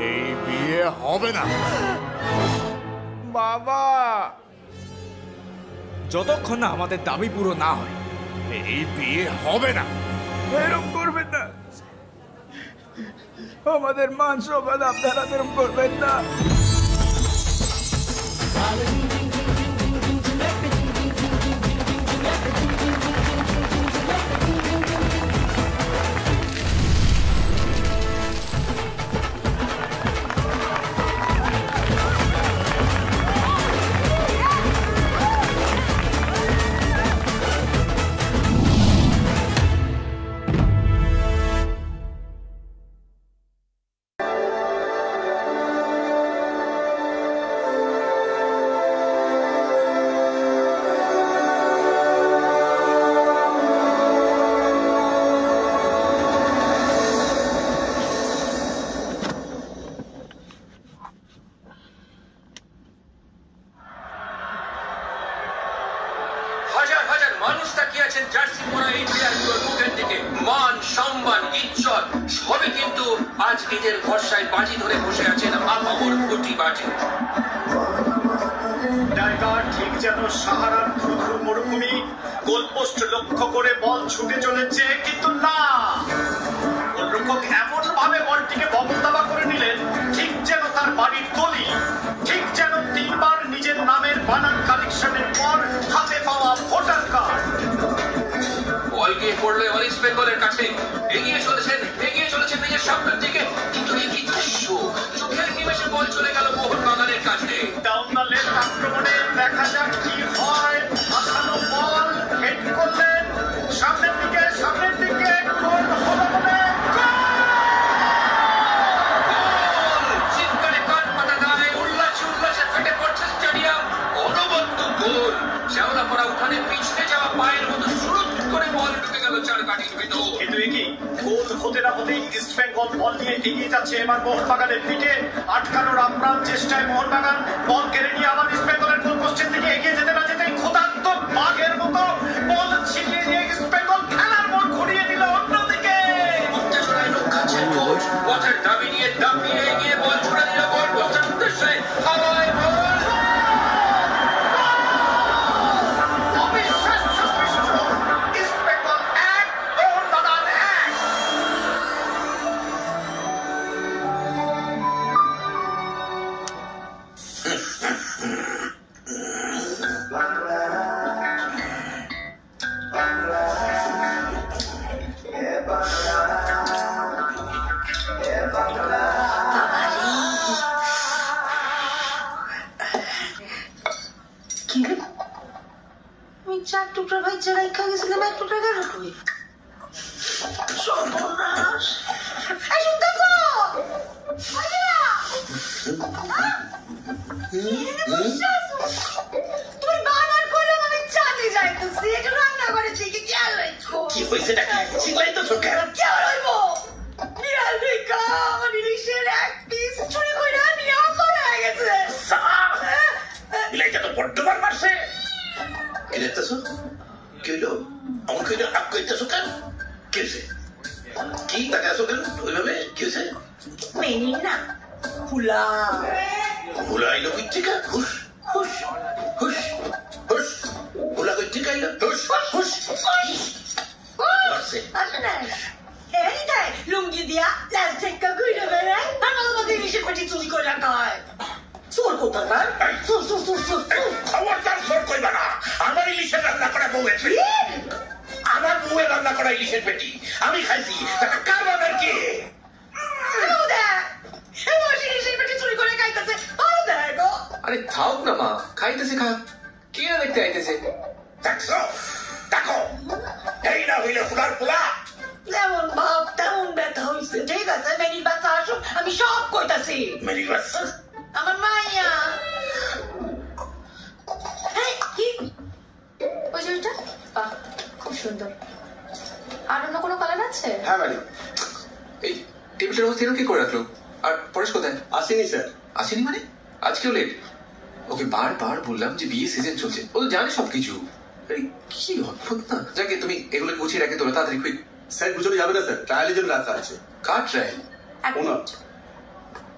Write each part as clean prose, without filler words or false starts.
এই বিয়ে হবে না বাবা। যতক্ষণ না আমাদের দাবি পুরো না হয় এই বিয়ে হবে না। এরকম করবেন না, আমাদের মান সম্মান আপনারা এরকম করবেন না।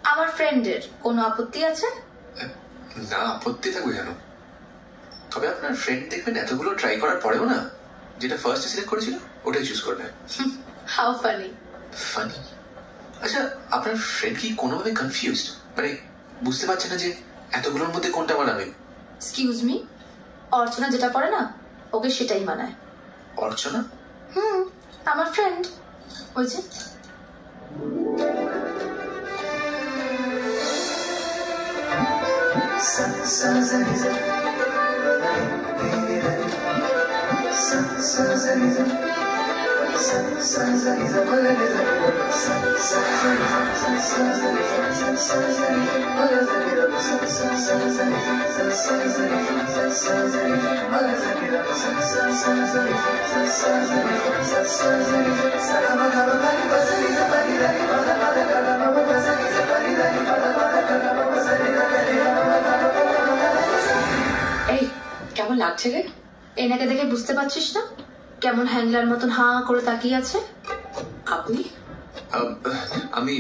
আমার ফ্রেন্ডের কোনো আপত্তি আছে? না, আপত্তি থাকবে কেন? তবে আপনার ফ্রেন্ড দেখবেন এতগুলো ট্রাই করার পরেও না যেটা ফার্স্টে সিলেক্ট করেছিল ওটাই চুজ করবে। How funny. ফানি? আচ্ছা, আপনার ফ্রেন্ড কি কোনোভাবে কনফিউজড, মানে বুঝতে পারছে না যে এতগুলোর মধ্যে কোনটা মানাবে? এক্সকিউজ মি, অর্চনা যেটা পড়ে না ওকে সেটাই মানায়। অর্চনা? আমার ফ্রেন্ড, ওই যে। এই কেমন লাগছে রে? এনাকে দেখে বুঝতে পারছিস না কেমন হ্যাংলার মতন হা করে তাকিয়ে আছে? আপনি? আমি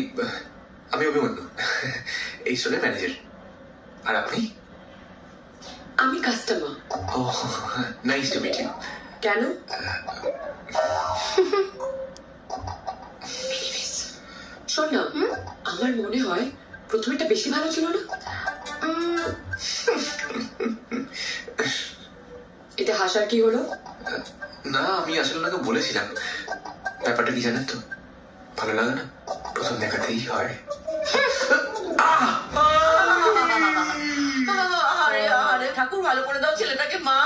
আমি অভিমন্যু, এই স্টোরের ম্যানেজার। আর আপনি? আমি customer. Oh, nice to meet you. কেন? শোন না, আমার মনে হয় প্রথমেটা বেশি ভালো ছিল না? এটা হাসার কি হলো? না, আমি আসলে ওনাকে বলেছিলাম, ব্যাপারটা কি জানেন তো, ভালো লাগে না প্রথম দেখাতেই হয়। আরে আরে ঠাকুর ভালো করে দাও ছেলেটাকে। মা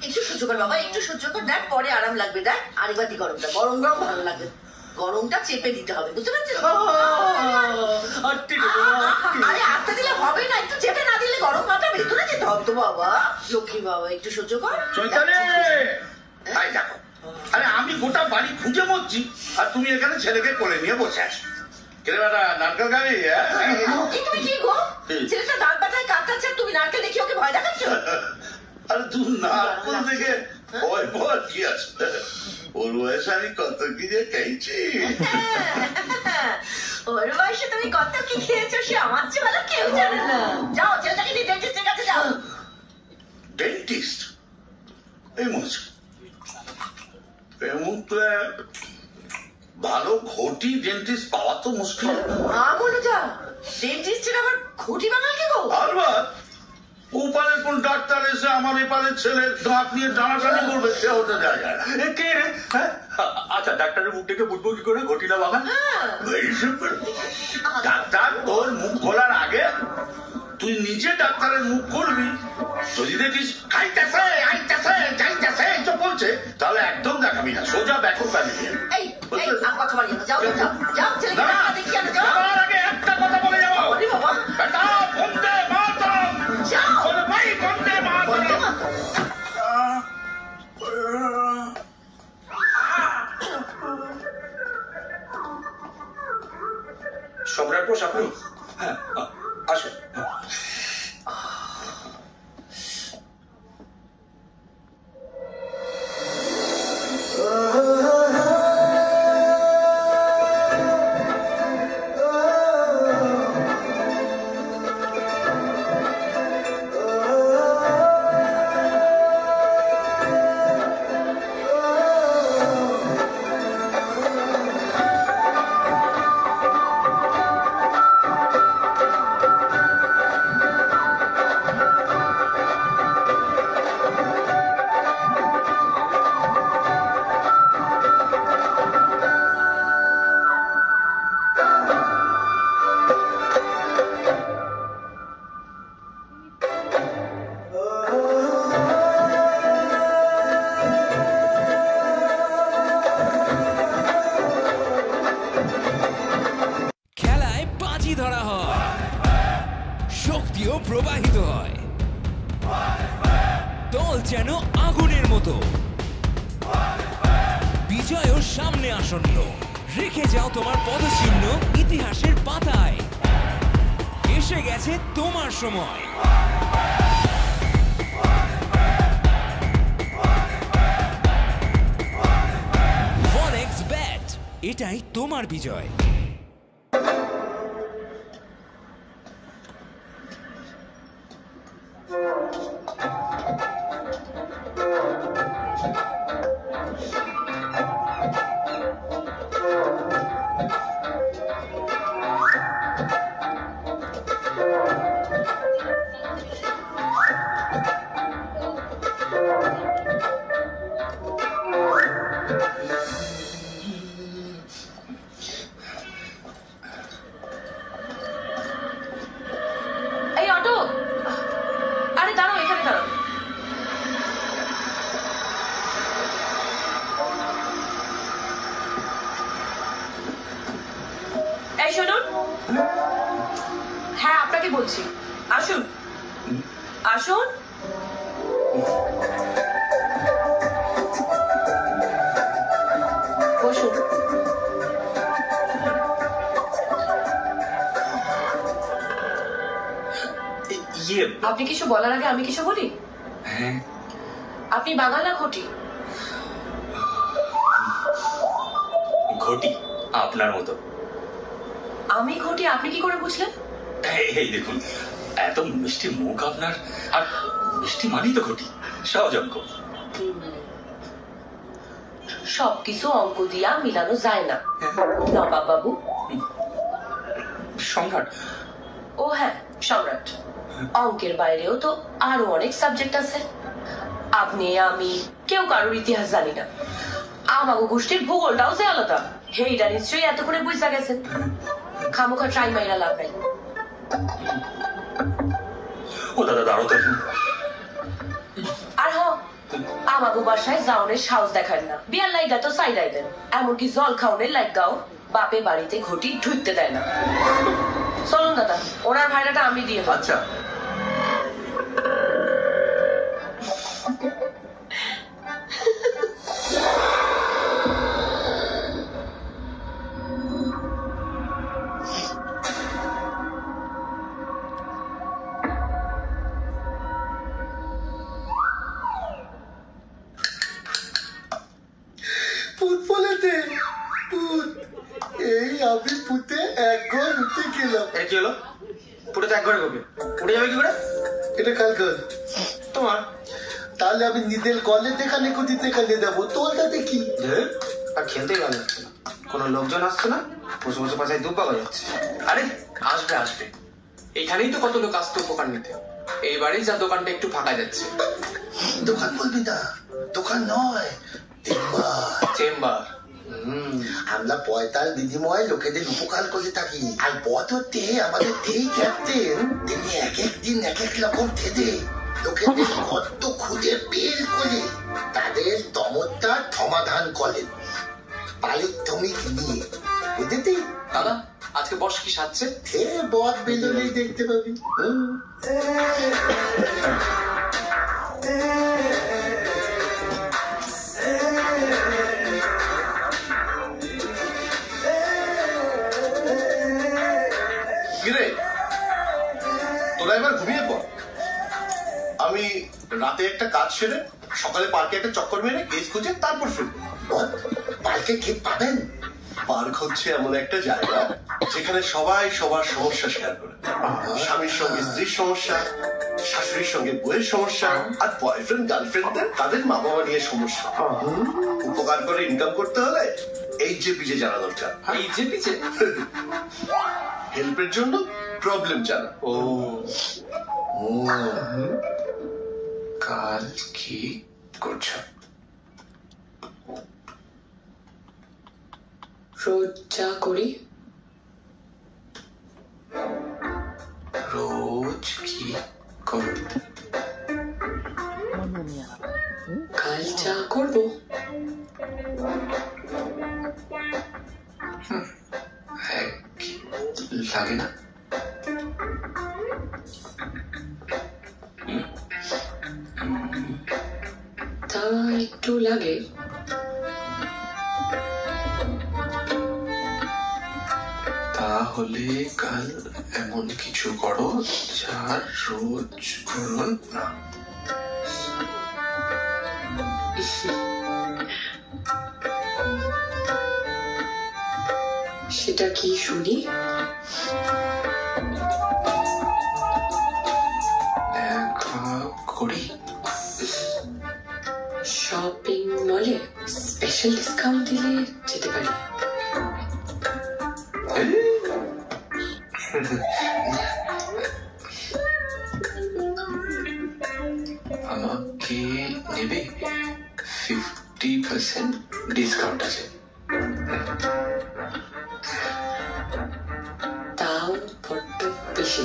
একটু সহ্য কর বাবা, একটু সহ্য কর, দেখ পরে আরাম লাগবে। দেখ আরেকবার দি গরমটা, গরম গরম ভালো লাগবে। গরমটা চেপে দিতে হবে, বুঝতে পারছিস? আরে আস্তে দিলে হবে না, একটু চেপে না দিলে গরম ভাবটা ভেতরে যেতে হবে তো বাবা। লক্ষ্মী বাবা একটু সহ্য কর। দেখো, আরে আমি গোটা বাড়ি খুঁজে মরছি আর তুমি এখানে ছেলেকে কোলে নিয়ে বসে আছো। নারকেল গাড়ি? তুমি কি গো, ছেলেটা দাঁত ব্যথায় কাটছে, তুমি নারকেল দেখি ওকে ভয় দেখাচ্ছ? আরে তুই নারকেল দেখে ভয় ভয় কি আছে? ওর বয়সে আমি কত কি যে খেয়েছি। ওর বয়সে তুমি কত কি খেয়েছো সে আমার চেয়ে ভালো কেউ জানে না। যাও ছেলেটাকে নিয়ে ডেন্টিস্টের কাছে যাও। ডেন্টিস্ট? এই মজ এই মুহূর্তে ভালো ঘটি ডেন্টিস্ট পাওয়া তো মুশকিল। বলো যা, ডেন্টিস্টের আবার ঘটি বানাল কি গো? আলবাত, ওপারে কোন ডাক্তার এসে আমার এপারের ছেলের দাঁত নিয়ে টানাটানি করবে সে হতে যায় না। কে রে? আচ্ছা, ডাক্তারের মুখ দেখে বুঝবো কি করে ঘটি না বাবা? ডাক্তার তোর মুখ খোলার আগে তুই নিজে ডাক্তারের মুখ খুলবি। যদি দেখিস খাইতেছে আইতেছে যাইতেছে এইসব বলছে, তাহলে একদম দেখাবি না, সোজা ব্যাকুল পাবি। এই কথা বাড়ি যাও যাও যাও, ছেলেকে দেখি আনো যাও। যাওয়ার আগে একটা কথা বলে যাবো, বাবা বেটা বন্দে মাতরম। যাও ভাই বন্দে মাতরম। সম্রাট বোস আপনি? হ্যাঁ আসুন। প্রবাহিত হয়, দল যেন আগুনের মতো, বিজয়ও সামনে আসন্ন। রেখে যাও তোমার পদচিহ্ন ইতিহাসের পাতায়, এসে গেছে তোমার সময়। ওয়ানএক্স ব্যাট, এটাই তোমার বিজয়। হ্যাঁ আপনাকে বলছি, আসুন আসুন। বসুন। ইয়ে আপনি কিছু বলার আগে আমি কিছু বলি? হ্যাঁ, আপনি বাঙাল না ঘটি? ঘটি আপনার মতো। আমি ঘটি, আপনি কি করে বুঝলেন? এই দেখুন, এত মিষ্টি মুখ আপনার, আর মিষ্টি মানেই তো ঘটি, সহজ অঙ্ক। সবকিছু অঙ্ক দিয়া মিলানো যায় না নবাব বাবু। সম্রাট। ও হ্যাঁ, সম্রাট। অঙ্কের বাইরেও তো আরো অনেক সাবজেক্ট আছে। আপনি আমি কেউ কারোর ইতিহাস জানি না। আমাগো গোষ্ঠীর ভূগোলটাও যে আলাদা, হেইটা নিশ্চয়ই এতক্ষণে বুঝা গেছেন। খামোখা ট্রাই মাইরা লাভ নাই। ও দাদা দাঁড়ো তো। আর হ্যাঁ, আমাগো বাসায় যাওনের সাহস দেখান না। বিয়ার লাইগা তো সাইডাই দেন, এমনকি জল খাওনের লাইগাও বাপে বাড়িতে ঘটি ঢুকতে দেয় না। চলুন দাদা, ওনার ভাইরাটা আমি দিয়ে দেব। আচ্ছা। এই আমি পুঁতে এক ঘর উঠে গেলাম। কি হলো? পুরো তো এক ঘরে গবে, উঠে যাবে কি করে? এটা কাল ঘর তোমার। তাহলে আমি নিদেল কলে দেখানে কুটিতে কানে দেবো, তোর তাতে কি? আর খেলতেই ভালো লাগছে না, কোনো লোকজন আসছে না, বসে বসে পাশায় দুধ পাওয়া যাচ্ছে। আরে আসবে আসবে, এখানেই তো কত লোক আসতো উপকার নিতে। এইবারেই যা দোকানটা একটু ফাঁকা যাচ্ছে। দোকান বলবি না, দোকান নয়, চেম্বার। আমরা পয়তাল বিনিময়ে লোকেদের উপকার করে থাকি। আর বছরতে আমাদের তেই ক্যাপ্টেন, তিনি এক এক দিন এক এক রকম খেদে লোকেদের কত খুঁজে বের করে তাদের তমতা সমাধান করেন পারিশ্রমিক নিয়ে। বুঝেছি দাদা, আজকে বর্ষ কি সাজছে? সে বদ বেজলেই দেখতে পাবি। কিরে, তোরা এবার ঘুমিয়ে পড়। আমি রাতে একটা কাজ সেরে সকালে পার্কে একটা চক্কর মেরে কেস খুঁজে তারপর ফিরবো। পার্কে কি পাবেন? পার্ক হচ্ছে এমন একটা জায়গা যেখানে সবাই সবার সমস্যা শেয়ার করে। স্বামীর সঙ্গে স্ত্রীর সমস্যা, শাশুড়ির সঙ্গে বইয়ের সমস্যা, আর বয়ফ্রেন্ড গার্লফ্রেন্ডদের তাদের মা বাবা নিয়ে সমস্যা। উপকার করে ইনকাম করতে হলে এই যে পিছে জানা দরকার। এই যে পিছে হেল্পের জন্য প্রবলেম জানা। ও কাল কি করছো? রোজ যা করি। রোজ কি করো? কাল যা করবো। লাগে না? তা একটু লাগে। তাহলে কাল এমন কিছু করো যা রোজ করো না। সেটা কি শুনি? দেখা করি। শপিং মলে স্পেশাল ডিসকাউন্ট দিলে যেতে পারি। আমাকে নেবে? 50% ডিসকাউন্ট আছে। তাও বড্ড বেশি।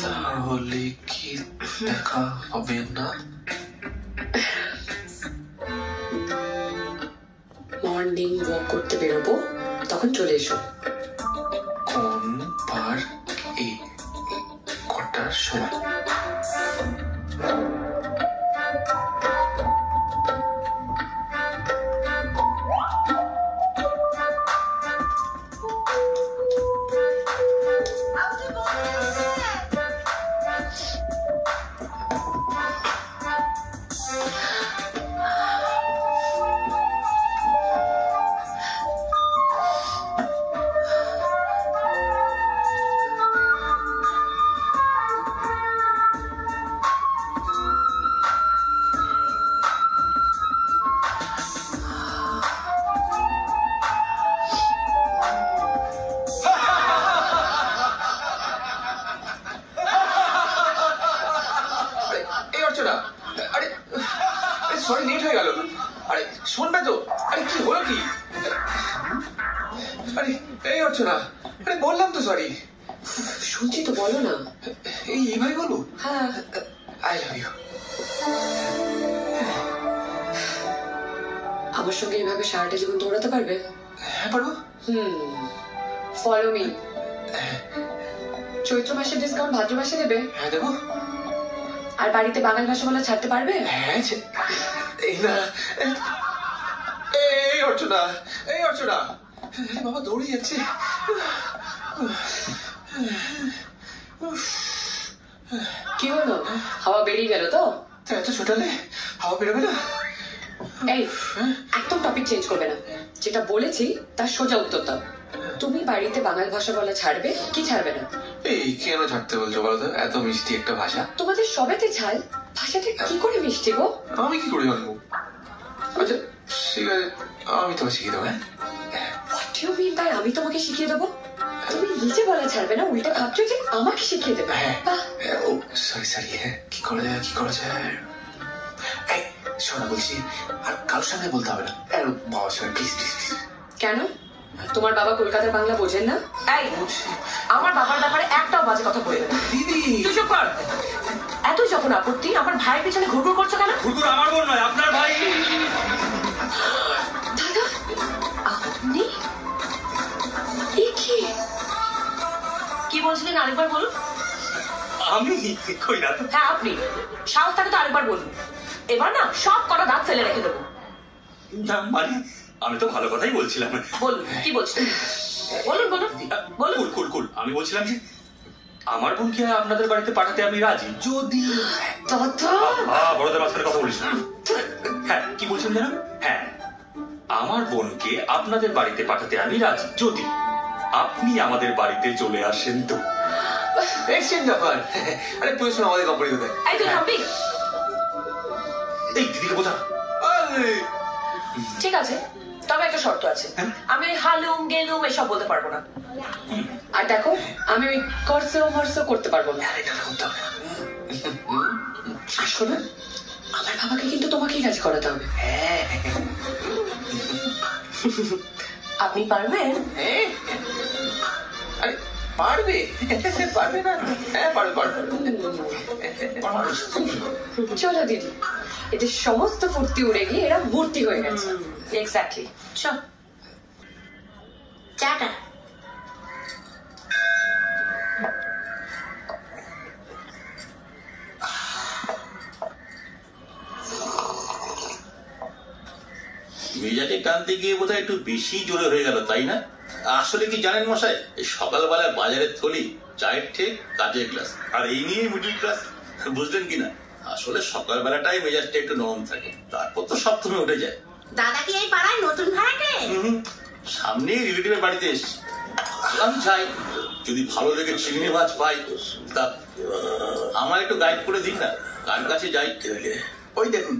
তাহলে কি দেখা হবে না? মর্নিং ওয়াক করতে বেরোবো, তখন চলে এসো। কোন বার এ কটার সময়? সরি, লেট হয়ে গেল। আরে শুনবে তো? আরে কি হলো কি? আরে এই অর্চনা, আরে বললাম তো সরি। শুনছি তো, বলো না। এইভাবে বলবো? হ্যাঁ। I love you. আমার সঙ্গে এইভাবে সারাটা জীবন দৌড়াতে পারবে? হ্যাঁ পারবো। Follow me. চৈত্র মাসের ডিসকাউন্ট ভাদ্র মাসে দেবে? হ্যাঁ দেবো। আর বাড়িতে বাঙালি ভাষা বলা ছাড়তে পারবে? হ্যাঁ। এই না, এই অর্চনা, এই অর্চনা, বাবা দৌড়ে যাচ্ছে। কি হলো, হাওয়া বেরিয়ে গেল তো? এত ছোটালে হাওয়া বেরোবে না? এই একদম টপিক চেঞ্জ করবে না, যেটা বলেছি তার সোজা উত্তর দাও। তুমি বাড়িতে বাঙাল ভাষা বলা ছাড়বে কি ছাড়বে না? এই কেন ছাড়তে বলছো বলতো? এত মিষ্টি একটা ভাষা। তোমাদের সবেতে ছাল, ভাষাটা কি করে মিষ্টি গো? আমি কি করে জানবো? আচ্ছা ঠিক আছে, আমি তোমাকে শিখিয়ে দেবো। What do you mean by আমি তোমাকে শিখিয়ে দেবো? তুমি নিজে বলা ছাড়বে না, উল্টা ভাবছো যে আমাকে শিখিয়ে দেবে। ও সরি সরি, হ্যাঁ কি করা যায়, কি করা যায়? এই শোনা বলছি, আর কারোর সঙ্গে বলতে হবে না, বাবার সঙ্গে প্লিজ প্লিজ প্লিজ। কেন? তোমার বাবা কলকাতার বাংলা বোঝেন না? এই আমার বাবার ব্যাপারে একটাও বাজে কথা বলবে না। দিদি তুই চুপ কর। এতই যখন আপত্তি, আমার ভাইয়ের পিছনে ঘুরঘুর করছো কেন? ঘুরঘুর আমার বোন নয়, আপনার ভাই। দাদা আপনি কি বলছিলেন আরেকবার বলুন। আমি কই না তো। হ্যাঁ আপনি, সাহস থাকে তো আরেকবার বলুন। এবার না সব কটা দাঁত ফেলে রেখে দেবো। মানে আমি তো ভালো কথাই বলছিলাম। বলুন কি বলছিলেন, বলুন বলুন বলুন। কুল কুল কুল, আমি বলছিলাম যে আমার বোনকে আপনাদের বাড়িতে পাঠাতে আমি রাজি, যদি বড়দের মাঝখানে কথা বলিস না। হ্যাঁ কি বলছেন জানো? হ্যাঁ আমার বোনকে আপনাদের বাড়িতে পাঠাতে আমি রাজি, যদি আপনি আমাদের বাড়িতে চলে আসেন তো। Exchange offer. আরে তুই শোনো আমাদের কোম্পানি কোথায়? এই তুই থামবি? এই দিদিকে বোঝা। ঠিক আছে, তবে একটা শর্ত আছে, আমি ওই হালুম গেলুম এসব বলতে পারবো না। আর দেখো আমি ওই করসো মরসো করতে পারবো না। আর শোনো, আমার বাবাকে কিন্তু তোমাকেই রাজি করাতে হবে। আপনি পারবেন? আরে পারবে, পারবে না? হ্যাঁ পারবে পারবে। চলো দিদি, এদের সমস্ত ফুর্তি উড়ে গিয়ে এরা ভর্তি হয়ে গেছে। এক্স্যাক্টলি। চল টাটা। মেজাজে টানতে গিয়ে বোধহয় একটু বেশি জোরে হয়ে গেল, তাই না? আসলে কি জানেন মশাই, সকালবেলা বাজারের থলি, চায়ের ঠিক, কাজের ক্লাস, আর এই নিয়ে মিডিল ক্লাস, বুঝলেন কিনা? আসলে সকালবেলাটাই মেজাজটা একটু নরম থাকে, তারপর তো সব তুমি উঠে যায়। দাদা কি এই পাড়ায় নতুন ভাড়াটে? সামনে রিলেটিভের বাড়িতে এসছি, আমি চাই যদি ভালো লেগে চিংড়ি মাছ পাই তা আমার একটু গাইড করে দিন না, কার কাছে যাই। ওই দেখুন,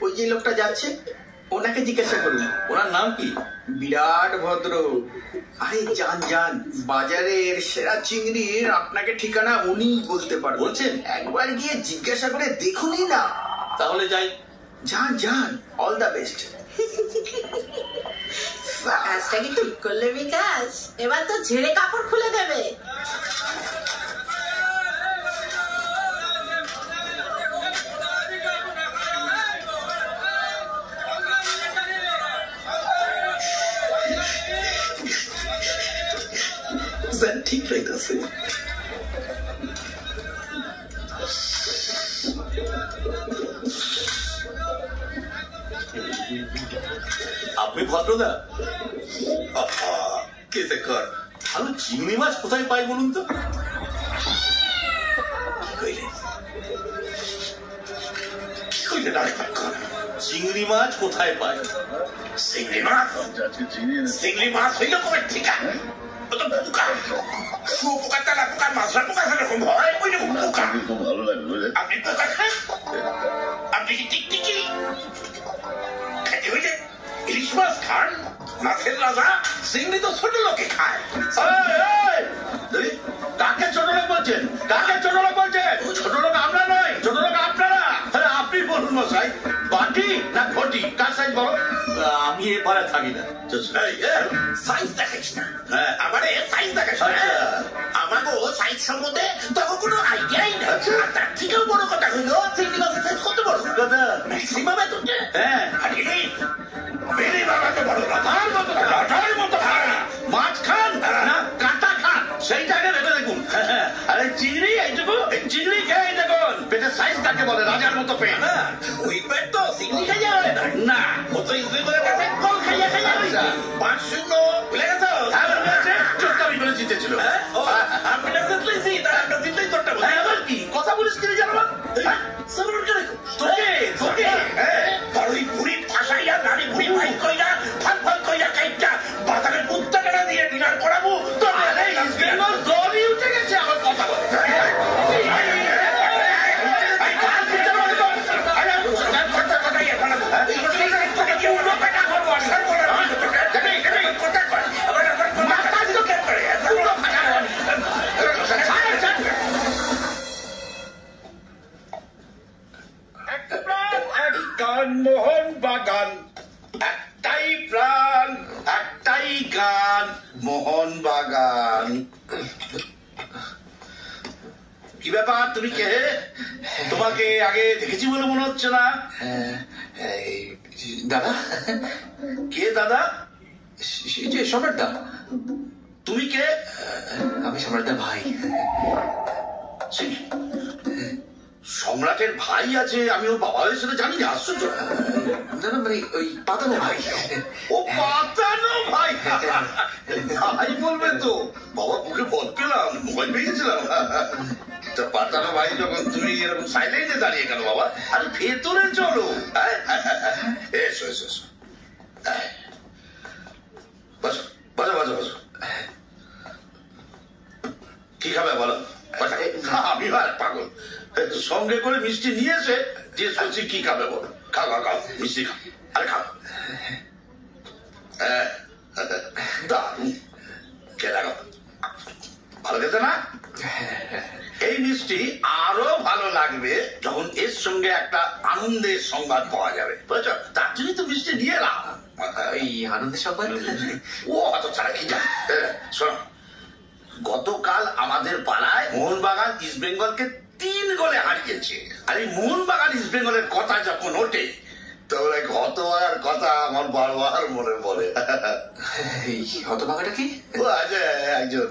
ওই যে লোকটা যাচ্ছে, ওনাকে জিজ্ঞাসা করুন। ওনার নাম কি? বিরাট ভদ্র। আরে যান যান, বাজারের সেরা চিংড়ির আপনাকে ঠিকানা উনি বলতে পারবেন। বলছেন? একবার গিয়ে জিজ্ঞাসা করে দেখুনই না। তাহলে যাই। যান যান, অল দ্য বেস্ট। কাজটা কি ঠিক করলে বিকাশ? এবার তো ঝেড়ে কাপড় খুলে দেবে। স্যার ঠিক রইতেছে। আপনি ভদ্রদা? কেসে কর ভালো চিংড়ি মাছ কোথায় পাই বলুন তো? কি কইলে চিংড়ি মাছ কোথায় পাই? চিংড়ি মাছ হইল কবে ঠিক আছে? পোকা পোকা তালা পোকা মাছরা পোকা সেরকম হয় ওই রকম পোকা। ভালো লাগবে আপনি পোকা খান? আপনি কি টিকটিকি খেতে হইলে ইলিশ মাছ খান? মাছের রাজা চিংড়ি তো ছোট লোকে খায়। কাকে ছোট লোক বলছেন? কাকে ছোট লোক বলছেন? ছোট লোক আমরা নয়, ছোট লোক আপনারা। আপনি বলুন মশাই, বাটি না ঘটি কার সাইজ বলো? আমি এ পারে থাকি না। সাইজ দেখাইস না। হ্যাঁ আমারে সাইজ দেখাইস না। আমাকে সাইজ সম্বন্ধে তখন কোনো আইডিয়াই না। তার থেকেও বড় কথা হইলো চিংড়ি মাছের সাইজ কত বড়? ম্যাক্সিমাম এত। হ্যাঁ মেরে বাবা তো বড় রাধার মতো মাছ খান না কাঁটা খান সেইটাকে ভেবে দেখুন। আরে চিংড়ি এইটুকু চিংড়ি খেয়ে দেখুন পেটের সাইজ কাকে বলে রাজার মতো পেট। ওই পেট তো চিংড়ি খাইয়া হয় না, ও তো ইসবেঙ্গলের কাছে কল খাইয়া খাইয়া হয়েছে। 5-0 ভুলে গেছো? চোরটামি করে জিতেছিল। আপনি জিতলেছি তার একটা জিতলেই চোরটা বলে আবার কি কথা বলিস কিনে জানো না? তোকে তোকে বড়ই বুড়ি ফাঁসাইয়া নারী বুড়ি ভাই কইরা ফাঁক ফাঁক কইরা কাইটা বাজারে কুত্তা টাকা দিয়ে ডিনার করাবো। তো ইসবেঙ্গল দলই উঠে গেছে আমার কথা বলে। মোহন বাগান একটাই প্রাণ একটাই গান মোহন বাগান। কি ব্যাপার তুমি কে? তোমাকে আগে দেখেছি বলে মনে হচ্ছে না। দাদা কে দাদা? যে সম্রাটদা। তুমি কে? আমি সম্রাটদার ভাই। সম্রাটের ভাই আছে আমি ওর বাবা সেটা জানি না। আশ্চর্য। না না মানে ওই পাতানো ভাই। ও পাতানো ভাই ভাই বলবে তো বাবা মুখে বল পেলাম ভয় পেয়ে গেছিলাম। তা পাতানো ভাই যখন তুমি এরকম সাইলেন্টে দাঁড়িয়ে কেন বাবা? আরে ভেতরে চলো। এসো এসো এসো বসো বসো বসো বসো। কি খাবে বলো? আমি আর পাগল সঙ্গে করে মিষ্টি নিয়ে এসে যে বলছি কি খাবে বলো? খাও খাও খাও মিষ্টি খাও। আরে খাও। দারুন খেলা ভালো খেতে না? এই মিষ্টি আরো ভালো লাগবে যখন এর সঙ্গে একটা আনন্দের সংবাদ পাওয়া যাবে বুঝছো? তার জন্যই তো মিষ্টি নিয়ে এলাম। এই আনন্দের সংবাদ? ও অত ছাড়া কি যায়? শোনো গতকাল আমাদের পাড়ায় মোহনবাগান ইস্ট বেঙ্গলকে 3 গোলে হারিয়েছে। আর এই মোহনবাগান ইস্ট বেঙ্গলের কথা যখন ওঠে তখন এক হতভাগার কথা আমার বারবার মনে পড়ে। এই হতভাগাটা কি? ও আছে একজন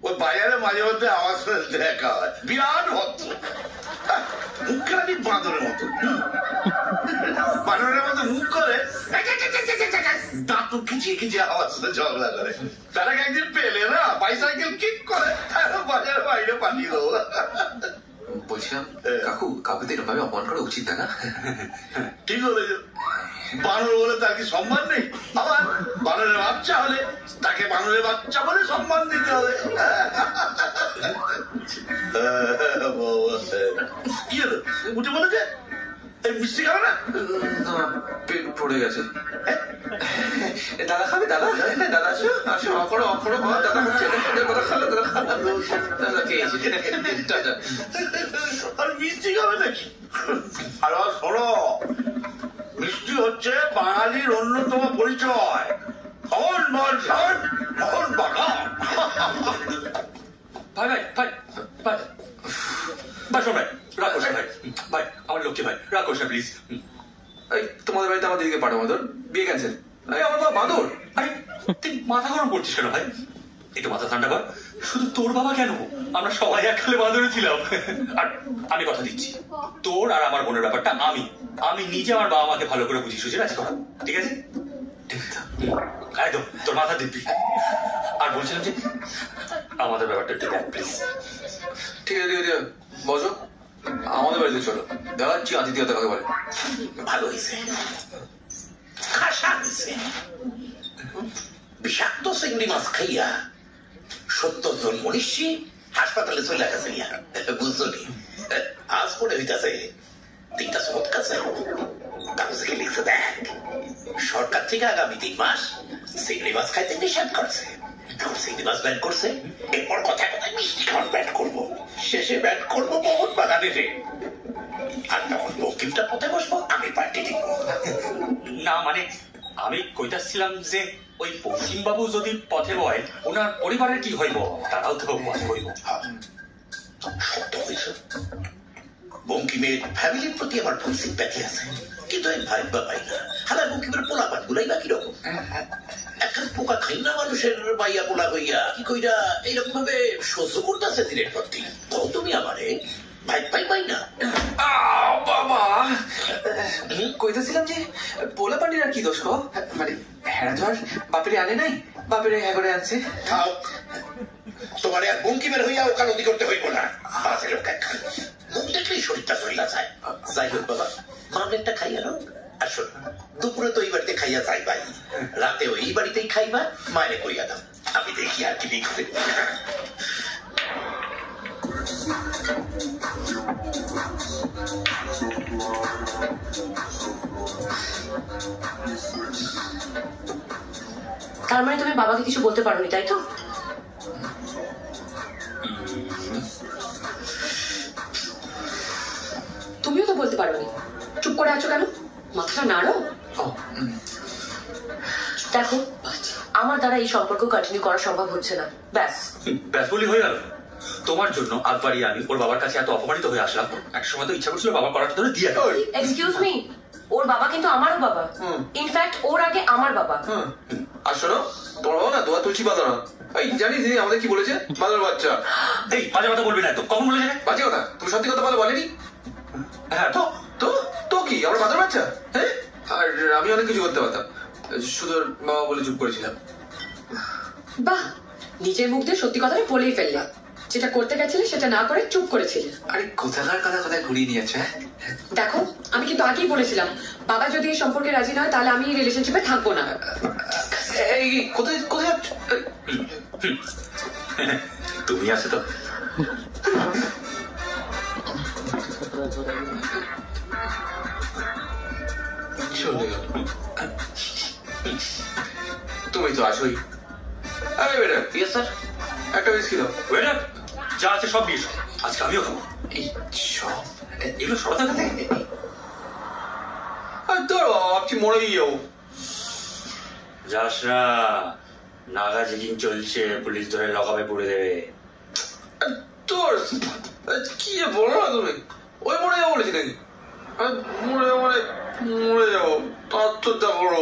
ওই বাজারে মাঝে মধ্যে আমার সাথে দেখা হয়। বিরাট ভদ্র মুখখানি বাঁদরের মতো। বানরের মতো মুখ করে দাঁত খিচিয়ে খিচিয়ে আমার সাথে ঝগড়া করে। তারা একদিন পেলে না বাইসাইকেল কিক করে বাজারের বাইরে পাঠিয়ে দেবো। বলছিলাম কাকু কাউকে তো এরকম ভাবে অপমান করা উচিত না। ঠিক বলেছ। বানর বলে তার কি সম্মান নেই? আবার বানরের বাচ্চা হলে তাকে বানরের বাচ্চা বলে সম্মান দিতে হবে। কি হলো উঠে বলেছে এই মিষ্টি খাবে না? পেট পড়ে গেছে। দাদা খাবে? দাদা দাদা আসো আসো অখড়ো অখড়ো দাদা হচ্ছে দাদা খালো দাদা খালো দাদা খেয়েছি। আর মিষ্টি খাবে নাকি? আর শোনো মিষ্টি হচ্ছে বাঙালির অন্যতম পরিচয়। মোহন বাগান মোহন বাগান। ভাই ভাই ভাই ভাই ভাই শোন ভাই রাগ করছে ভাই ভাই আমার লক্ষ্মী ভাই রাগ করছে প্লিজ। এই তোমাদের বাড়িতে আমার দিদিকে পাঠাবো বাঁদর বিয়ে ক্যান্সেল। এই আমার বাবা বাঁদর। আরে তুই মাথা গরম করছিস কেন ভাই? একটু মাথা ঠান্ডা কর। শুধু তোর বাবা কেন, আমরা সবাই এককালে বাঁদরে ছিলাম। আর আমি কথা দিচ্ছি, তোর আর আমার বোনের ব্যাপারটা আমি নিজে আমার বাবা মাকে ভালো করে বুঝি সুঝে রাজি করাবো, ঠিক আছে? একদম তোর মাথা দিবি। আর বলছিলাম যে আমাদের ব্যাপারটা একটু দেখ প্লিজ। ঠিক আছে ঠিক আছে, বসো, আমাদের বাড়িতে চলো, দেখাচ্ছি আতিথিয়তা কাকে বলে। ভালো হয়েছে, খাসা হয়েছে। বিষাক্ত চিংড়ি মাছ খাইয়া 70 জন মনীষী হাসপাতালে চলে গেছে। বুঝছো নি? আজ পরে হইতাছে 3টা চমৎকার চাই কাগজে কি লিখছে দেখ, সরকার থেকে আগামী 3 মাস চিংড়ি মাছ খাইতে নিষেধ করছে। এখন চিংড়ি মাছ ব্যান করছে, এরপর কথায় কথায় মিষ্টি খাওয়ার ব্যান করবো, শেষে ব্যান করবো মোহন বাগানে রে। আর তখন বঙ্কিমটা পথে বসবো, আমি পার্টি দিব। না মানে আমি কইতাছিলাম যে ওই বঙ্কিম বাবু যদি পথে বয়, ওনার পরিবারের কি হইব? তারাও তো পথে হইব। সত্য হয়েছ, বঙ্কিমের ফ্যামিলির প্রতি আমার ফুল সিম্প্যাথি আছে, কিন্তু আমি ভাইবা পাই না। হালা বঙ্কিমের পোলাপান গুলাই বা কিরকম এখন পোকা খাই না মানুষের বাইয়া পোলা হইয়া কি কইরা এইরকম ভাবে সহ্য করতেছে দিনের পর দিন। তো তুমি আমারে ভাই পাই না। বাবা কইতেছিলাম যে পোলা পান্ডির আর কি দোষ গো? মানে হেরা তো আর বাপেরে আনে নাই, বাপেরে হ্যাঁ করে আনছে। খাও, তোমার আর বঙ্কিমের হইয়া ওকালতি করতে হইব না। বাসে লোক খান, মুখ দেখলেই শরীরটা চলিলা যায়। যাই হোক বাবা, মামলেটটা খাইয়া নাও। আর শোন, দুপুরে তো এই বাড়িতে খাইয়া যাই ভাই, রাতে ওই বাড়িতেই খাইবা, মায়ের কইয়া দাও। আমি দেখি আর কি লিখছে। তার মানে তুমি বাবাকে কিছু বলতে পারোনি, তাই তো? তুমিও তো বলতে পারোনি, চুপ করে আছো কেন? মাথাটা নাড়ো। দেখো, আমার দ্বারা এই সম্পর্ক কন্টিনিউ করা সম্ভব হচ্ছে না। ব্যাস ব্যাস বলি হয়ে গেল। তোমার জন্য আগ বাড়িয়ে আমি ওর বাবার কাছে এত অপমানিত হয়ে আসলাম, এক সময় তো ইচ্ছা করছিল বাবার করাটা ধরে দিয়ে দাও। এক্সকিউজ মি, ওর বাবা কিন্তু আমারও বাবা, ইনফ্যাক্ট ওর আগে আমার বাবা। আর শোনো, তোমার বাবা না দোয়া তুলছি বাঁধো না। এই জানিস দিদি আমাদের কি বলেছে? বাঁধার বাচ্চা। এই বাজে কথা বলবি না একদম। কখন বলেছে? বাজে কথা? তুমি সত্যি কথা বলেনি? হ্যাঁ তো তো তো কি আমরা বাঁধার বাচ্চা? হ্যাঁ, আর আমি অনেক কিছু করতে পারতাম, শুধু বাবা বলে চুপ করেছিলাম। বাহ, নিজের মুখ দিয়ে সত্যি কথাটা বলেই ফেললে। যেটা করতে গেছিলে সেটা না করে চুপ করেছিলে। আরে কোথাকার কথা কোথায় ঘুরিয়ে নিয়েছে। দেখো, আমি কিন্তু আগেই বলেছিলাম বাবা যদি এই সম্পর্কে রাজি নয় তাহলে আমি এই রিলেশনশিপে থাকবো না। এই কোথায় কোথায় তুমি আছে তো? চলে গেল। তুমি তো আসোই। আরে বেটা, ইয়েস স্যার। একটা বিস্কিট দাও। ওয়েটার, যা আছে সব দিয়ে এসো, আজকে আমিও খাবো। এই সব এগুলো সরাতে খাতে তোর ভাবছি মরেই যাবো। যাস না, নাগা চেকিং চলছে, পুলিশ ধরে লকাপে পুড়ে দেবে। তোর কি বলো না তুমি? ওই মরে যাবো বলেছি নাকি? মরে যাবো মানে মরে যাবো, তার তো যা বড়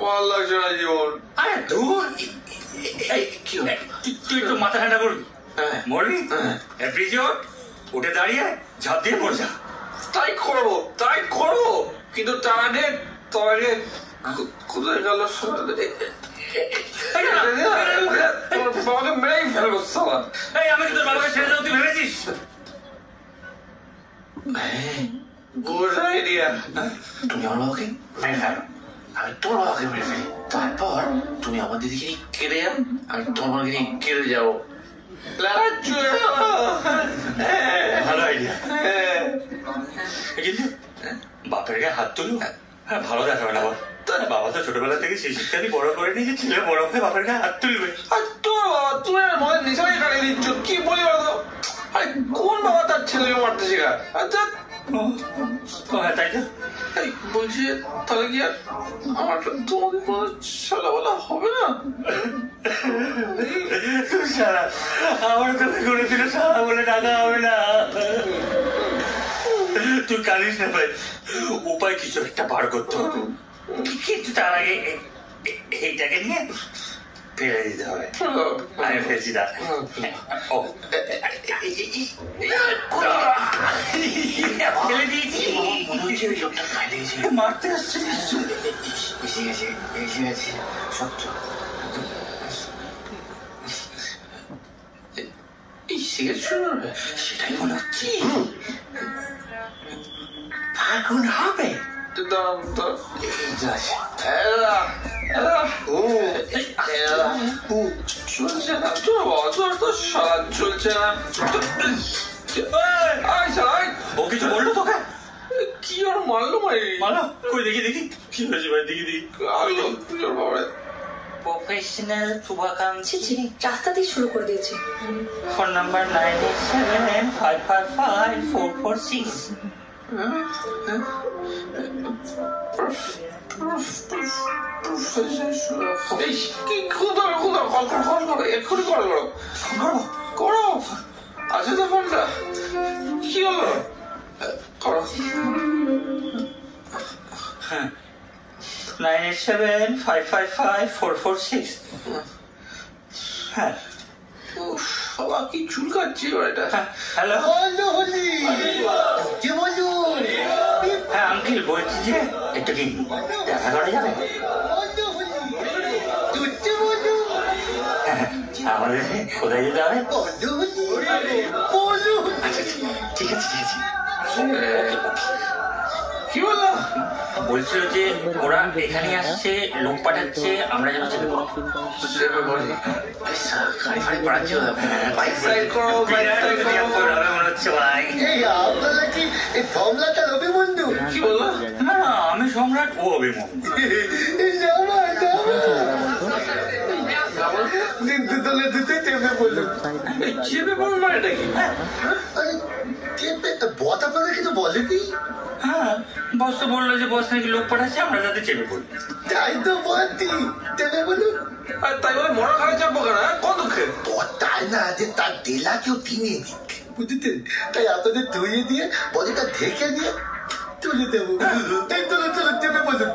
ভাল লাগছে না জীবন। আরে দূর, কি তুই একটু মাথা ঠান্ডা করবি, মরবি ব্রিজে উঠে দাঁড়িয়ে ঝাঁপ দিয়ে পড়ে যা। তাই করবো, কিন্তু তার আগে কোথায় গেল? তোমার বাবাকে মেরেই ফেলবো সালা। আমি কি তোর বাবাকে ছেড়ে যাও তুই ভেবেছিস? Good idea. তুমি আমার বাবাকে মেরে ফেলো, আমি তোমার বাবাকে মেরে ফেলি, তারপর তুমি আমার দিদিকে নিয়ে কেটে যাও, আমি তোমার বাবাকে নিয়ে কেটে যাবো। ভালো আইডিয়া, কিন্তু বাপের গায়ে হাত তুলো। হ্যাঁ, ভালো দেখাবে না। বাবা তো ছোটবেলা থেকে সেই শিক্ষাটি বড় করে নিয়েছে, ছেলে বড় হয়ে বাপের গায়ে হাত তুলবে। আর তোমার বাবা তুমি মনের নিশানাই কাটিয়ে দিচ্ছ, কি বলি বলো? আরে কোন বাবা তার ছেলেকে মারতে শেখায়? আচ্ছা হ্যাঁ তাই তো। বলছি তাহলে কি আর আমার তোমাকে কোনো সালা বলা হবে না? সারা আমার তোকে করেছিল সারা বলে টাকা হবে না। তুই কানিস না ভাই, উপায় কিছু একটা বার করতে হবে। কিন্তু তার আগে এইটাকে নিয়ে ফেলে দিতে হবে। আমি ফেলছি না। ও ফেলে দিয়েছি। মারতে আসছে এসে গেছে, এসে গেছে সত্য। এই সিগারেট শুরু হবে সেটাই মনে হচ্ছে। আগুন হবে চলছে না চলছে না। ও কিছু বললো তোকে? কি আর মারলো মারলো? কই দেখি দেখি কি হয়েছে ভাই, দেখি দেখি। প্রফেশনাল শুভাকাঙ্ক্ষী ছি, রাস্তা দিয়ে শুরু করে দিয়েছে। Phone number 9875554446। এক্ষুনি করো। আছে তো ফোনটা, কি হলো? করো। 9875554446। হ্যাঁ সবাই কি চুলকাচ্ছে এটা? হ্যালো কি বলু? হ্যাঁ আঙ্কেল বলছি যে একটু কি দেখা করা যাবে? আমাদের কোথায় যেতে হবে? আচ্ছা ঠিক আছে ঠিক আছে। কি বললো? বলছিল যে ওরা এখানে আসছে, লোক পাঠাচ্ছে, আমরা যেন চেপে পড়ি। গাড়ি ফাড়ি পড়াচ্ছে বাইক সাইড করো, মনে হচ্ছে ভাই। আপনারা কি এই সম্রাটটা অভিমন্যু? কি বললো? না আমি সম্রাট, ও অভিমন্যু। চেপে পড়ো না, এটা কি? বস আপনারা কিছু বলেনি? হ্যাঁ বস তো বললো যে বস নাকি লোক পাঠাচ্ছে, আমরা যাতে চেপে পড়ি। তাই তো বলছি, চেপে বলুন। তাই বলে মরা খারাপ চাপবো কেন? কত দুঃখে তাই না যে তার ডেলা কেউ কিনে দিক, বুঝতে? তাই আপনাদের ধুয়ে দিয়ে বডিটা ঢেকে দিয়ে তুলে দেবো। তাই চলো চলো চেপে বলুন।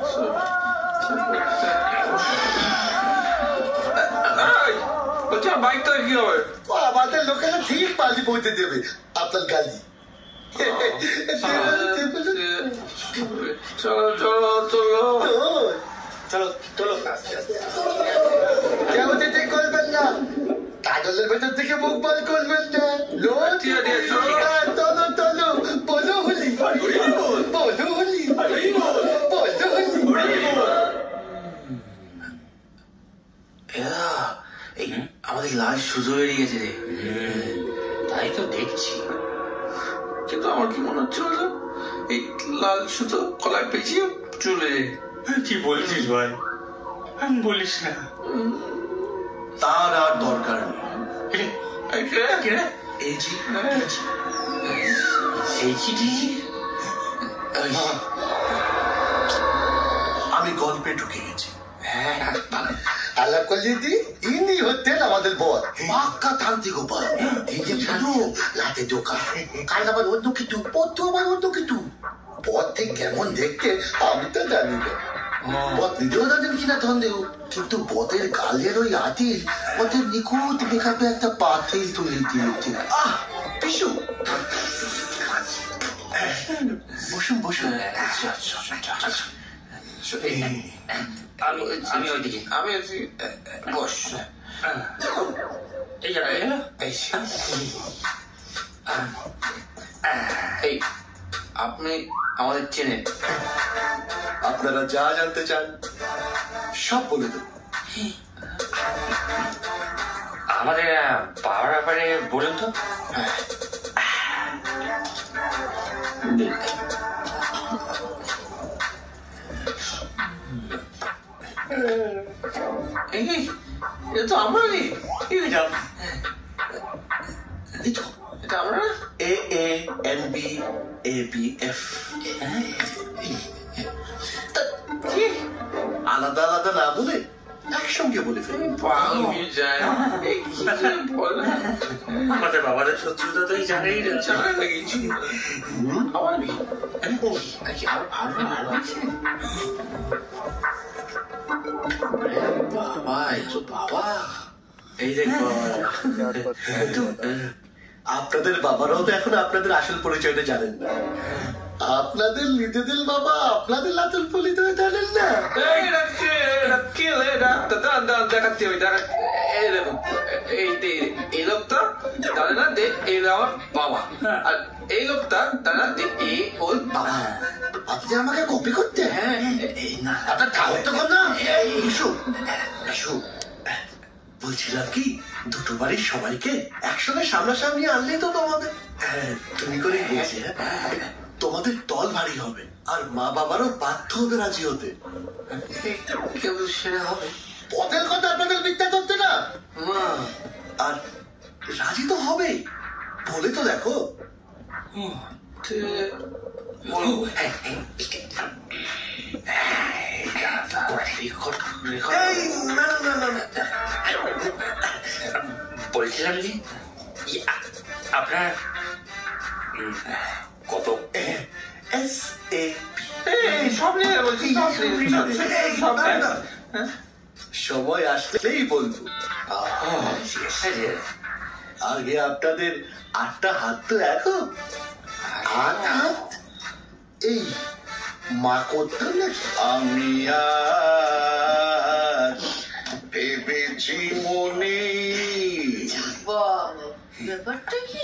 বলছি বাইকটা কি হবে? আমাদের লোকেরা ঠিক পালি পৌঁছে দেবে আপনার গাড়ি। চলো চলো চলো চলো চলো। কেউ যেতে করবেন না, কাজলের ভেতর থেকে মুখ বল করবেন না। চলো চলো, বলো হলি, বলো হলি, বলো হলি। আমাদের লাল সুতো বেরিয়ে গেছে রে। তাই তো দেখছি, কিন্তু আমার কি মনে হচ্ছে বলতো, এই লাল সুতো কলায় পেঁচিয়ে চলে যায়। কি বলছিস ভাই? বলিস না। তার আর দরকার নেই। আমি গল্পে ঢুকে গেছি। আলাপ করলি ইনি হচ্ছেন আমাদের বর, পাক্কা তান্ত্রিক গোপাল। নিজে ভালো লাতে দোকা, কাল আবার অন্য কিছু, পথ আবার অন্য কিছু। পথ ঠিক কেমন দেখতে আমি তো জানি না, পথ নিজেও জানেন কিনা সন্দেহ। কিন্তু পথের গালের ওই আটিল পথের নিখুঁত মেকআপে একটা পাতিল তুলে দিয়েছে। পিসু বসুন বসুন। আমি ওইদিকে, আমি আছি, বস। এই যাবে এই আপনি আমাদের চেনেন? আপনারা যা জানতে চান সব বলে দেব। আমাদের পাওয়ার ব্যাপারে বলুন তো। এটা তো আমরা নি, এটা আমরা AANBABF। আলাদা আলাদা না বলে একসঙ্গে বলে ফেলি। আমি যাই আমাদের বাবাদের শত্রুতা তুই জানেই না। জানা না কিছু আমার কি আর ভালো ভালো আছে বাবা এসো বাবা এই দেখো আপনাদের বাবারাও তো এখন আপনাদের আসল পরিচয়টা জানেন না। আপনাদের নিজেদের বাবা আপনাদের আসল পরিচয় জানেন না। দেখাচ্ছি ওই দেখাচ্ছি এই দেখুন এই লোকটা জানে না যে এই আমার বাবা, আর এই লোকটা জানে না যে এই ওর বাবা। আপনি আমাকে কপি করতে? হ্যাঁ না আপনার ঠাকুর তো না। বলছিলাম কি দুটো বাড়ির সবাইকে একসঙ্গে সামনাসামনি আনলেই তো তোমাদের তুমি করেই বলছি। তোমাদের দল ভারী হবে আর মা বাবারও বাধ্য হবে রাজি হতে। কেউ সেরা হবে পথের কথা আপনাদের মিথ্যা করতে না। আর রাজি তো হবে বলে তো দেখো। বলছিলাম যে আপনার কত সময় আসলেই বলবো। আগে আপনাদের 8টা হাত তো এখন 8 হাত এই মা করতেন না। আমি আজ ভেবেছি মনে ব্যাপারটা কি?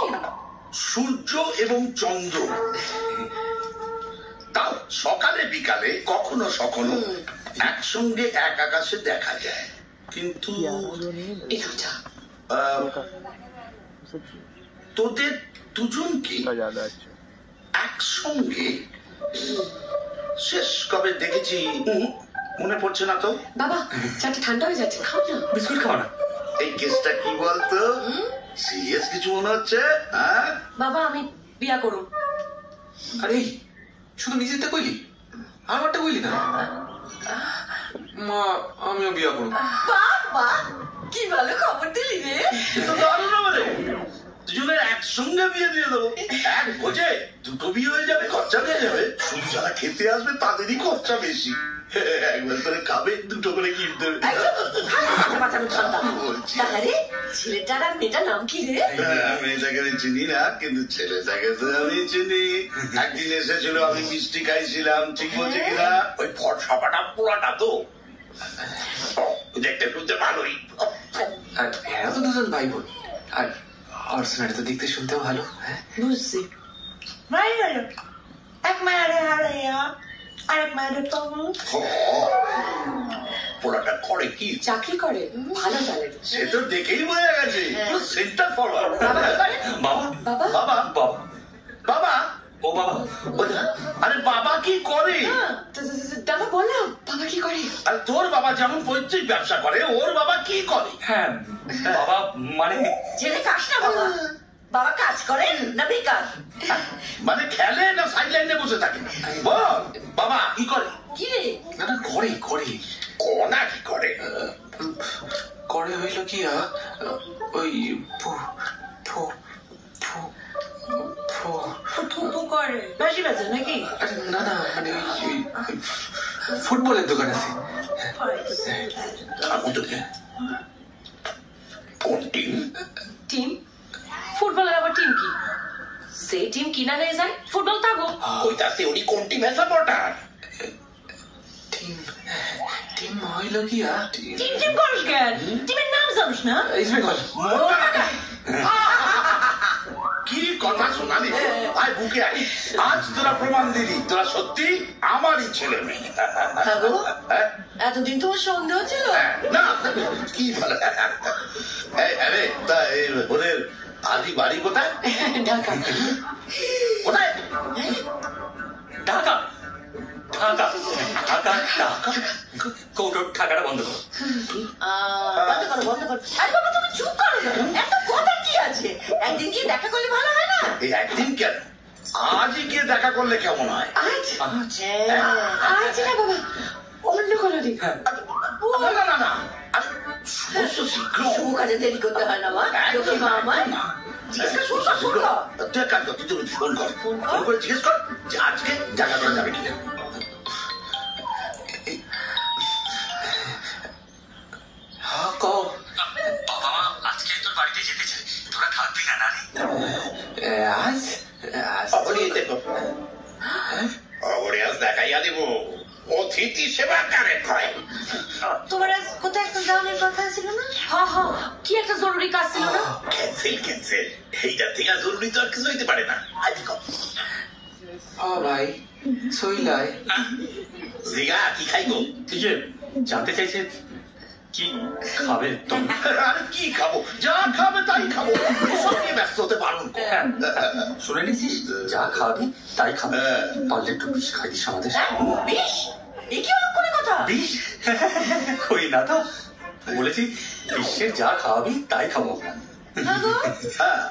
সূর্য এবং চন্দ্র তাও সকালে বিকালে কখনো কখনো একসঙ্গে এক আকাশে দেখা যায়, কিন্তু তোদের দুজনকে একসঙ্গে শেষ কবে দেখেছি মনে পড়ছে না তো। বাবা চাটা ঠান্ডা হয়ে যাচ্ছে, খাও না। বিস্কুট খাও না। এই কেসটা কি বলতো? সিরিয়াস কিছু মনে হচ্ছে? বাবা আমি বিয়া করুন। আরে শুধু নিজেরটা কইলি, আমারটা কইলি না? মা আমিও বিয়া করব। বাবা কি ভালো খবর দিলি রে। তো দারুণ হবে, দুজনের একসঙ্গে বিয়ে দিয়ে দেবো। এক ভোজে দুটো বিয়ে হয়ে যাবে, খরচা হয়ে যাবে। শুধু যারা খেতে আসবে তাদেরই খরচা বেশি। একবার করে খাবে, দুটো করে গিফট দেবে। ছেলেটার আর মেয়েটার নাম কি রে? মেয়েটাকে আমি চিনি না, কিন্তু ছেলেটাকে তো আমি চিনি। একদিন এসেছিল, আমি মিষ্টি খাইছিলাম, ঠিক বলছে কিনা? ওই ফটসাপাটা পোড়াটা তো দেখতে শুনতে ভালোই। আর এরা তো দুজন ভাই বোন, আর অর্চনাটা তো দেখতে শুনতেও ভালো। বুঝছি ভাই হলো এক মায়ের হারাইয়া আরেক মায়ের পাবো। পোড়াটা করে কি? চাকরি করে, ভালো স্যালারি। সে তো দেখেই বোঝা গেছে, সেন্টার ফরওয়ার্ড। বাবা বাবা বাবা বাবা বাবা ও বাবা, আরে বাবা কি করে? দাদা বললাম বাবা কি করে। আর তোর বাবা যেমন পৈতৃক ব্যবসা করে, ওর বাবা কি করে? হ্যাঁ বাবা মানে ছেলে কাজ না বাবা। বাবা কাজ করে না বেকার? মানে খেলে না সাইডলাইনে বসে থাকে? বল বাবা কি করে? কি রে? না না করে করে কোনা কি করে? করে হইল কি ওই ফু ফু ফু ফু ফুফু করে বাজি বাজে নাকি? আরে না না মানে ওই ফুটবলের দোকান আছে। কোন টিম? টিম? ফুটবলের আবার টিম কি? সেই টিম কিনা নিয়ে যায়, ফুটবল থাকো। কইতাছে উনি কোন টিমের সাপোর্টার? টিম টিম হইল কি টিম টিম করিস কেন? টিমের নাম জানিস না? ইস্ট বেঙ্গল। কি কথা শোনালি? আয় বুকে আয়, আজ তোরা প্রমাণ দিলি তোরা সত্যি আমারই ছেলে মেয়ে। এতদিন তোমার সন্দেহ ছিল না? কি বলে? আরে তা ওদের আদি বাড়ি কোথায়? ঢাকা। কোথায়? ঢাকা ঢাকা ঢাকা ঢাকা কৌটো ঢাকাটা বন্ধ করো। বন্ধ করো বন্ধ করো। আরে বাবা তুমি চুপ করো না, এত কথা কি আছে? একদিন গিয়ে দেখা করলে ভালো হয় না? এই একদিন কেন, আজই গিয়ে দেখা করলে কেমন হয়? আজ আজ না বাবা, অন্য কোনো দিন। না না না না, আরে এসো শীঘ্র। শুভ কাজে দেরি করতে হয় না মা, লক্ষ্মী মা আমার। জিজ্ঞেস কর, শুনবা, শুনবা। তুই এক কাজ কর, তুই ফোন কর, ফোন করে জিজ্ঞেস কর যে আজকে জায়গা করা যাবে কিনা। বাবা মা আজকে তোর বাড়িতে যেতে চাই, তোরা থাকবি না নারে? আজ অবনি দেখো, অবনি আজ দেখাইয়া দিব অতিথি সেবা কারে কয়। তোমার আজ কোথায় একটা যাওয়ার কথা ছিল না? হ্যাঁ হ্যাঁ, কি একটা জরুরি কাজ ছিল না? ক্যান্সেল। এইটা থেকে জরুরি তো আর কিছু হইতে পারে না। আজকে কম ভাই সইলাই জিগা কি খাইবো? ঠিক আছে, জানতে চাইছে কি খাবে তুমি? আরে কি খাবো? যা খাবে তাই খাবো, সব নিয়ে ব্যস্ত হতে পারুন। শুনে নিছিস, যা খাবি তাই খাবে, পারলে একটু বিষ খাই দিস আমাদের। বিষ? এ কি অলক্ষণের কথা? বিষ কই না তো, বলেছি বিশ্বের যা খাওয়াবি তাই খাবো।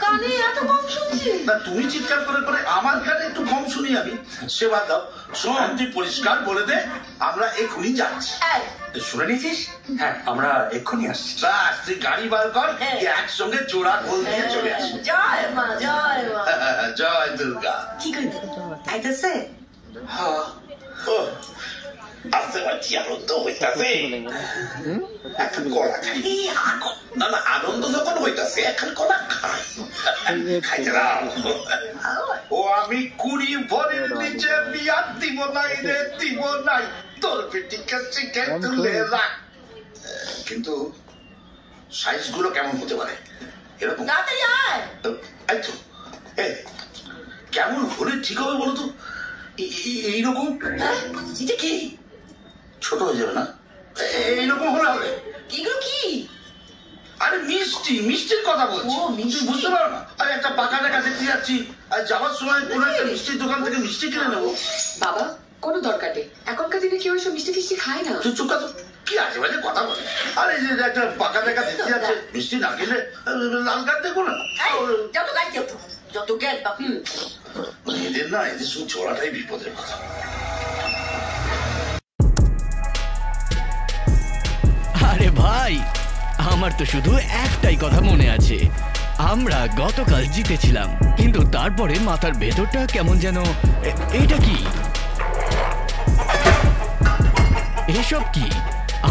কানে এত কম শুনছি। না তুমি চিৎকার করে করে আমার কানে একটু কম শুনি আমি। সেবা দাও, শোন তুই পরিষ্কার বলে দে আমরা এক্ষুনি যাচ্ছি। শুনে নিয়েছিস? হ্যাঁ, আমরা এক্ষুনি আসছি। বাস তুই গাড়ি বার কর, একসঙ্গে জোড়া গোল দিয়ে চলে আসি। জয় মা, জয় মা। জয় দুর্গা। কি করবি? আইতাছে? আসতে পারছি, আনন্দ হইতাছে। এখন কলা খাই। না না, আনন্দ যখন হইতাছে এখন কলা খাই। খাইতে দাও। ও আমি 20 ভরির নিচে বিয়া দিব নাই রে, দিব নাই। তোর বেটিকে শিখে তুলে রাখ। কিন্তু সাইজ গুলো কেমন হতে পারে? এরকম তাড়াতাড়ি আয়। এই তো, কেমন হলে ঠিক হবে বলো তো? এইরকম এটা কি? ছোট হয়ে যাবে না? এইরকম হলে হবে। এগুলো কি? আরে মিষ্টি, মিষ্টির কথা বলছি। তুই বুঝতে পারো না? আরে একটা বাগানের কাছে দেখতে যাচ্ছি, আর যাওয়ার সময় কোন একটা মিষ্টির দোকান থেকে মিষ্টি কিনে নেবো। বাবা, কোনো দরকার নেই, এখনকার দিনে কেউ এসব মিষ্টি ফিষ্টি খায় না। তুই চুপ কর, কি আছে বাজে কথা বলে। আরে যে একটা বাগানের কাছে দেখতে যাচ্ছে, মিষ্টি না কিনলে লাল কার্ড দেখো না। যত গাড়ি যত জ্ঞান বাপি। এদের না, এদের শুধু চড়াটাই বিপদের কথা। আরে ভাই, আমার তো শুধু একটাই কথা মনে আছে। আমরা গতকাল জিতেছিলাম, কিন্তু তারপরে মাথার ভেতরটা কেমন যেন। এটা কি? এসব কি?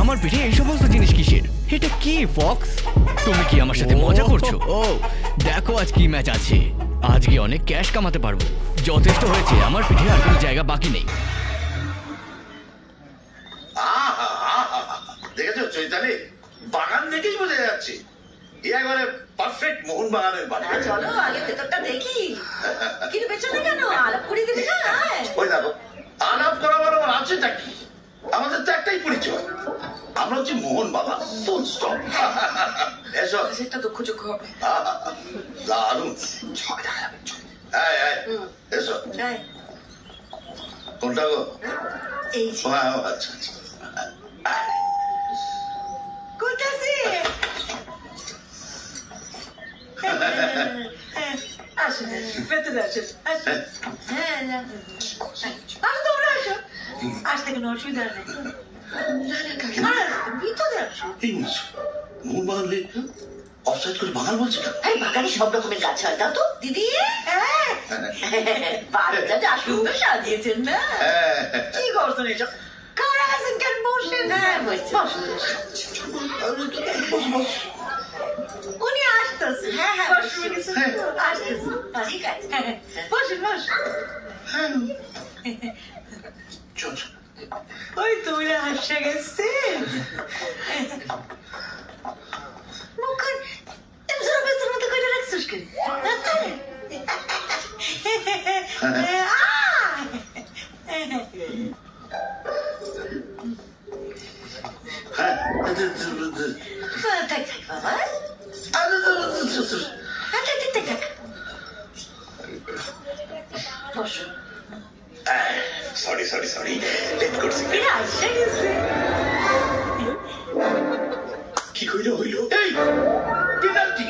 আমার পিঠে এই সমস্ত জিনিস কিসের? এটা কি ফক্স? তুমি কি আমার সাথে মজা করছো? ও দেখো, আজ কি ম্যাচ আছে। আজকে অনেক ক্যাশ কামাতে পারবো। যথেষ্ট হয়েছে, আমার পিঠে আর কোনো জায়গা বাকি নেই। দেখেছো চৈতালি, বাগান দেখেই বোঝা যাচ্ছে একবারে পারফেক্ট মোহন বাগানের বাড়ি। চলো আগে ভেতরটা দেখি। কিন্তু পেছনে কেন আলাপ করে দিবি না? ওই দেখো, আলাপ করাবার আমার আছেটা কি? আমাদের তো একটাই পরিচয়, আমরা হচ্ছে মোহন বাগান, ফুল স্টপ। এসব একটা দুঃখযোগ্য হবে। দারুণ, এসো। কোনটা গো? আচ্ছা আচ্ছা, কোথাছি? আসুন, ভেতরে আসুন। হ্যাঁ, তোমরা আসো। আসতে কোনো অসুবিধা নেই। ভিতরে আসো। মোহন বাগান অফসাইড করে বাগান বলছে না? বাগানে সব রকমের গাছ হয়, তাও তো দিদি। বাচ্চা যা সুন্দর সাজিয়েছেন না? কি করছেন এসব? কারা আছেন কেন? বসেন। হ্যাঁ বসুন। উনি আসতেছেন। হ্যাঁ হ্যাঁ আসতেছেন। ঠিক আছে, বসুন বসুন। ওই তুমি হাসে গেছে মুখে জোরবেসের মতো করে রাখছিস কেন? থাক থাক বাবা, বসো। সরি সরি সরি, লেট করছি। কি হইল হইল? এই পেনাল্টি!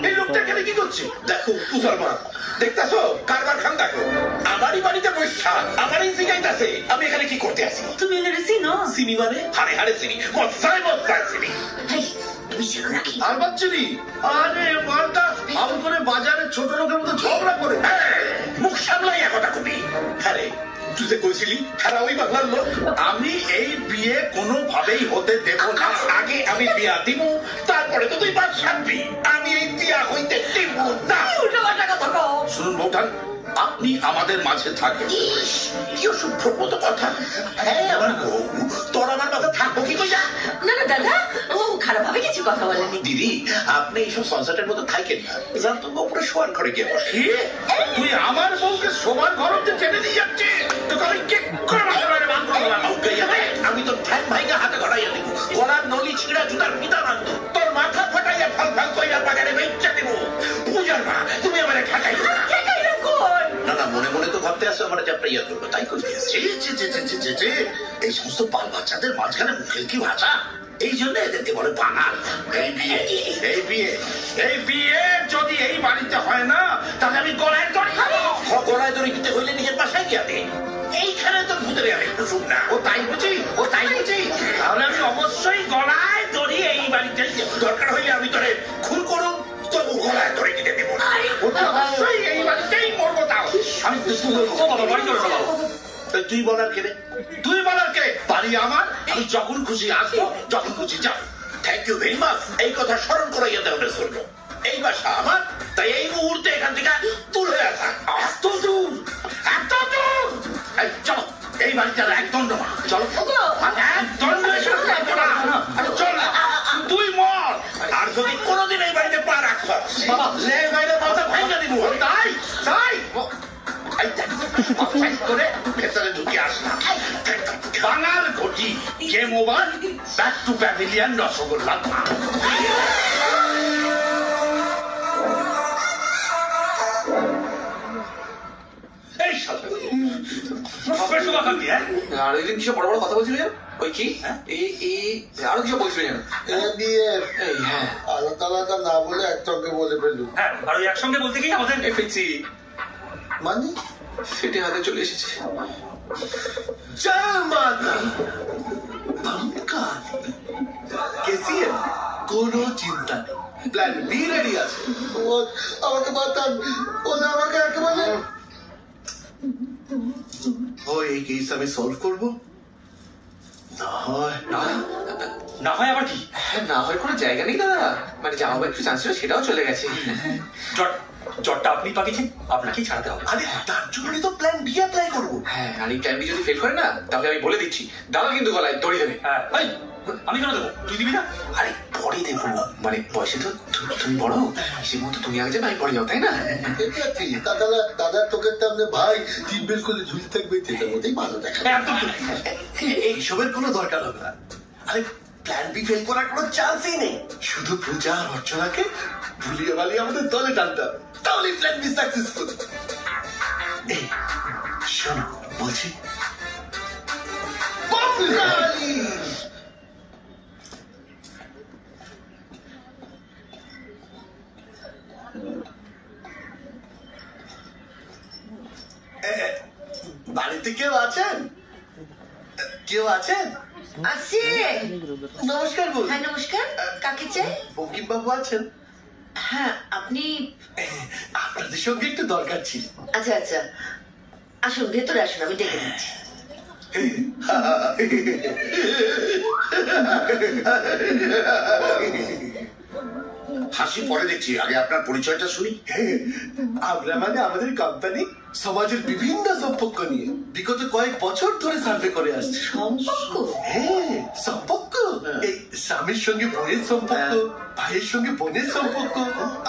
এই লোকটা এখানে কি করছে? দেখো তুষার মা, দেখতেছো কারবার খান? দেখো আমারই বাড়িতে বসা, আমারই জিগাইতেছে আমি এখানে কি করতে আসি। তুমি এখানে চিনো? চিনি মানে? হারে হারে চিনি, মশাই মশাই চিনি। তুমি ছিল নাকি? আর বাচ্চারি আরে মালটা আম করে বাজারে ছোট লোকের মতো ঝগড়া করে। মুখ সামলাই কথা কবি। হ্যাঁ রে, তুই যে কইছিলি হ্যাঁ ওই বাংলার লোক। আমি এই বিয়ে কোনোভাবেই হতে দেব না। আগে আমি বিয়া দিব, তারপরে তো তুই বাদ সাধবি। আমি এই বিয়া হইতে দিব না। শুনুন বৌঠান, আপনি আমাদের মাঝে থাকেন। কি অসভ্য মতো কথা। হ্যাঁ আমার বউ, তোর আমার মাঝে থাকবো কি কইয়া? না না দাদা, ও খারাপ ভাবে কিছু কথা বলেনি। দিদি, আপনি এইসব সংসারের মতো থাকেন না, যান তো বউরে শোয়ার ঘরে গিয়ে বসে। তুই আমার বউকে সবার ঘরতে টেনে নিয়ে যাচ্ছিস? তোকে আমি কে করে আমি তো ঠ্যাং ভাইগা হাতে ঘরাইয়া দিব, গলার নলি ছিঁড়া জুতার ফিতা রাখবো, তোর মাথা ফাটাইয়া ফল ফল কইরা বাগানে বেচা দিব। পূজার মা, তুমি আমার ঠেকাই না। না মনে মনে তো ভাবতে আসো আমার চাপড়াইয়া করবো, তাই করতে এই সমস্ত বাল বাচ্চাদের মাঝখানে মুখের কি ভাষা? এই জন্য এদেরকে বলে বাঙাল। এই বিয়ে এই বিয়ে এই বিয়ে যদি এই বাড়িতে হয় না, তাহলে আমি গলায় দড়ি খাবো। গলায় দড়ি দিতে হইলে নিজের বাসায় গিয়া দে। এইখানে তোর ভূতের আমি একটু শুন না। ও তাই বুঝি, ও তাই বুঝি। তাহলে আমি অবশ্যই গলায় দড়ি এই বাড়িতে, দরকার হইলে আমি তোরে খুন করুন, তবু গলায় দড়ি দিতে দেবো না। অবশ্যই এই বাড়িতেই মরবো। তাও আমি বাড়ি চলে যাবো। তুই বলার কে রে? তুই বলার কে? বাড়ি আমার, আমি যখন খুশি আসবো, যখন খুশি যাবো। Thank you very much. এই কথা স্মরণ করাইয়া দেওয়ার জন্য। এই বাসা আমার, তাই এই মুহূর্তে এখান থেকে দূর হয়ে আসা। এত দূর, এত দূর। চলো, এই বাড়িতে আর একদম না। চলো একদম চল, তুই মর। আর যদি কোনোদিন এই বাড়িতে পা রাখ, বাইরে মাথা ভাঙা দিব। তাই তাই করে ভেতরে ঢুকে আসলাম। বাঙাল ঘটি game over, back to pavilion rasgulla. এই সবের শুভাকাঙ্ক্ষী। হ্যাঁ, আর ওই দিন কিসব বড় বড় কথা বলছিল যেন, ওই কি আরো কিসব বলছিল যেন। হ্যাঁ, আলাদা আলাদা না বলে একসঙ্গে বলে ফেলু। হ্যাঁ, আর ওই একসঙ্গে বলতে গিয়ে আমাদের এফেছি মানে সেটি হাতে চলে এসেছে। কোনো চিন্তা নেই, প্ল্যান বি রেডি আছে। আমাকে বাতান, ওরা আমাকে একেবারে এই কেস আমি সলভ করবো। না হয় আবার কি? হ্যাঁ, না হয় কোনো জায়গা নেই দাদা, মানে যাওয়া একটু চান্স ছিল, সেটাও চলে গেছে। জটটা আপনি পাকিয়েছেন, আপনাকেই ছাড়াতে হবে। আরে তার জন্যই তো প্ল্যান বি অ্যাপ্লাই করবো। হ্যাঁ, আর এই প্ল্যান বি যদি ফেল করে না, তাহলে আমি বলে দিচ্ছি দাদা কিন্তু গলায় দড়ি দেবে। হ্যাঁ, আমি কেন দেবো? তুই দিবি না? আরে পরে দেবো, মানে বয়সে তো তুমি বড়, সে মতো তুমি আগে যাবে, আমি পরে যাও, তাই না? দাদার তোকে সামনে ভাই টিপবেল করে ঝুলে থাকবে, সেটার মধ্যেই ভালো দেখা। এইসবের কোনো দরকার হবে না। আরে প্ল্যান বি ফেল করার কোনো চান্সই নেই। শুধু পূজা আর অর্চনাকে ভুলিয়ে বালিয়ে আমাদের দলে টানতে হবে, তাহলেই প্ল্যান বি সাকসেসফুল। এই শোনো বলছি, বাড়িতে কেউ আছেন? কেউ আছেন? আছে। নমস্কার বলুন। হ্যাঁ নমস্কার, কাকে চাই? বঙ্কিম বাবু আছেন? হ্যাঁ, আপনি? আপনাদের সঙ্গে একটু দরকার ছিল। আচ্ছা আচ্ছা, আসুন ভেতরে আসুন, আমি ডেকে দিচ্ছি। হাসি পরে দেখছি, আগে আপনার পরিচয়টা শুনি। আমরা মানে আমাদের কোম্পানি সমাজের বিভিন্ন সম্পর্ক নিয়ে বিগত কয়েক বছর ধরে সার্ভে করে আসছে। সম্পর্ক? হ্যাঁ, সম্পর্ক। এই স্বামীর সঙ্গে বইয়ের সম্পর্ক, ভাইয়ের সঙ্গে বোনের সম্পর্ক,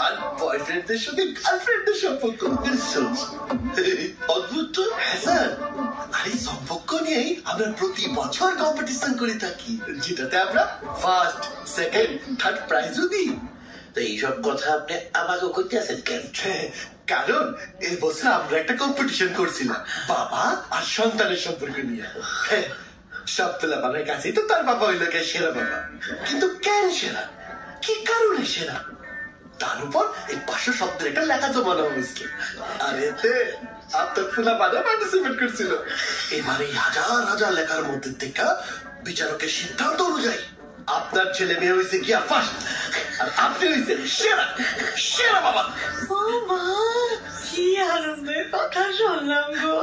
আর বয়ফ্রেন্ডদের সঙ্গে গার্লফ্রেন্ডের সম্পর্ক। অদ্ভুত তো। হ্যাঁ স্যার, আর এই সম্পর্ক নিয়েই আমরা প্রতি বছর কম্পিটিশন করে থাকি, যেটাতে আমরা ফার্স্ট, সেকেন্ড, থার্ড প্রাইজও দিই। তো এইসব কথা আপনি আমাকে করতে আসেন কেন? কারণ এই বছর আমরা একটা কম্পিটিশন করছিলাম বাবা আর সন্তানের সম্পর্ক নিয়ে। সব পেলাপানের কাছেই তো তার বাবা হইল সেরা বাবা, কিন্তু কেন সেরা, কি কারণে সেরা, তার উপর এই 500 শব্দের একটা লেখা জমানো হয়েছিল, আর এতে আপনার পেলাপানা পার্টিসিপেট করছিল। এবারে হাজার হাজার লেখার মধ্যে থেকে বিচারকের সিদ্ধান্ত অনুযায়ী আপনার ছেলে মেয়ে হয়েছে গিয়া ফার্স্ট। আর আপনি হয়েছেন সেরা সেরা বাবা। কি আনন্দের কথা শুনলাম গো।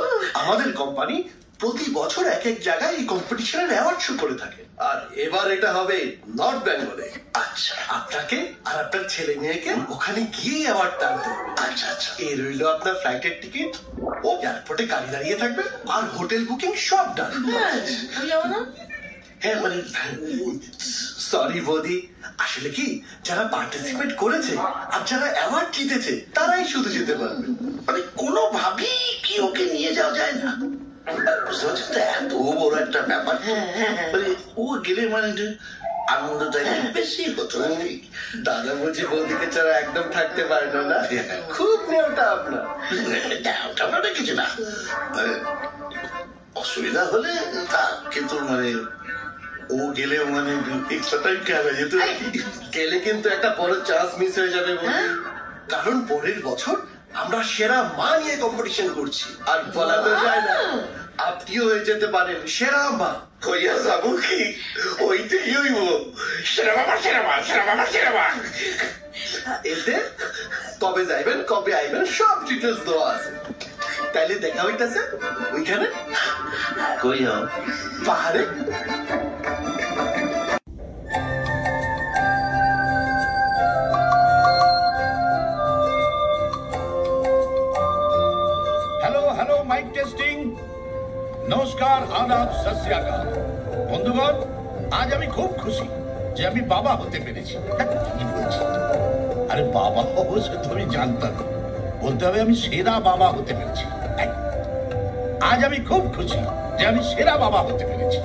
আমাদের কোম্পানি প্রতি বছর এক এক জায়গায় এই কম্পিটিশনের অ্যাওয়ার্ড শো করে থাকে, আর এবার এটা হবে নর্থ বেঙ্গলে। আচ্ছা, আপনাকে আর আপনার ছেলে মেয়েকে ওখানে গিয়ে অ্যাওয়ার্ডটা আনতে হবে। আচ্ছা আচ্ছা, এই রইল আপনার ফ্লাইটের টিকিট, ও এয়ারপোর্টে গাড়ি দাঁড়িয়ে থাকবে, আর হোটেল বুকিং সব ডান। আমি যাবো না? হ্যাঁ মানে সরি বৌদি, আসলে কি যারা পার্টিসিপেট করেছে আর যারা অ্যাওয়ার্ড জিতেছে তারাই শুধু যেতে পারবে। মানে কোনোভাবেই কি ওকে নিয়ে যাওয়া যায় না? বুঝতে পারছেন তো, এত বড় একটা ব্যাপার। মানে ও গেলে মানে আনন্দটা বেশি হতো। দাদা বুঝি বৌদিকে ছাড়া একদম থাকতে পারে না। খুব নেওটা আপনার। নেওটা মানে কিছু না, অসুবিধা হলে তা, কিন্তু মানে ও গেলে মানে এক্সট্রা টাইম কেমন যেত গেলে কিন্তু একটা বড় চান্স মিস হয়ে যাবে। কারণ পরের বছর আমরা সেরা মা নিয়ে কম্পিটিশন করছি, আর বলা তো যায় না, আপনিও হয়ে যেতে পারেন সেরা মা। হইয়া যাবো কি, ওইটাই হইব সেরা বাবা সেরা মা সেরা বাবা সেরা মা। এতে কবে যাইবেন কবে আইবেন সব ডিটেলস দেওয়া আছে। তাইলে দেখা হইতেছে ওইখানে। কই পাহাড়ে। Hello hello, mic testing. নমস্কার, আদাব, সত শ্রী আকাল। বন্ধুগণ, আজ আমি খুব খুশি যে আমি বাবা হতে পেরেছি। কি বলছি, আরে বাবা হবো সে তো আমি জানতাম, বলতে হবে আমি সেরা বাবা হতে পেরেছি। আজ আমি খুব খুশি যে আমি সেরা বাবা হতে পেরেছি,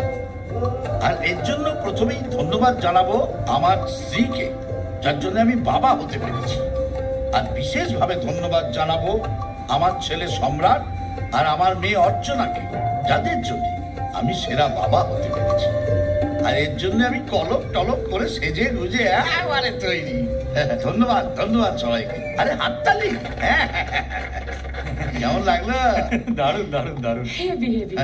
আর এর জন্য প্রথমেই ধন্যবাদ জানাবো আমার স্ত্রীকে, যার জন্য আমি বাবা হতে পেরেছি। আর বিশেষভাবে ধন্যবাদ জানাবো আমার ছেলে সম্রাট আর আমার মেয়ে অর্চনাকে, যাদের জন্য আমি সেরা বাবা হতে পেরেছি। আর এর জন্য আমি কলক টলক করে সেজে গুজে একেবারে তৈরি। ধন্যবাদ ধন্যবাদ সবাইকে। আরে হাততালি। কেমন লাগলো? দারুণ দারুণ দারুণ। Heavy heavy.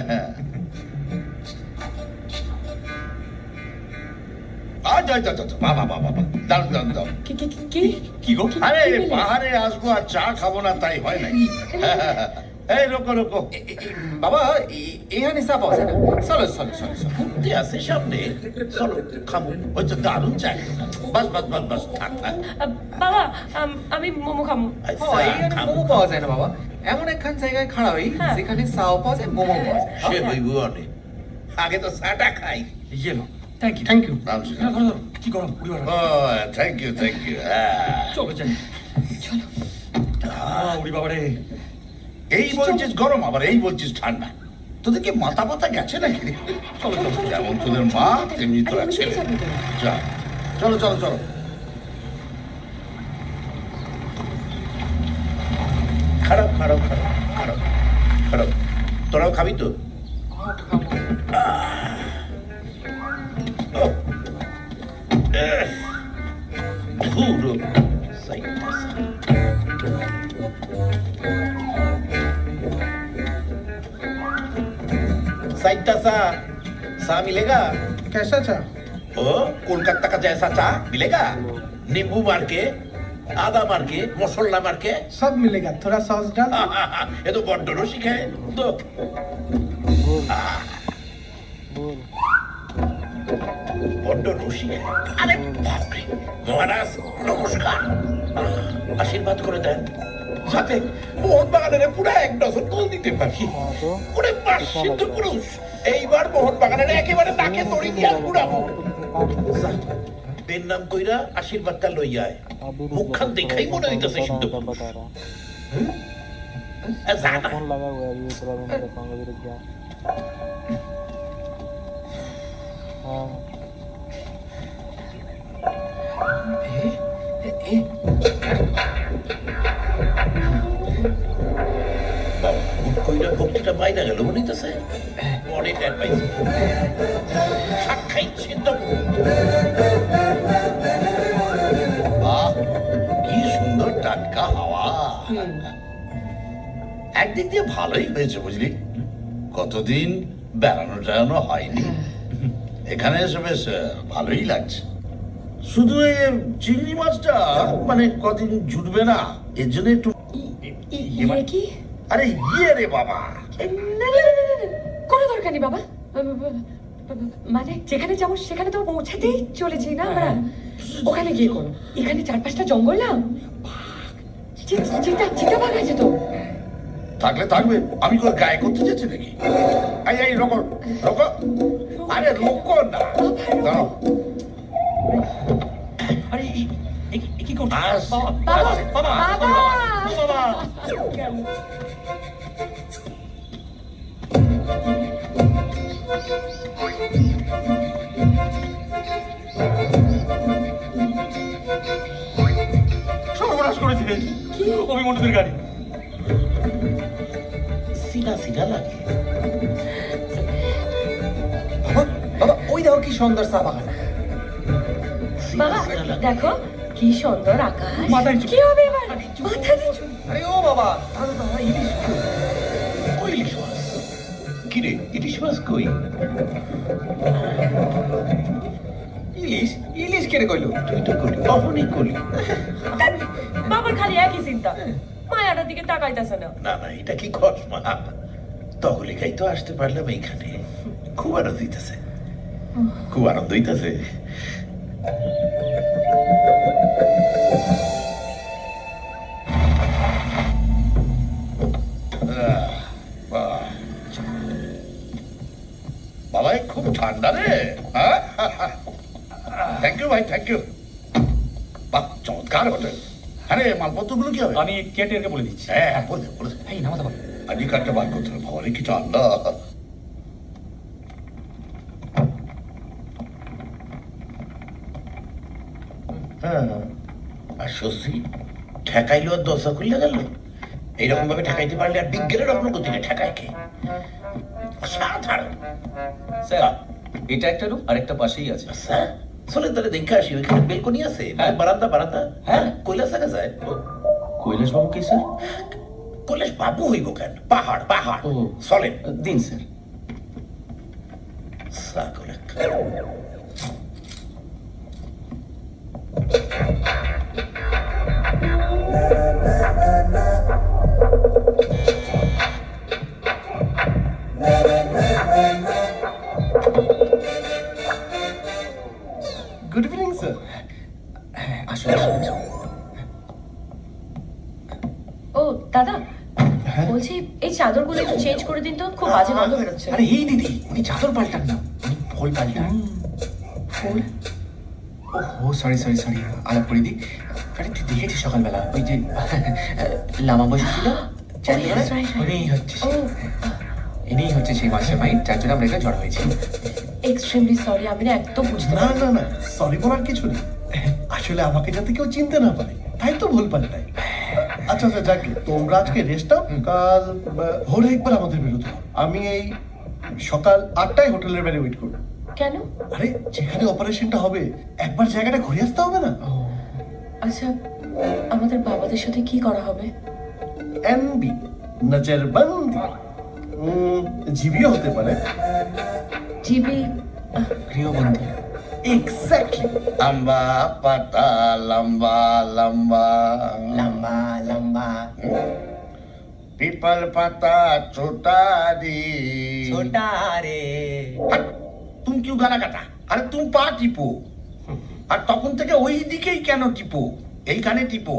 বাবা বাবা দারুণ দারুণ দারুণ। কি গো? আরে পাহাড়ে আসবো আর চা খাবো না তাই হয় নাকি? এই রোকো রোকো বাবা, এখানে চা পাওয়া যায় না। চলো চলো চলো চলো, ঘুরতে আসে সামনে, চলো খাবো। ওই তো দারুণ চা। বাস বাস বাস বাস, থাক থাক। বাবা আমি মোমো খাবো। মোমো পাওয়া যায় না বাবা, এমন একখান জায়গায় খাড়া হই যেখানে চাও পাওয়া যায়, মোমো পাওয়া যায়। সে হইব অনেক, আগে তো চাটা খাই। ইয়ে no, thank you thank you. কি গরম, থ্যাংক ইউ থ্যাংক ইউ। চলো যাই, চলো। উড়ি বাবা রে, এই বলছিস গরম, আবার এই বলছিস ঠান্ডা। তোদের কি মাথা মাথা গেছে নাকি? চলো চলো, যেমন তোদের মা তেমনি তোরা ছেলে। যা চলো চলো চলো। খারাপ খারাপ খারাপ খারাপ খারাপ, তোরাও খাবি তো? साइड सा सा मिलेगा? कैसा चा? ओ कोलकाता का जैसा चा मिलेगा, नींबू मार के, आदा मार के, मसाला मार के, सब मिलेगा। थोड़ा सॉस डाल। ये तो बड्ड रसिक है। दो বড্ড রসিক। আরে বাপরে, মহারাজ নমস্কার, আশীর্বাদ করে দেন যাতে মোহনবাগানের পুরো 1 ডজন গোল দিতে পারি। ওরে বাস সিদ্ধ পুরুষ, এইবার মোহনবাগানের একেবারে নাকে দড়ি দিয়া উড়াবো। বের নাম কইরা আশীর্বাদটা লইয়া আয়, মুখখান দেখাই মনে হইতেছে সিদ্ধ পুরুষ। ভক্তিটা বাইরে গেল মনে হইতেছে, অনেক পাইছে। কি সুন্দর টাটকা হাওয়া। একদিক দিয়ে ভালোই হয়েছে বুঝলি, কতদিন বেড়ানো টেড়ানো হয়নি, এখানে এসে বেশ ভালোই লাগছে। শুধু এই চিংড়ি মাছটা মানে কদিন জুটবে না, এর জন্য একটু কি আরে ইয়ে রে বাবা, না না না না, কোনো দরকার নেই বাবা। মানে যেখানে যাবো সেখানে তো পৌঁছাতেই চলেছি না আমরা, ওখানে গিয়ে করো। এখানে 4-5টা জঙ্গল না, চিতা বাঘ আছে তো। থাকলে থাকবে, আমি করে গায়ে করতে যাচ্ছি নাকি? এই রোকো রোকো, আরে রোকো না, দাঁড়াও। আরে কি করছো বাবা বাবা বাবা বাবা, সর্বনাশ করেছিলে কি অভিমন্যুদের গাড়ি। সিনা সিনা লাগে। বাবা ওই দেখো কি সুন্দর চা বাগান। বাবা দেখো কি সুন্দর আকাশ। কি হবে এবার? মাথা দিচ্ছ? আরে ও বাবা ইলিশ কই ইলিশ মাছ? কি রে ইলিশ মাছ কই? ইলিশ ইলিশ কেড়ে কইলো? তুই তো করি, তখনই করি। বাবার খালি একই চিন্তা, মায়াটার দিকে তাকাইতেছে না। না না, এটা কি খস মা, তখনই খাই তো আসতে পারলাম এইখানে। খুব আনন্দ হইতেছে, খুব আনন্দ হইতেছে। বাবা খুব ঠান্ডা রে। থ্যাংক ইউ ভাই, থ্যাংক ইউ। বাহ চমৎকার হোটেল। আরে মালপত্রগুলো কি হবে? আমি কেটিয়ারকে বলে দিচ্ছি। হ্যাঁ বলে বলে। এই নামাতে পারো। আইডি কার্ডটা বার করতে হবে। বাবা রে কি ঠান্ডা। হ্যাঁ আর স্বস্তি ঠেকাইলো আর দশা খুলে গেল। এইরকম ভাবে ঠেকাইতে পারলে আর বিজ্ঞানের অগ্রগতিটা ঠেকায় কে? সাধারণ। স্যার এটা একটা রুম আর একটা পাশেই আছে। স্যার চলে তাহলে দেখে আসি, ওইখানে বেলকনি আছে, বারান্দা বারান্দা। হ্যাঁ কৈলাস দেখা যায়। কৈলাস বাবু কি স্যার? কৈলাস বাবু হইব কেন? পাহাড় পাহাড়। চলেন দিন স্যার। সাকলে গুড ইভিনিং স্যার। আসলে ও দাদা বলছি এই চাদরগুলো একটু চেঞ্জ করে দিন তো, খুব বাজে গন্ধ বেরোচ্ছে। আরে এই দিদি উনি চাদর পাল্টান না, উনি ফল পাল্টান। ফল? ও সরি সরি সরি, আলাপ করে দিই। আরে তুই দেখেছিস সকালবেলা ওই যে লামা বসেছিল উনিই হচ্ছে ইনিই হচ্ছে সেই মাস্টার মাইন্ড, যার জন্য আমরা এখানে জড়ো হয়েছি। এক্সট্রিমলি সরি, আমি না একদম বুঝতে না না না, সরি বলার কিছু নেই। আসলে আমাকে যাতে কেউ চিনতে না পারে তাই তো ভুল পাল্টাই। আচ্ছা আচ্ছা যাক, তোমরা আজকে রেস্ট নাও, কাল ভোরে একবার আমাদের বেরোতে হবে। আমি এই সকাল 8টায় হোটেলের বাইরে ওয়েট করবো। কেন? আরে যেখানে অপারেশনটা হবে একবার জায়গাটা ঘুরে আসতে হবে না? আচ্ছা আমাদের বাবাদের সাথে কি করা হবে? এনবি নজরবন্দি, জিবিও হতে পারে। জিবি গৃহবন্দী। এক্স্যাক্টলি। লম্বা পাতা লম্বা লম্বা লম্বা লম্বা পিপল পাতা ছোটা রে ছোটা রে। তুমি কিউ গানা কাটা? আরে তুমি পা টিপো, আর তখন থেকে ওই দিকেই কেন টিপো? এইখানে টিপো,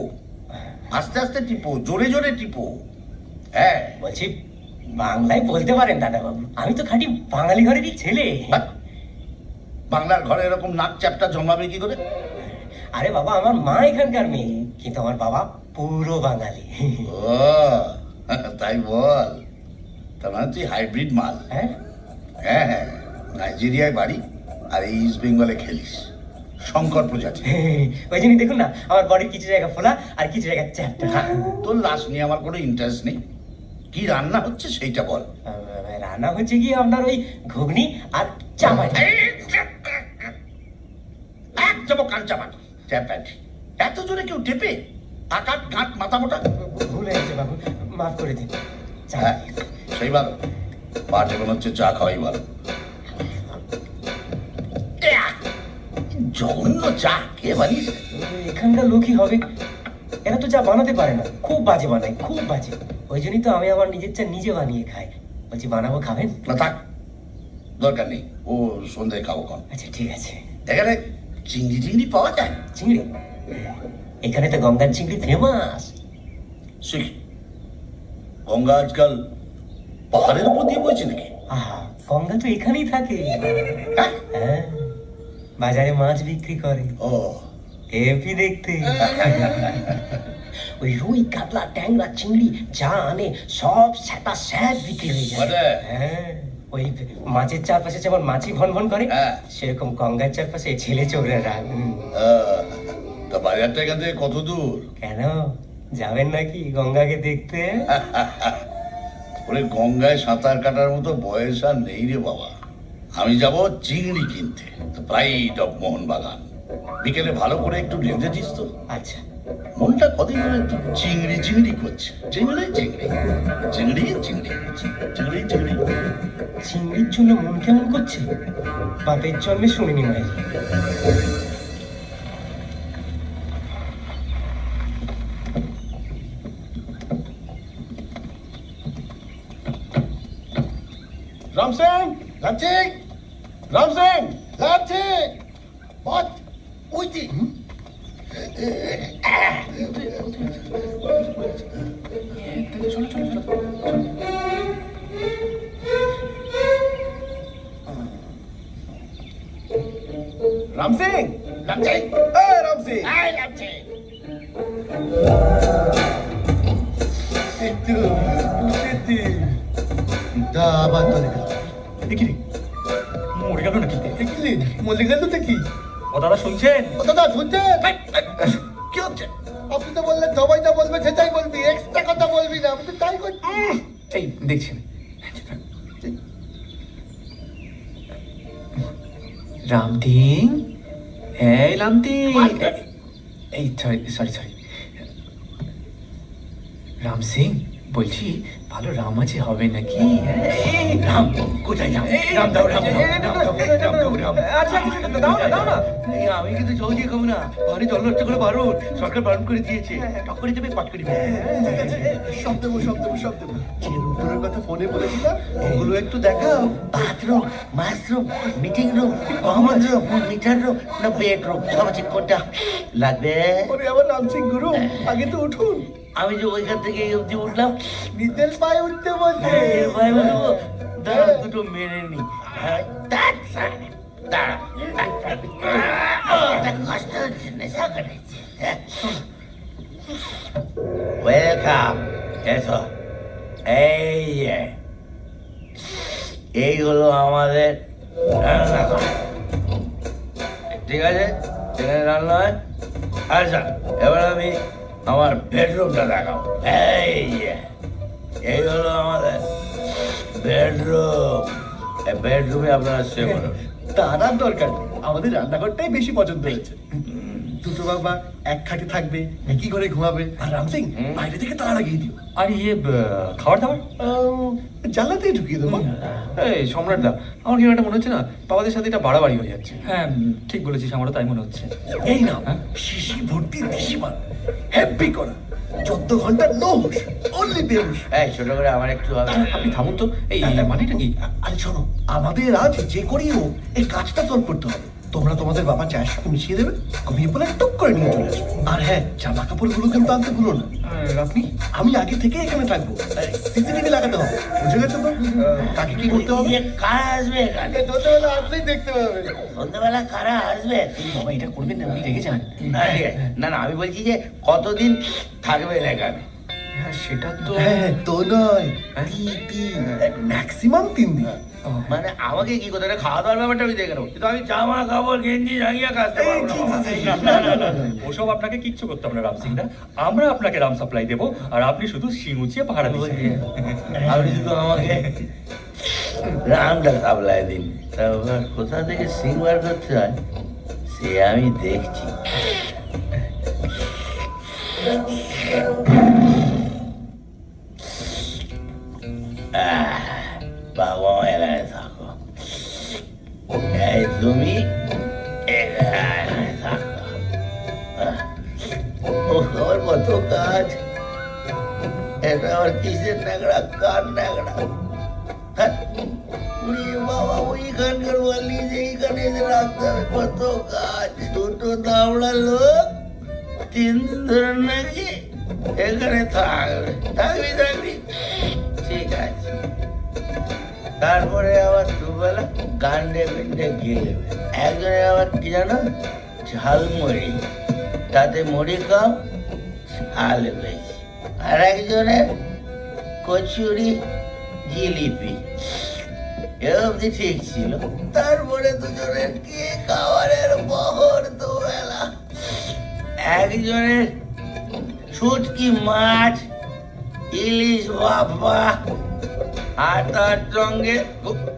আস্তে আস্তে টিপো, জোরে জোরে টিপো। হ্যাঁ বলছি বাংলায় বলতে পারেন দাদা বাবু, আমি তো খাঁটি বাঙালি ঘরেরই ছেলে। বাংলার ঘরে এরকম নাক চ্যাপটা জমাবে কি করে? আরে বাবা আমার মা এখানকার মেয়ে, কিন্তু আমার বাবা পুরো বাঙালি। ও তাই বল, তার মানে তুই হাইব্রিড মাল। হ্যাঁ হ্যাঁ হ্যাঁ, নাইজেরিয়ায় বাড়ি আর এই ইস্ট বেঙ্গলে খেলিস, শঙ্কর প্রজাতি। ওই জন্যই দেখুন না আমার বডির কিছু জায়গা ফোলা আর কিছু জায়গা চ্যাপ্টা। তোর লাশ নিয়ে আমার কোনো ইন্টারেস্ট নেই, কি রান্না হচ্ছে সেইটা বল। রান্না হচ্ছে কি আপনার ওই ঘুগনি আর চাপাটি। একদম কাঞ্চাপাটি চ্যাপাটি, এত জোরে কেউ টেপে? আকাট ঘাট মাথা মোটা। ভুল হয়েছে বাবু, মাফ করে দিন। হ্যাঁ সেই ভালো, পাঠে মনে হচ্ছে চা খাওয়াই ভালো। জঘন্য চা কে বানিয়েছে? এখানকার লোকই হবে, এরা তো চা বানাতে পারে না, খুব বাজে বানায়, খুব বাজে। ওই জন্যই তো আমি আমার নিজের চা নিজে বানিয়ে খাই। বলছি বানাবো, খাবেন? না থাক, দরকার নেই, ও সন্ধ্যায় খাবো কন। আচ্ছা ঠিক আছে। এখানে চিংড়ি চিংড়ি পাওয়া যায়? চিংড়ি এখানে তো গঙ্গার চিংড়ি ফেমাস। শিখি, গঙ্গা আজকাল পাহাড়ের উপর দিয়ে বইছে নাকি? আহা, গঙ্গা তো এখানেই থাকে। হ্যাঁ, বাজারে মাছ বিক্রি করে। ও হেভি দেখতে। ওই রুই, কাতলা, ট্যাংরা, চিংড়ি যা আনে সব সেটা স্যাট বিক্রি হয়ে যায়। হ্যাঁ, ওই মাছের চারপাশে যেমন মাছি ভন ভন করে, সেরকম গঙ্গার চারপাশে ছেলে চোরেরা। তা বাজারটা এখান থেকে কত দূর? কেন যাবেন নাকি গঙ্গাকে দেখতে? ওরে গঙ্গায় সাঁতার কাটার মতো বয়স আর নেই রে বাবা। আমি যাব চিংড়ি কিনতে, প্রাইড অফ মোহনবাগান। বিকেলে ভালো করে একটু ঢেঁধে দিস তো। আচ্ছা। মনটা কদিন ধরে একটু চিংড়ি চিংড়ি করছে। চিংড়ি চিংড়ি চিংড়ি চিংড়ি চিংড়ি চিংড়ি। চিংড়ির জন্য মন কেমন করছে? বাপের জন্মে শুনিনি মায়ের। राम सिंह, लालचेक, राम सिंह, लालचेक, बहुत ऊँची। राम सिंह, लालचेक, राम सिंह, लालचेक। আবার তো দেখা দেখি মরে গেল নাকি? দেখলি মরে গেল দেখি। ও দাদা শুনছেন? ও দাদা শুনছেন? কি হচ্ছে? আপনি তো বললেন সবাই যা বলবে সেটাই বলবি, এক্সট্রা কথা বলবি না। আমি তো তাই করছি। এই দেখছেন রামদিন, এই রামদিন, এই সরি সরি রাম সিং, বলছি ভালো রাম আছে হবে নাকি? রাম কোথায়? রাম রাম দাও, রাম দাও, রাম দাও, রাম দাও, রাম। আচ্ছা দাও না, দাও না। এই আমি কিন্তু সহজে খাবো না, পানি জল নষ্ট করে বারণ, সরকার বারণ করে দিয়েছে। টক করে দেবে, পাট করে দেবে। সব দেবো, সব দেবো, সব দেবো। যে রুমের কথা ফোনে বলেছিলাম ওগুলো একটু দেখাও। Bathroom, mushroom, meeting room, common room, metre room না বেডরুম, সব আছে। কোনটা লাগবে? ওরে আমার রাম সিং গুরু, আগে তো উঠুন। আমি যে ওইখান থেকে এই অব্দি উঠলাম, নিজের পায়ে উঠতে বলছে। পায়ে উঠবো, দাঁড়া দুটো মেরে নি। দাঁড়া, কষ্ট হচ্ছে, নেশা করেছে। ওয়েলকাম, এসো। এই হলো আমাদের রান্নাঘর, ঠিক আছে? এখানে রান্না হয়। আচ্ছা, এবার আমি আমার বেডরুমটা দেখাবো। এই হলো আমাদের বেডরুম। বেডরুমে আপনারা শুয়ে পড়ুন। তার আর দরকার নেই, আমাদের রান্নাঘরটাই বেশি পছন্দ হয়েছে। দুটো বাবা এক খাটে থাকবে, একই ঘরে ঘুমাবে। আর রাম সিং বাইরে থেকে তালা লাগিয়ে দিও। আর ইয়ে খাবার দাবার জানলাতেই ঢুকিয়ে দেবো। এই সম্রাট দা, আমার কি একটা মনে হচ্ছে না বাবাদের সাথে এটা বাড়াবাড়ি হয়ে যাচ্ছে? হ্যাঁ ঠিক বলেছিস, আমারও তাই মনে হচ্ছে। এই না, শিশি ভর্তি দিশিমান, হ্যাপি করা, 14 ঘন্টা নো হুশ, অনলি বেহুশ। এই ছোট করে আমার একটু আপনি থামুন তো, এই মানেটা কি? আরে শোনো, আমাদের আজ যে করেই হোক এই কাজটা সলভ করতে হবে। তোমরা তোমাদের বাবা চায়ের সাথে মিশিয়ে দেবে, ঘুমিয়ে পড়ে টুক করে নিয়ে চলে আসবে। আর হ্যাঁ, জামা কাপড়গুলো কিন্তু আনতে ভুলো না। আপনি? আমি আগে থেকে এখানে থাকবো, সিসিটিভি লাগাতে হবে, বুঝে গেছো তো? কাকে কি করতে হবে? কারা আসবে এখানে? সন্ধ্যাবেলা আসলেই দেখতে পাবে। সন্ধ্যাবেলা কারা আসবে? বাবা এটা করবেন না, আপনি রেগে যান। না না, আমি বলছি যে কতদিন থাকবে এখানে? সেটা তো তো নয়, ম্যাক্সিমাম 3 দিন। মানে আমাকে কি করতে হবে? খাওয়া দাওয়ার ব্যাপারটা আমি দেখে নেবো, কিন্তু আমি জামা কাপড় গেঞ্জি জাগিয়ে কাজতে পারবো না। ওসব আপনাকে কিচ্ছু করতে হবে না রাম সিং দা, আমরা আপনাকে রাম সাপ্লাই দেবো, আর আপনি শুধু শিং উঁচিয়ে পাহারা দিচ্ছেন। আপনি শুধু আমাকে রামটা সাপ্লাই দিন, তারপর কোথা থেকে সিং বার করতে হয় সে আমি দেখছি। বাবা এখানে থাকো, এই তুমি এখানে কাজ, এটা আবার কিসের ন্যাকড়া, কার ন্যাকড়া? বাবা ওইখানকার বললি যে এইখানে রাখতে হবে, কত কাজ। দুটো দামড়া লোক 3 দিন ধরে নাকি এখানে থাকবি থাকবি, ঠিক আছে। তারপরে আবার দুবেলা গান্ডে পিন্ডে গিলবে। একজনে আবার কি জানো, ঝালমুড়ি, তাতে মুড়ি কম ঝাল বেশি। আর একজনের কচুরি জিলিপি, এ অবধি ঠিক ছিল। তারপরে দুজনের কি খাবারের বহর দুবেলা। একজনের শুটকি মাছ, ইলিশ বাবা, আর তার সঙ্গে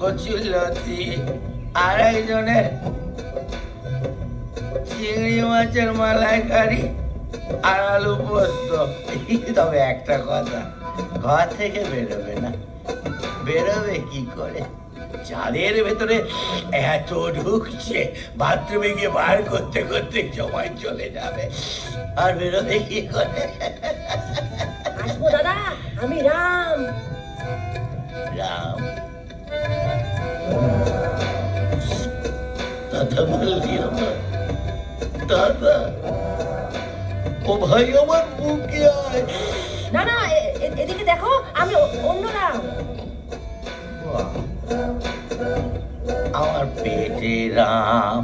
কচুলতি। আর একজনের চিংড়ি মাছের মালাইকারি আর আলু পোস্ত। তবে একটা কথা, ঘর থেকে বেরোবে না। বেরোবে কি করে? চালের ভেতরে এত ঢুকছে, বাথরুমে গিয়ে বার করতে করতে সময় চলে যাবে। আর বেরোবে কি করে? আসবো দাদা, আমি রাম। রাম দাদা বললি আমার, দাদা ও ভাই আমার বুকে আয়। না না, এদিকে দেখো, আমি অন্য রাম। আমার পেটে রাম,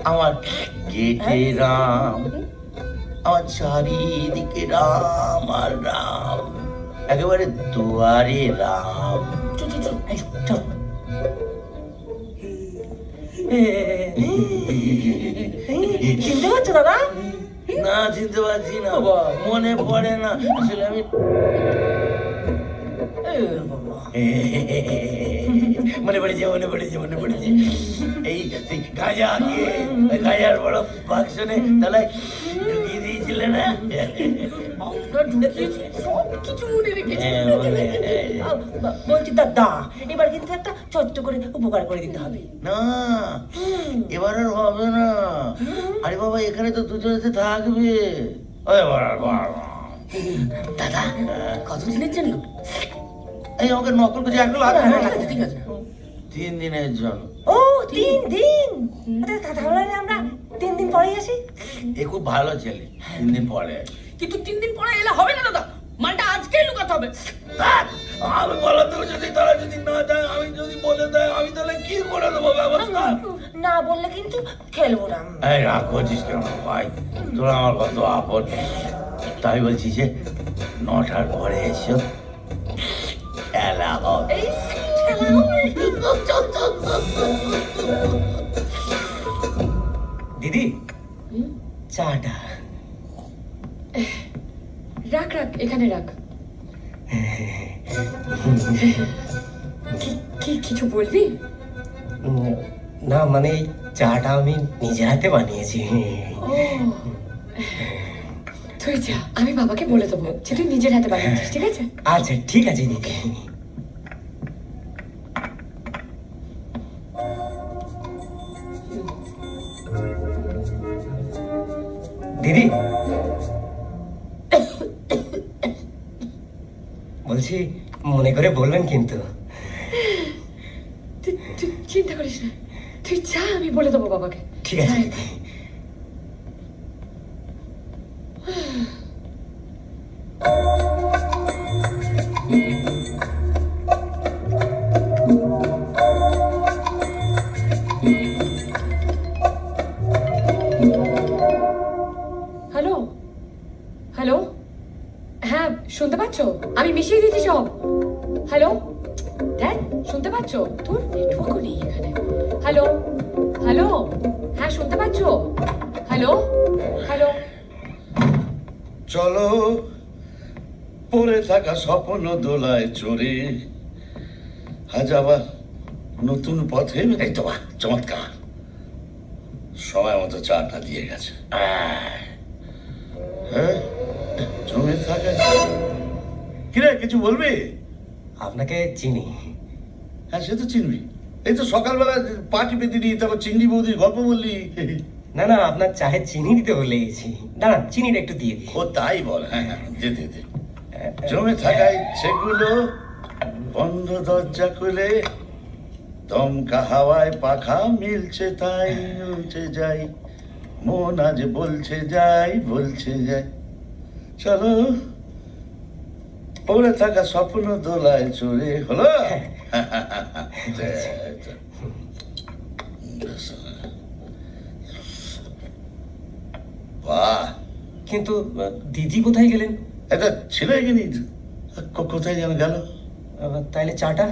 আমার গেটে রাম, আমার চারিদিকে রাম আর রাম, একেবারে দুয়ারে রাম। চিনতে পারছো দাদা? না, চিনতে পারছি না, মনে পড়ে না আসলে। আমি মনে পড়েছে, মনে পড়েছে, মনে পড়েছে। এই গাঁজা গিয়ে গাঁজার বড় বাক্সনে তাহলে ঢুকিয়ে দিয়েছিলে না? বলছি দাদা, এবার কিন্তু একটা ছোট্ট করে উপকার করে দিতে হবে। না, এবার আর হবে না। আরে বাবা, এখানে তো দুজনে থাকবে। দাদা, কতদিনের জন্য? এই আমাকে নকল করছে, ঠিক আছে, 3 দিনের জন্য। ও 3 দিন? তাহলে আমরা 3 দিন পরে আসি। এ খুব ভালো ছেলে, 3 দিন পরে আসি। কিন্তু 3 দিন পরে এলে হবে না দাদা, মালটা আজকেই লুকাতে হবে। আমি বলাতেও যদি তারা যদি না যায়, আমি যদি বলে দেয়, আমি তাহলে কি করে দেবো ব্যবস্থা? না বললে কিন্তু খেলবো না। এই রাগ করছিস কেন ভাই? তোরা আমার কত আপদ। তাই বলছি যে 9টার পরে এসো, খেলা হবে। দিদি, চাটা রাখ রাখ, এখানে রাখ। কি কিছু বলবি? না মানে চাটা আমি নিজের হাতে বানিয়েছি। তুই যা, আমি বাবাকে বলে দেবো যে তুই নিজের হাতে বানিয়েছিস, ঠিক আছে? আচ্ছা ঠিক আছে দিদি। দিদি, বলছি মনে করে বলবেন কিন্তু। তুই চিন্তা করিস না, তুই যা, আমি বলে দেবো বাবাকে। ঠিক আছে। হ্যালো হ্যালো, হ্যাঁ শুনতে পাচ্ছ? আমি মিশিয়ে দিচ্ছি সব। হ্যালো, দেখ শুনতে পাচ্ছ? তোর নেটওয়ার্কও নেই এখানে। হ্যালো হ্যালো, হ্যাঁ শুনতে পাচ্ছ? Hello hello. চলো পড়ে থাকা স্বপ্ন দোলায় চড়ে আজ আবার নতুন পথে। এই তো বাহ, চমৎকার, সময় মতো চাটা দিয়ে গেছে। হ্যাঁ, জমে থাকে। কিরে, কিছু বলবি? আপনাকে চিনি। হ্যাঁ, সে তো চিনবি। এই তো সকালবেলা পাটি পেতে নিয়ে তারপর চিংড়ি বৌদির গল্প বললি। না না, আপনার চায়ে চিনি দিতে বলে গেছি। দাঁড়ান, চিনিটা একটু দিয়ে দিই। ও তাই বল? হ্যাঁ হ্যাঁ, দে দে দে। জমে থাকা ইচ্ছেগুলো বন্ধ দরজা খুলে দমকা হাওয়ায় পাখা মিলছে তাই উঠে যাই, মন আজ বলছে যাই বলছে যাই, চলো পড়ে থাকা স্বপ্ন দোলায় চড়ে হলো। বাহ, কিন্তু দিদি কোথায় গেলেন? এটা ছিল এখানে, কোথায় যেন গেল। তাইলে চাটা?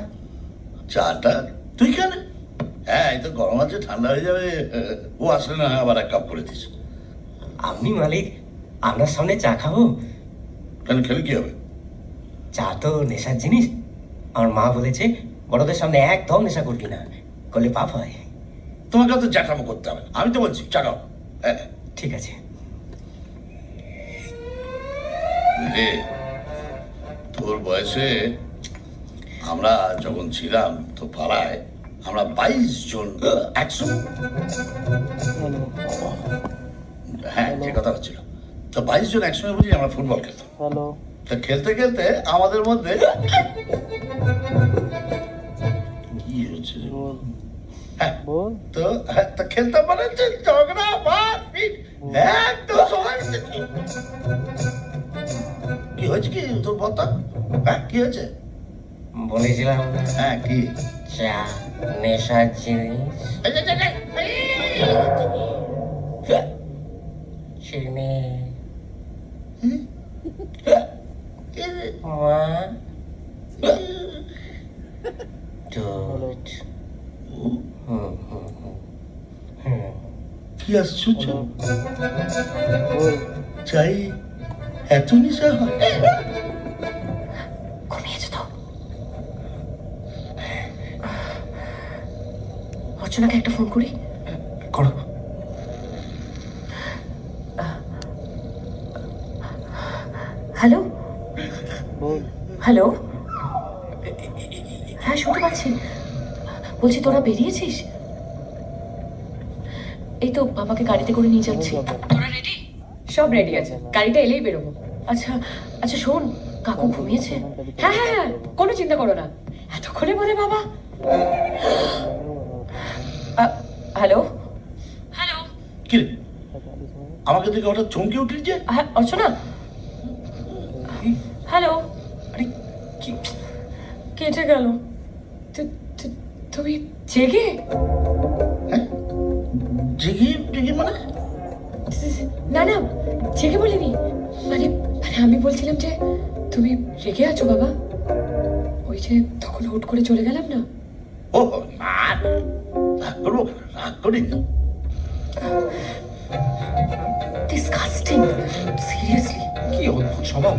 চাটা তুই কেন? হ্যাঁ, এই তো গরম আছে, ঠান্ডা হয়ে যাবে। ও আসলে না আবার এক কাপ করে দিস। আপনি মালিক, আপনার সামনে চা খাবো? কেন, খেলে কি হবে? চা তো নেশার জিনিস। আমার মা বলেছে বড়দের সামনে একদম নেশা করবি না, করলে পাপ হয়। তোমাকে তো জ্যাঠামো করতে হবে, আমি তো বলছি চা খাও। হ্যাঁ ঠিক আছে। তোর বয়সে আমরা যখন ছিলাম তো পাড়ায় আমরা 22 জন একসঙ্গে, হ্যাঁ যে কথা হচ্ছিল, তো 22 জন একসঙ্গে বুঝি আমরা ফুটবল খেলতাম। তা খেলতে খেলতে আমাদের মধ্যে কি হচ্ছে, হ্যাঁ তো খেলতাম মানে ঝগড়া মারপিট একদম সবাই। কি হয়েছে কি তোর বলতা? হ্যাঁ কি হয়েছে? বলেছিলাম হ্যাঁ কি চা নেশার জিনিস। চিনি মা দুধ। কি আশ্চর্য, চাই এত নেশা হয়? ঘুমিয়েছে তো। অর্চনাকে একটা ফোন করি। করো। হ্যালো হ্যালো, হ্যাঁ শুনতে পাচ্ছি। বলছি তোরা বেরিয়েছিস? এই তো বাবাকে গাড়িতে করে নিয়ে যাচ্ছি। তোরা রেডি? সব রেডি আছে, গাড়িটা এলেই বেরোবো। আচ্ছা আচ্ছা শোন, কাকু ঘুমিয়েছে? হ্যাঁ হ্যাঁ হ্যাঁ, কোনো চিন্তা করো না, এতক্ষণে বলে বাবা। হ্যালো হ্যালো, কি রে আমাকে দেখে হঠাৎ চমকে উঠলি যে? হ্যাঁ অর্চনা। হ্যালো, আরে কি কেটে গেল। তুমি জেগে? জেগে জেগে মানে? না না, জেগে বলিনি, মানে আমি বলছিলাম যে তুমি রেগে আছো বাবা। ওই যে তখন হুট করে চলে গেলাম না। ও না, রাগ করবো, রাগ করিনি। Disgusting, seriously. কি অদ্ভুত স্বভাব।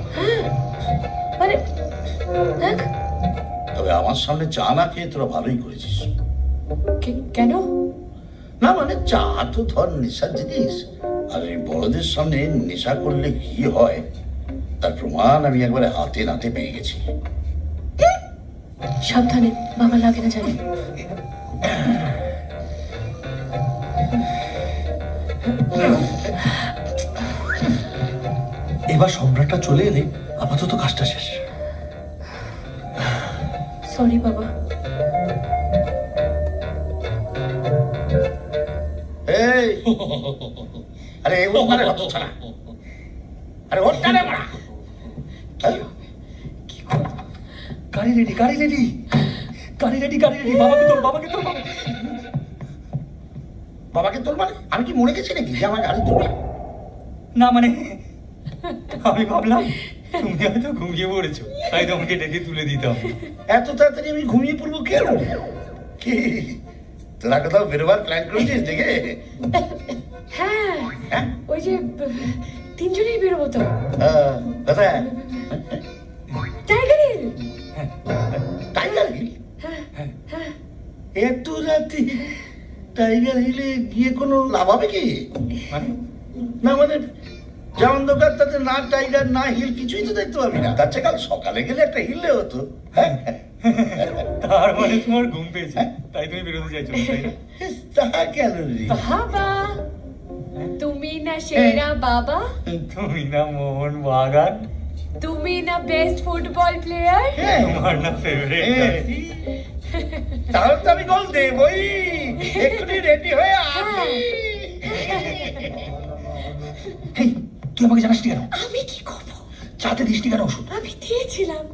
মানে দেখ, তবে আমার সামনে চা না খেয়ে তোরা ভালোই করেছিস। কেন? না মানে চা তো ধর নেশার জিনিস, আর এই বড়দের সামনে নেশা করলে কি হয় তার প্রমাণ আমি একবারে হাতে নাতে পেয়ে গেছি। সাবধানে, বাবা লাগে না জানে। এবার সম্রাটটা চলে এলে আপাতত কাজটা শেষ। সরি বাবা। এই আরে এ ওখানে হতো ছাড়া, আরে ওটা রে মারা। গাড়ি রেডি, গাড়ি রেডি, গাড়ি রেডি, গাড়ি রেডি। বাবাকে তোল, বাবাকে তোল। বাবাকে তোল মানে আমি কি মরে গেছি নাকি যে আমার গাড়ি তুলবে? না মানে আমি ভাবলাম তুমি হয়তো ঘুমিয়ে পড়েছো, তাই তোমাকে ডেকে তুলে দিতাম। এত তাড়াতাড়ি আমি ঘুমিয়ে পড়বো কেন? কি তোরা কোথাও বেরোবার প্ল্যান করেছিস দেখে? হ্যাঁ ওই যে তিনজনেই বেরোবো তো। কোথায়? টাইগার হিল। টাইগার হিল? এত রাতে টাইগার হিলে গিয়ে কোনো লাভ হবে কি? না মানে যা অন্ধকার তাতে না টাইগার না হিল কিছুই তো দেখতে পাবি না। তার চেয়ে কাল সকালে গেলে একটা হিললে হতো। তার মানে তোমার ঘুম পেয়েছে, তাই তুমি বেরোতে চাইছো, তাই না? তা কেন রে বাবা তুমি না সেরা বাবা, তুমি না মোহন বাগান, তুমি না বেস্ট ফুটবল প্লেয়ার, তোমার না ফেভারিট। তাহলে তো আমি গোল দেবই, এক্ষুনি রেডি হয়ে আসি। তুই আমাকে জানাস কেন? আমি কি করব? চাতে দৃষ্টি কেন ওষুধ? আমি দিয়েছিলাম।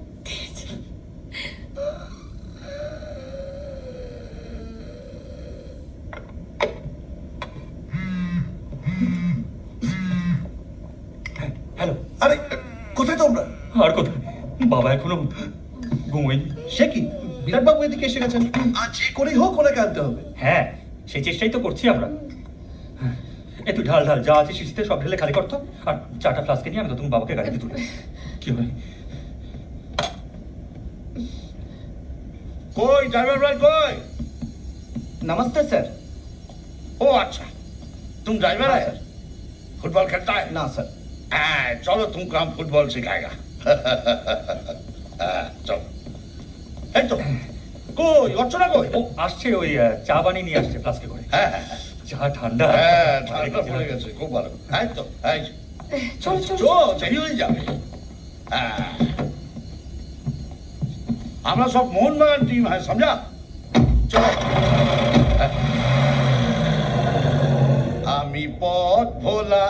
হ্যালো, আরে কোথায় তোমরা? আর কোথায়, বাবা এখনো ঘুমোয়নি। সে কি, বিরাট বাবু এদিকে এসে গেছেন, আজ যে করেই হোক ওনাকে আনতে হবে। হ্যাঁ, সেই চেষ্টাই তো করছি আমরা। একটু ঢাল ঢাল যা আছে শিশিতে সব ঢেলে খালি করতো, আর চারটা ফ্লাস্কে নিয়ে আমি তো তুমি বাবাকে গাড়িতে তুলে। কি হয়? কই ড্রাইভার ভাই কই? नमस्ते सर। ओ अच्छा, तुम ड्राइवर है? फुटबॉल खेलता है? ना सर। चलो तुमको हम फुटबॉल सिखाएगा। चलो। এই তো কই অর্চনা কই? ও আসছে, ওই চা বানিয়ে নিয়ে আসছে ফ্লাস্কে করে। চা ঠান্ডা। ঠান্ডা পড়ে গেছে, খুব ভালো। এই তো এই চল চল চল, দেরি হয়ে যাবে। আমরা সব মোহনবাগান টিম হয়, সমঝা? চলো। আমি পথ ভোলা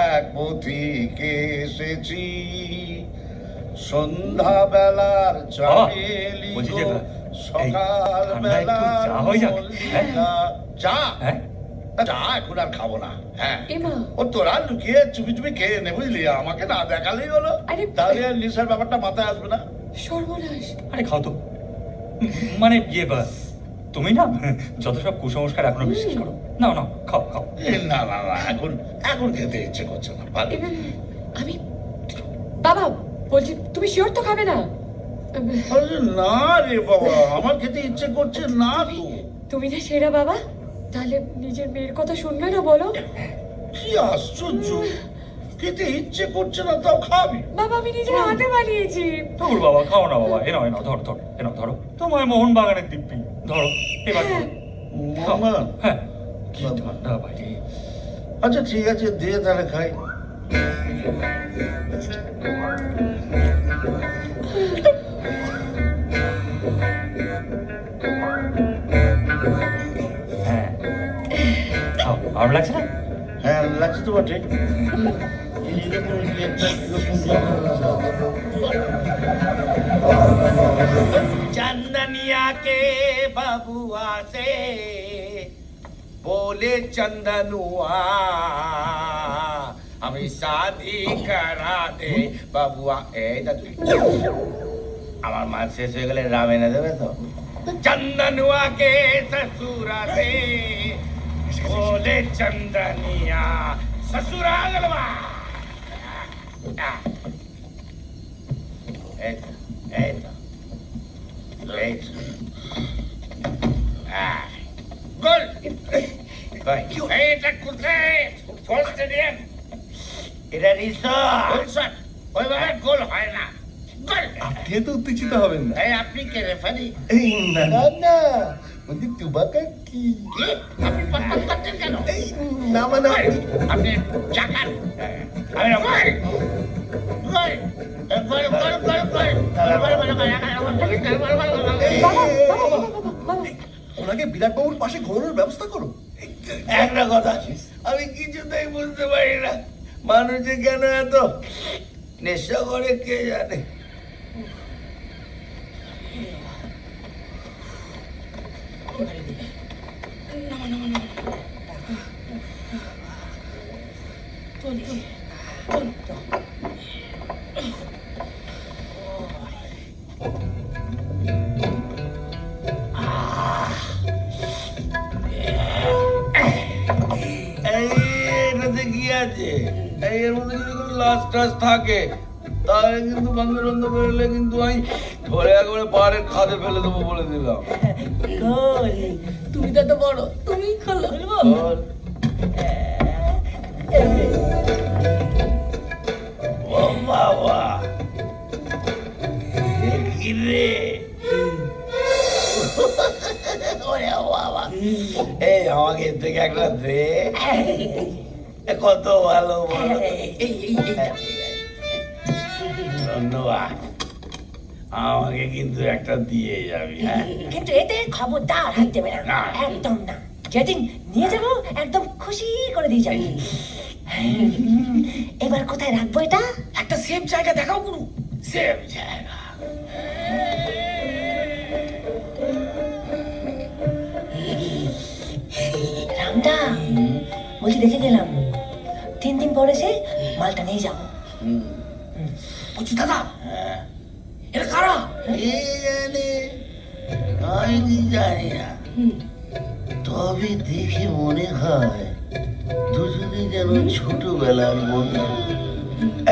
এক পথিকে এসেছি, সন্ধ্যা বেলার চামেলি গো, সকাল বেলা চা চা এখন আর খাবো না। হ্যাঁ, ও তোরা লুকিয়ে চুপি চুপি খেয়ে নে, বুঝলি? আমাকে না দেখালেই হলো, তাহলে আর নিশার ব্যাপারটা মাথায় আসবে না। সর্বনাশ। আরে খাও তো, মানে ইয়ে বা তুমি না যত সব কুসংস্কার এখনো বিশ্বাস করো। না না, খাও খাও। না না না, এখন এখন খেতে ইচ্ছে করছে না। আমি বাবা বলছি, তুমি শিওর তো খাবে না? না রে বাবা, আমার খেতে ইচ্ছে করছে না তো। তুমি না সেরা বাবা, তাহলে নিজের মেয়ের কথা শুনবে না বলো? কি আশ্চর্য, খেতে ইচ্ছে করছে না তাও খাবি? বাবা আমি নিজের হাতে বানিয়েছি। ধর বাবা, খাও না বাবা, এনাও এনাও, ধর ধর, এনাও ধরো, তোমার মোহন বাগানের দিব্যি ধরো, এবার মোহনবাগান? হ্যাঁ, কি ঠান্ডা বাইরে। আচ্ছা ঠিক আছে, দে তাহলে খাই। হ্যাঁ, খাও, ভালো লাগছে না? হ্যাঁ লাগছে তো বটে। चंदनिया के बबुआ से बोले चंदनुआ, हमें शादी करा दे बबुआ। আমার মাছ শেষ হয়ে গেলে রাম এনে দেবে তো? चंदनुआ के ससुरा से बोले चंदनिया, ससुरा गलवा। গোল! এটা কোথায়? Football stadium? এটা রিসর্ট। ওইভাবে গোল হয় না। আপনি তো উত্তেজিত হবেন না। আপনি কে রেফারি? না না, ওদের তুবাকা কি? আপনি পটপট করছেন কেন? না মানে আপনি চাকান। ওনাকে বিরাট বাবুর পাশে ঘোরানোর ব্যবস্থা করো। একটা কথা, আমি কিছুতেই বুঝতে পারি না মানুষে কেন এত নেশা করে, কে জানে। এইটাতে কি আছে? এর মধ্যে যদি কোনো লাশ টাস থাকে তাহলে কিন্তু বন্ধ বন্ধ করলে কিন্তু আমি ধরে একেবারে পাহাড়ের খাদে ফেলে দেবো বলে দিলাম। তুমি তো এত বড়, তুমি খোলো। ও বাবা, দেখি রে। ওরে বাবা, এই আমাকে এর থেকে একটা দে। কত ভালো বলো। ধন্যবাদ, আমাকে কিন্তু একটা দিয়ে যাবি। হ্যাঁ, কিন্তু এতে খবরদার হাত দেবে না, একদম না। যেদিন নিয়ে যাবো একদম খুশি করে দিয়ে যাবি। এবার কোথায় রাখবো এটা? একটা সেফ জায়গা দেখাও গুরু। সেফ জায়গা? রামদা বলছি, দেখে গেলাম 3 দিন পরে সে মালটা নিয়ে যাবো। বলছি দাদা, এটা কারা? আমি জানি না, তবে দেখে মনে হয় দুজনে যেন ছোটবেলার বন্ধু,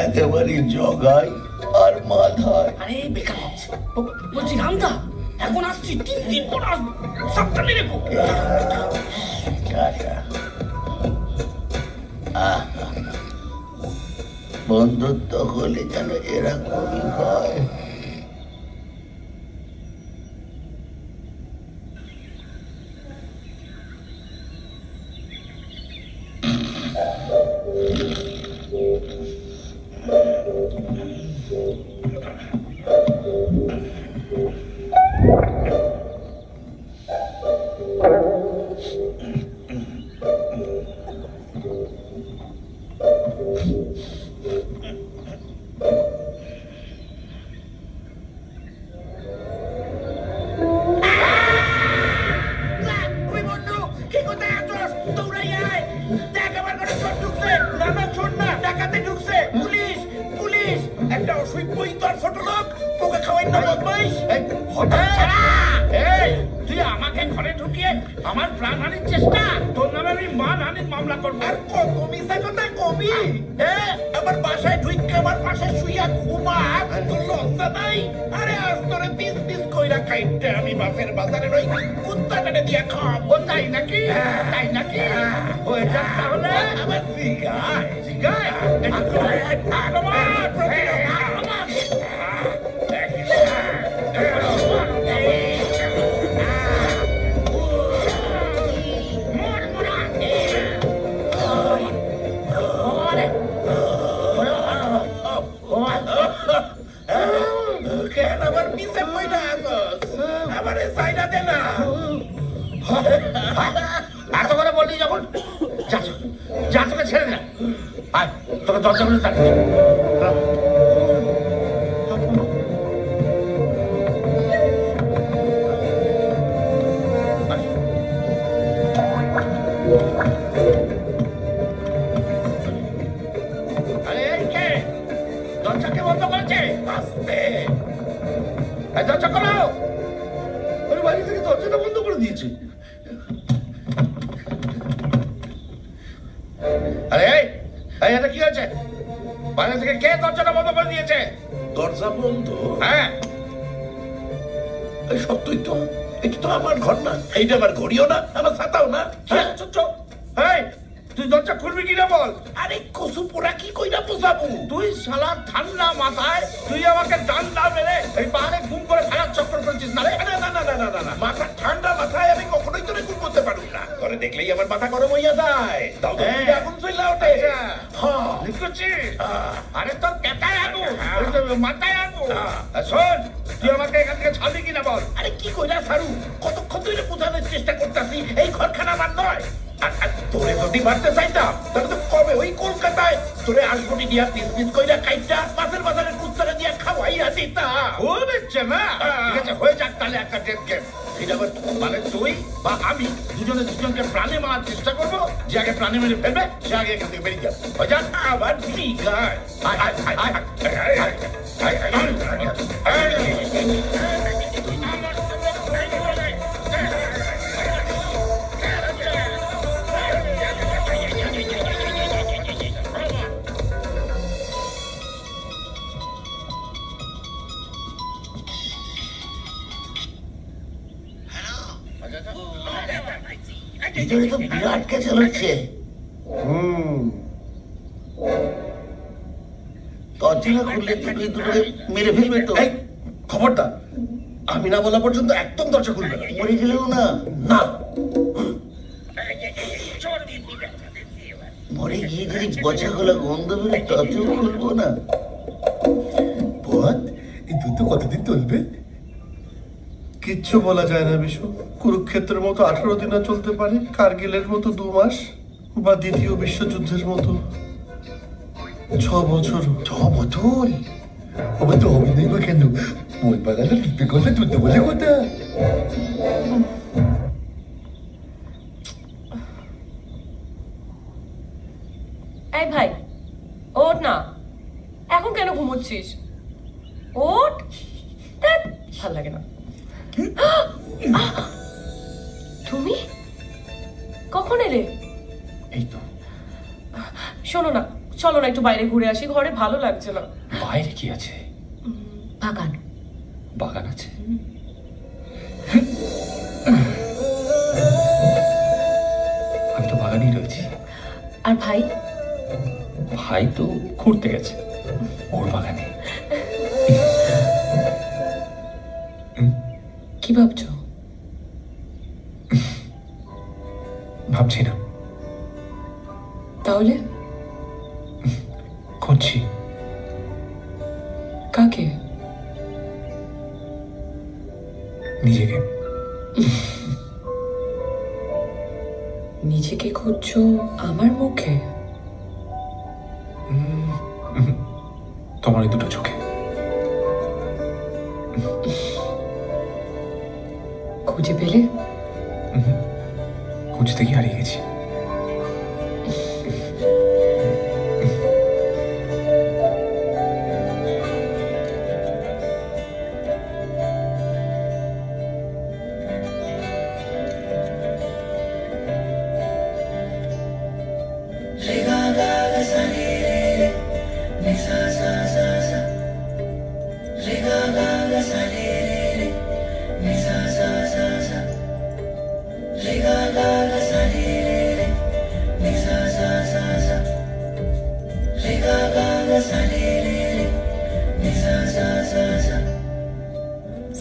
একেবারে জগাই আর মাধায়। আরে বেকার ভাবছি। বলছি রামদা, এখন আসছি, 3 দিন পর আসবো, সাবধানে রেখো। বন্ধুত্ব হলে যেন এরকমই হয়। তুই আমাকে ঘরে ঢুকিয়ে আমার প্রাণহানির চেষ্টা, তোর নামে আমি মানহানির মামলা করবো। আর কত মিশা কথা কবি? আমার বাসায় ঢুকে আমার পাশে শুইয়া ঘুমা, তোর লজ্জা নাই? আরে আজ তোরে পিস পিস কইরা খাইতে আমি বাপের বাজারের ওই কুত্তাটাকে দিয়ে খাওয়াবো, তাই নাকি? তাই নাকি? হয়ে যাক তাহলে। আমার জিগায় জিগায় এত করে বললি যখন, যা তোকে ছেড়ে না, আয় তোকে দরজা খুলে থাকবি। আরে এই কে দরজাকে বন্ধ করেছে? আস্তে, দরজা করো। আরে বাড়ি থেকে দরজাটা বন্ধ করে দিয়েছে। আরে এই এটা কি হয়েছে? বাইরে থেকে কে দরজাটা বন্ধ করে দিয়েছে? দরজা বন্ধ? হ্যাঁ, সত্যই তো, এটা তো আমার ঘর না, এইটা আমার ঘড়িও না, আমার ছাতাও না। তুই দরজা খুলবি কিনা বল। আরে কসু পোড়া কি কইরা পোষাবো? তুই শালা ঠান্ডা মাথায় তুই আমাকে ডান্ডা মেরে এই পাহাড়ে ঘুম করে ফেলার চক্কর করেছিস না রে? না, মাথা ঠান্ডা মাথায় আমি কখনোই তোরে ঘুম করতে পারবো না। তোরে দেখলেই আমার মাথা গরম হইয়া যায়, আগুন চইলা ওঠে। আরে তোর পেটায় আগুন, মাথায় আগুন। শোন, তুই আমাকে এখান থেকে ছাড়বি কিনা বল। আরে কি কইরা ছাড়ু? কতক্ষণ ধরে বোঝানোর চেষ্টা করতেছি এই ঘরখানা আমার নয়। তোরে যদি মারতে চাইতাম তাহলে তো কবে ওই কলকাতায় তোরে আসবনি দিয়া পিস পিস কইরা কাইটা মাছের বাজারের কুত্তারে দিয়া খাওয়াইয়া দিতাম। হয়েছে না? ঠিক আছে, হয়ে যাক তাহলে একটা ডেট গেম। মানে তুই বা আমি দুজনে দুজনকে প্রাণে মারার চেষ্টা করবো। যে আগে প্রাণে মেরে ফেলবে সে আগে এখান থেকে বেরিয়ে যাবে। হয়ে যাক আবার ঠিক আছে। ভিতরে তো বিরাট কেঁচা হচ্ছে। দরজা খুললে তুমি দুটোকে মেরে ফেলবে তো। খবরটা আমি না বলা পর্যন্ত একদম দরজা খুলবে না। মরে গেলেও না? না, মরে ঘরে গিয়ে যদি পচাগুলো গন্ধ বেরো তাতেও খুলবো না। পথ এই দুধ কতদিন চলবে কিচ্ছু বলা যায় না বিশু। কুরুক্ষেত্রের মতো 18 দিন চলতে পারে, কার্গিলের মতো 2 মাস, বা দ্বিতীয় বিশ্বযুদ্ধের মতো 6 বছর। 6 বছর আমার তো হবে নেই বা কেন? মোল বাগালে টিপে করলে দুধ বলে কথা। এই ভাই ওঠ না, এখন কেন ঘুমোচ্ছিস? ওঠ, ভাল লাগে না। তুমি কখন এলে? এই তো। শোনো না, চলো না একটু বাইরে ঘুরে আসি, ঘরে ভালো লাগছে না। বাইরে কি আছে? বাগান। বাগান আছে? আমি তো বাগানেই রয়েছি। আর ভাই? ভাই তো ঘুরতে গেছে ওর বাগানে। কি ভাবছো? ভাবছি না। তাহলে? খুঁজছি। কাকে? নিজেকে। নিজেকে খুঁজছো আমার মুখে? তোমার এই দুটো চোখে। খুঁজে পেলে? খুঁজতে গিয়ে হারিয়ে গেছি।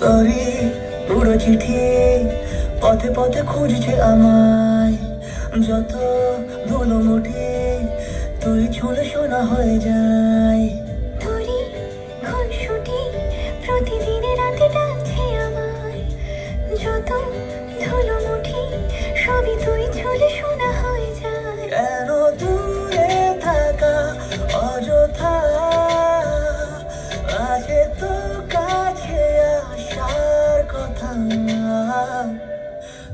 সরি পুরো চিঠি পথে পথে খুঁজছে আমায়, যত ধুলো মুঠি তুই ছুঁলে শোনা হয়ে যায়। তোরই খুনসুটি প্রতিদিনের রাতে ডাকছে আমায়, যত ধুলো মুঠি সবই তুই ছুঁলে শোনা হয়ে যায়। কেন দূরে থাকা অযথা আছে তো কাছে আসার কথা,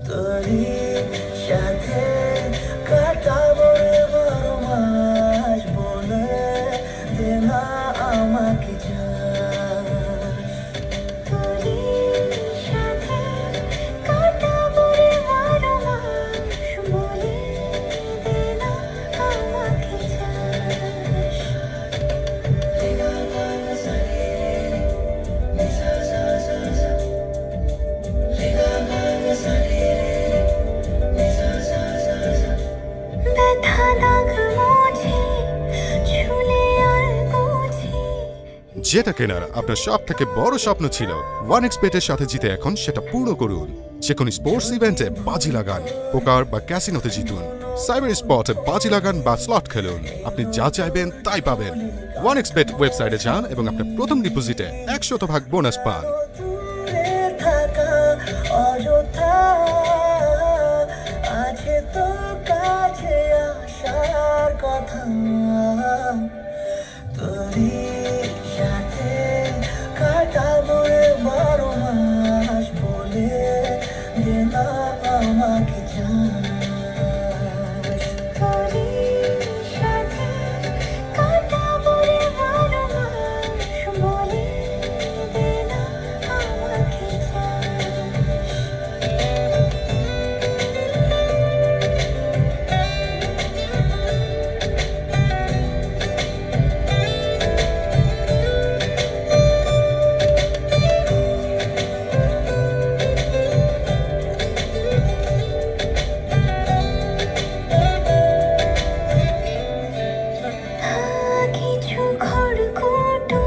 তোরই সাথে কাটাবো 12 মাস, বলে দে না আমাকে চাস। তোরই সাথে কাটাবো 12 মাস, বলে দে না আমাকে চাস। ব্যথা দাগ মুছে ছুলে আর বুঝি যেটা কেনার আপনার সব থেকে বড় স্বপ্ন ছিল, OneXBet-এর সাথে জিতে এখন সেটা পূর্ণ করুন। যে কোনো স্পোর্টস ইভেন্টে বাজি লাগান, পোকার বা ক্যাসিনোতে জিতুন, সাইবার স্পটে বাজি লাগান বা স্লট খেলুন। আপনি যা চাইবেন তাই পাবেন। OneXBet ওয়েবসাইটে যান এবং আপনার প্রথম ডিপোজিটে 100% বোনাস পান। থাকা অযথা আছে তো কাছে আসার কথা, তোরই সাথে কাটাবো 12 মাস, বলে দে না আমাকে চাস। তোরই সাথে কাটাবো 12 মাস, বলে দে না আমাকে চাস। কিছু খড়কুটো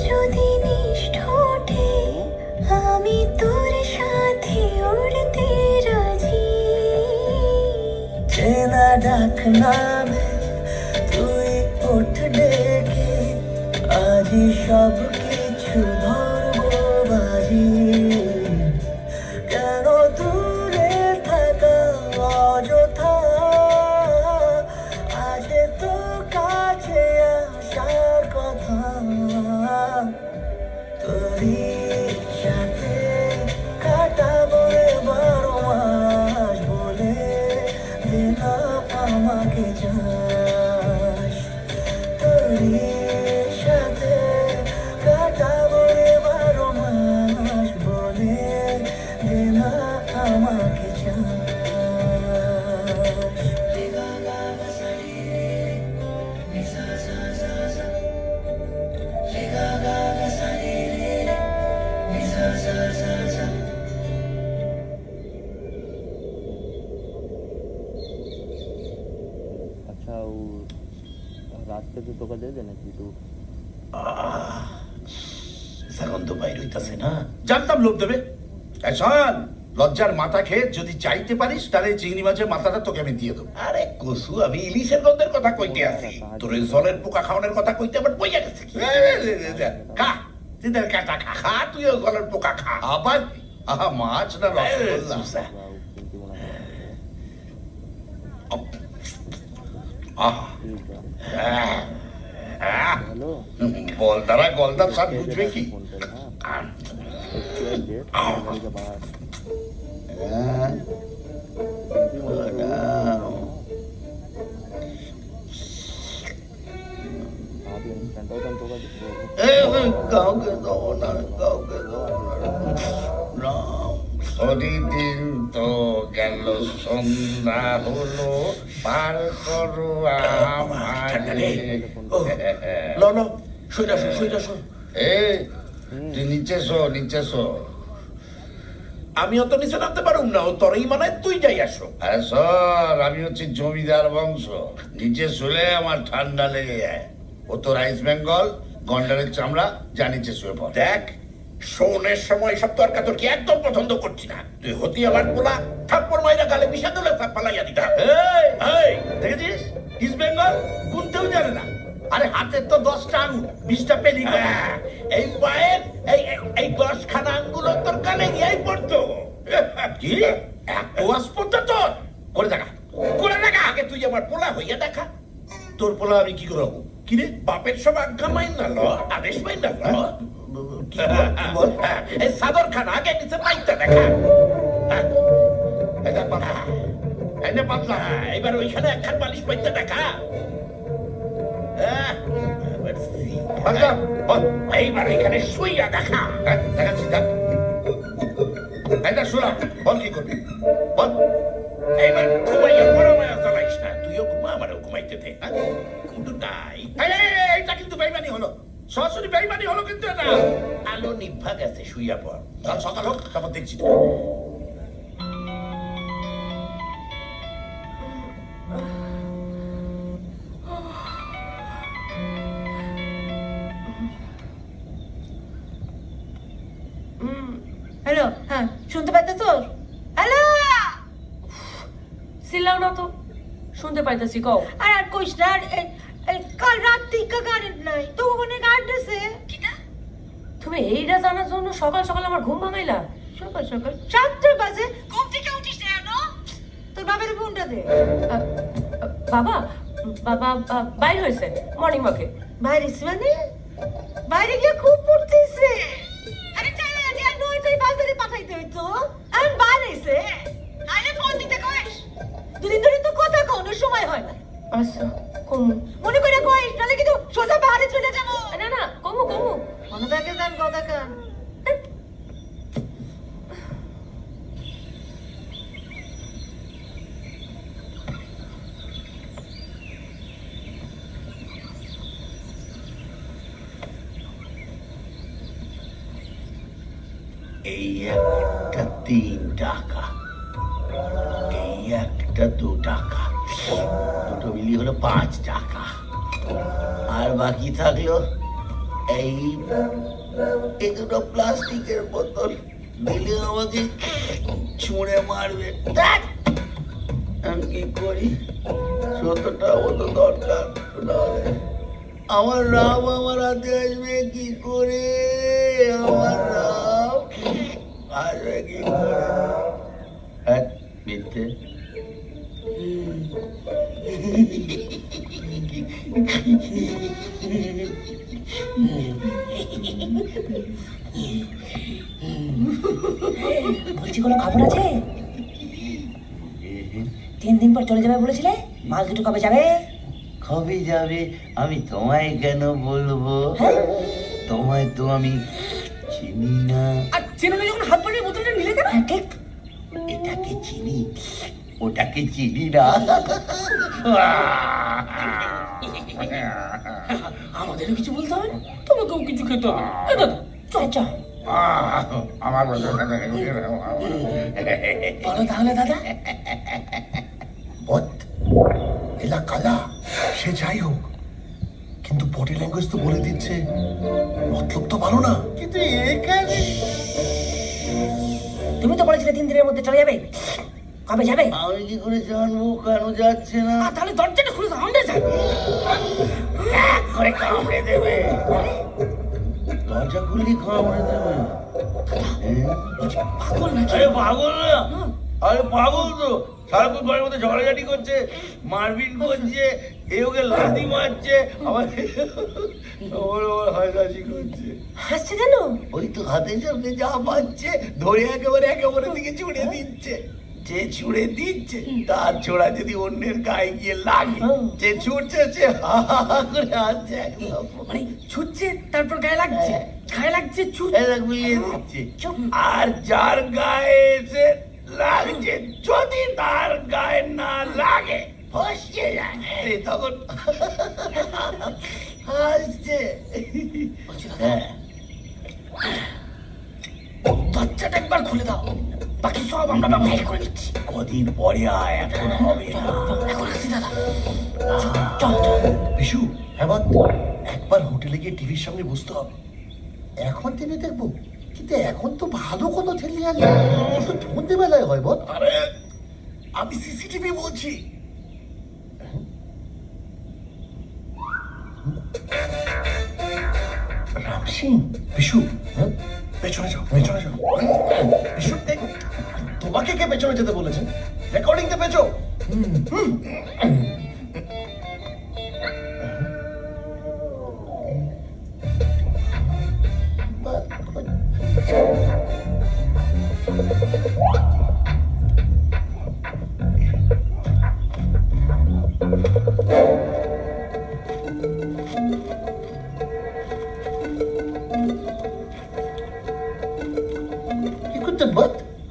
যদি নিষ্ঠোটে, আমি তোর সাথে উড়তে রাজি। চেনা ডাক নামে আজি সব কিছু ধরবো বাজি কেন দূরে থাকা অযথা আজকে তো কাছে আসার কথা তোরই সাথে কাটাবো বারো মাস বলে দেখা আমাকে যাস তোরই সাথে কাটাবো বারো মাস বলে দেখা আমাকে যাস अच्छा वो रास्ते तो তোকে दे देना कि तू এখন তো বাইর হইতাছে না জানতাম লোভ দেবে শোন লজ্জার মাথা খেয়ে যদি চাইতে পারিস তাহলে চিংড়ি মাছের মাথাটা তোকে আমি দিয়ে দেবো আরে কসু আমি ইলিশের গন্ধের কথা কইতে আসি তোর ওই জলের পোকা খাওয়ানোর কথা কইতে আবার বইয়া গেছে খা তুই কাটা খা খা তুইও জলের পোকা খা আবার আহা মাছ না রসগোল্লা বলদারা গলদার সব বুঝবে কি প্রতিদিন তো গেল সন্ধ্যা হলো পার করো তুই নিচে শো আমি অত নিচে নামতে পারুম না ও তোরই মানে তুই যাই আসো আরে সর আমি হচ্ছি জমিদার বংশ নিচে শুলে আমার ঠান্ডা লেগে যায় ও তো রাইস বেঙ্গল গন্ডারের চামড়া যা নিচে শুয়ে পড় দেখ শোনের সময় সব তর্কাতর্কি একদম পছন্দ করছি না তুই হতি আমার পোলা থাপ্পড় মাইরা গালে বিষাদলে পালাইয়া দিতা দেখেছিস ইস্ট বেঙ্গল কোনতেও জানে না আরে হাতের তো 10টা আঙুল 20টা পেলি এই পায়ের এই 10খানা আঙ্গুল তোর কানে গিয়েই পড়তো কি এত আসপর্দা তোর করে দেখা আগে তুই আমার পোলা হইয়া দেখা তোর পোলা আমি কি করবো কিরে বাপের সব আজ্ঞা মাইন না ল আদেশ মাইন না ল এই সাদর খান আগে নিচে পাইতে দেখা পাতলা এবার ওইখানে একখান বালিশ পাইতে দেখা এইবার এখানে শুইয়া দেখা দেখাচ্ছি দেখ শুনলাম বল কি করবি বল এইবার ঘুমাইয়া বড় মায়া চালাইস না তুইও ঘুমা আমারও ঘুমাইতে দে কিন্তু নাই এইটা কিন্তু বেইমানি হলো সরাসরি বেইমানি হলো কিন্তু এটা আলো নিভা গেছে শুইয়া পর কাল সকাল হোক তারপর দেখছি হ্যালো হ্যাঁ শুনতে পাইতে তোর হ্যালো চিল্লাও না তো শুনতে পাইতেছি কও আর কইস না কাল রাত থেকে কারেন্ট নাই তো ওখানে কারেন্ট আছে তুমি এইটা জানার জন্য সকাল সকাল আমার ঘুম ভাঙাইলা সকাল 7টা বাজে ঘুম থেকে উঠিস না তোর বাবার ফোনটা দে বাবা বাইরে হয়েছে মর্নিং ওয়াকে বাইরে মানে বাইরে গিয়ে খুব পড়তেছে আরে চাইলে আজ 9টায় বাজারে পাঠাইতে হইতো আর বাইরেছে আইলে ফোন দিতে কইস দুদিন ধরে তো কথা কোনো সময় হয় না আচ্ছা কমু মনে করে কইস নালে কিন্তু সোজা বাইরে চলে যাব না কমু মনে থাকে জান কথা কান এই একটা 3 টাকা এই একটা 2 টাকা দুটো মিলিয়ে হলো 5 টাকা আর বাকি থাকলো এই দুটো প্লাস্টিকের বোতল দিলে আমাকে ছুঁড়ে মারবে আমি কি করি 70 টাকা মতো দরকার আমার রাম আমার হাতে আসবে কি করে? আমার রাম আসবে কি করে? হ্যাঁ মিথ্যে। বলছি কোনো খবর আছে? 3 দিন পর চলে যাবে বলেছিলে, মাল দুটো কবে যাবে? কবে যাবে আমি তোমায় কেন বলবো? তোমায় তো আমি চিনি না। আর চেনো না যখন হাত বাড়িয়ে বোতলটা নিলে কেন? ঠিক, এটাকে চিনি ওটাকে চিনি না। আমাদেরও কিছু বলতে হবে, তোমাকেও কিছু খেতে হবে। দাদা চল চল। আমার বলো তাহলে দাদা। এলা কালা সে যাই হোক, কিন্তু বডি ল্যাঙ্গুয়েজ তো বলে দিচ্ছে মতলব তো ভালো না। কিন্তু এখানে তুমি তো বলেছিলে 3 দিনের মধ্যে চলে যাবে, কবে যাবে? আমি কি করে জানবো কেন যাচ্ছে না? তাহলে দরজাটা খুলে দাও, আমরা যাই। করে কামড়ে দেবে, দরজা খুললে কামড়ে দেবে। পাগল নাকি? আরে পাগল না, আরে পাগল তো। সারাক্ষণ ঘরের মধ্যে ঝগড়াঝাটি করছে, মারপিট করছে, এ ওকে লাথি মারছে, আবার হাসাহাসি করছে। হাসছে কেন? ওই তো হাতের সামনে যা পাচ্ছে ধরে একেবারে একেবারে দিকে ছুড়ে দিচ্ছে। যে ছুড়ে দিচ্ছে তার ছোড়া যদি অন্যের গায়ে গিয়ে লাগে, যে ছুটছে সে হা হা হা করে হাসছে একদম। মানে ছুটছে তারপর গায়ে লাগছে, গায়ে লাগছে গুলিয়ে দিচ্ছে। আর যার গায়ে এসে লাগছে যদি তার গায়ে না লাগে ফসকে যায়, তখন হাসছে। দরজাটা একবার খুলে দাও, বাকি সব আমরা ব্যবহার করে নিচ্ছি। কদিন পরে আয়, এখন হবে না। এখন আসি দাদা। বিশু হেমত, একবার হোটেলে গিয়ে টিভির সামনে বসতে হবে। এখন টিভি দেখবো, কিন্তু এখন তো ভালো কোনো সিরিয়াল সন্ধ্যেবেলায় হয় বল। আরে আমি সিসিটিভি বলছি। রাম সিং, বিশু পেছনে যাও, পেছনে যাও। বিশু দেখ, তোমাকে কে পেছনে যেতে বলেছে? রেকর্ডিং তে পেছো?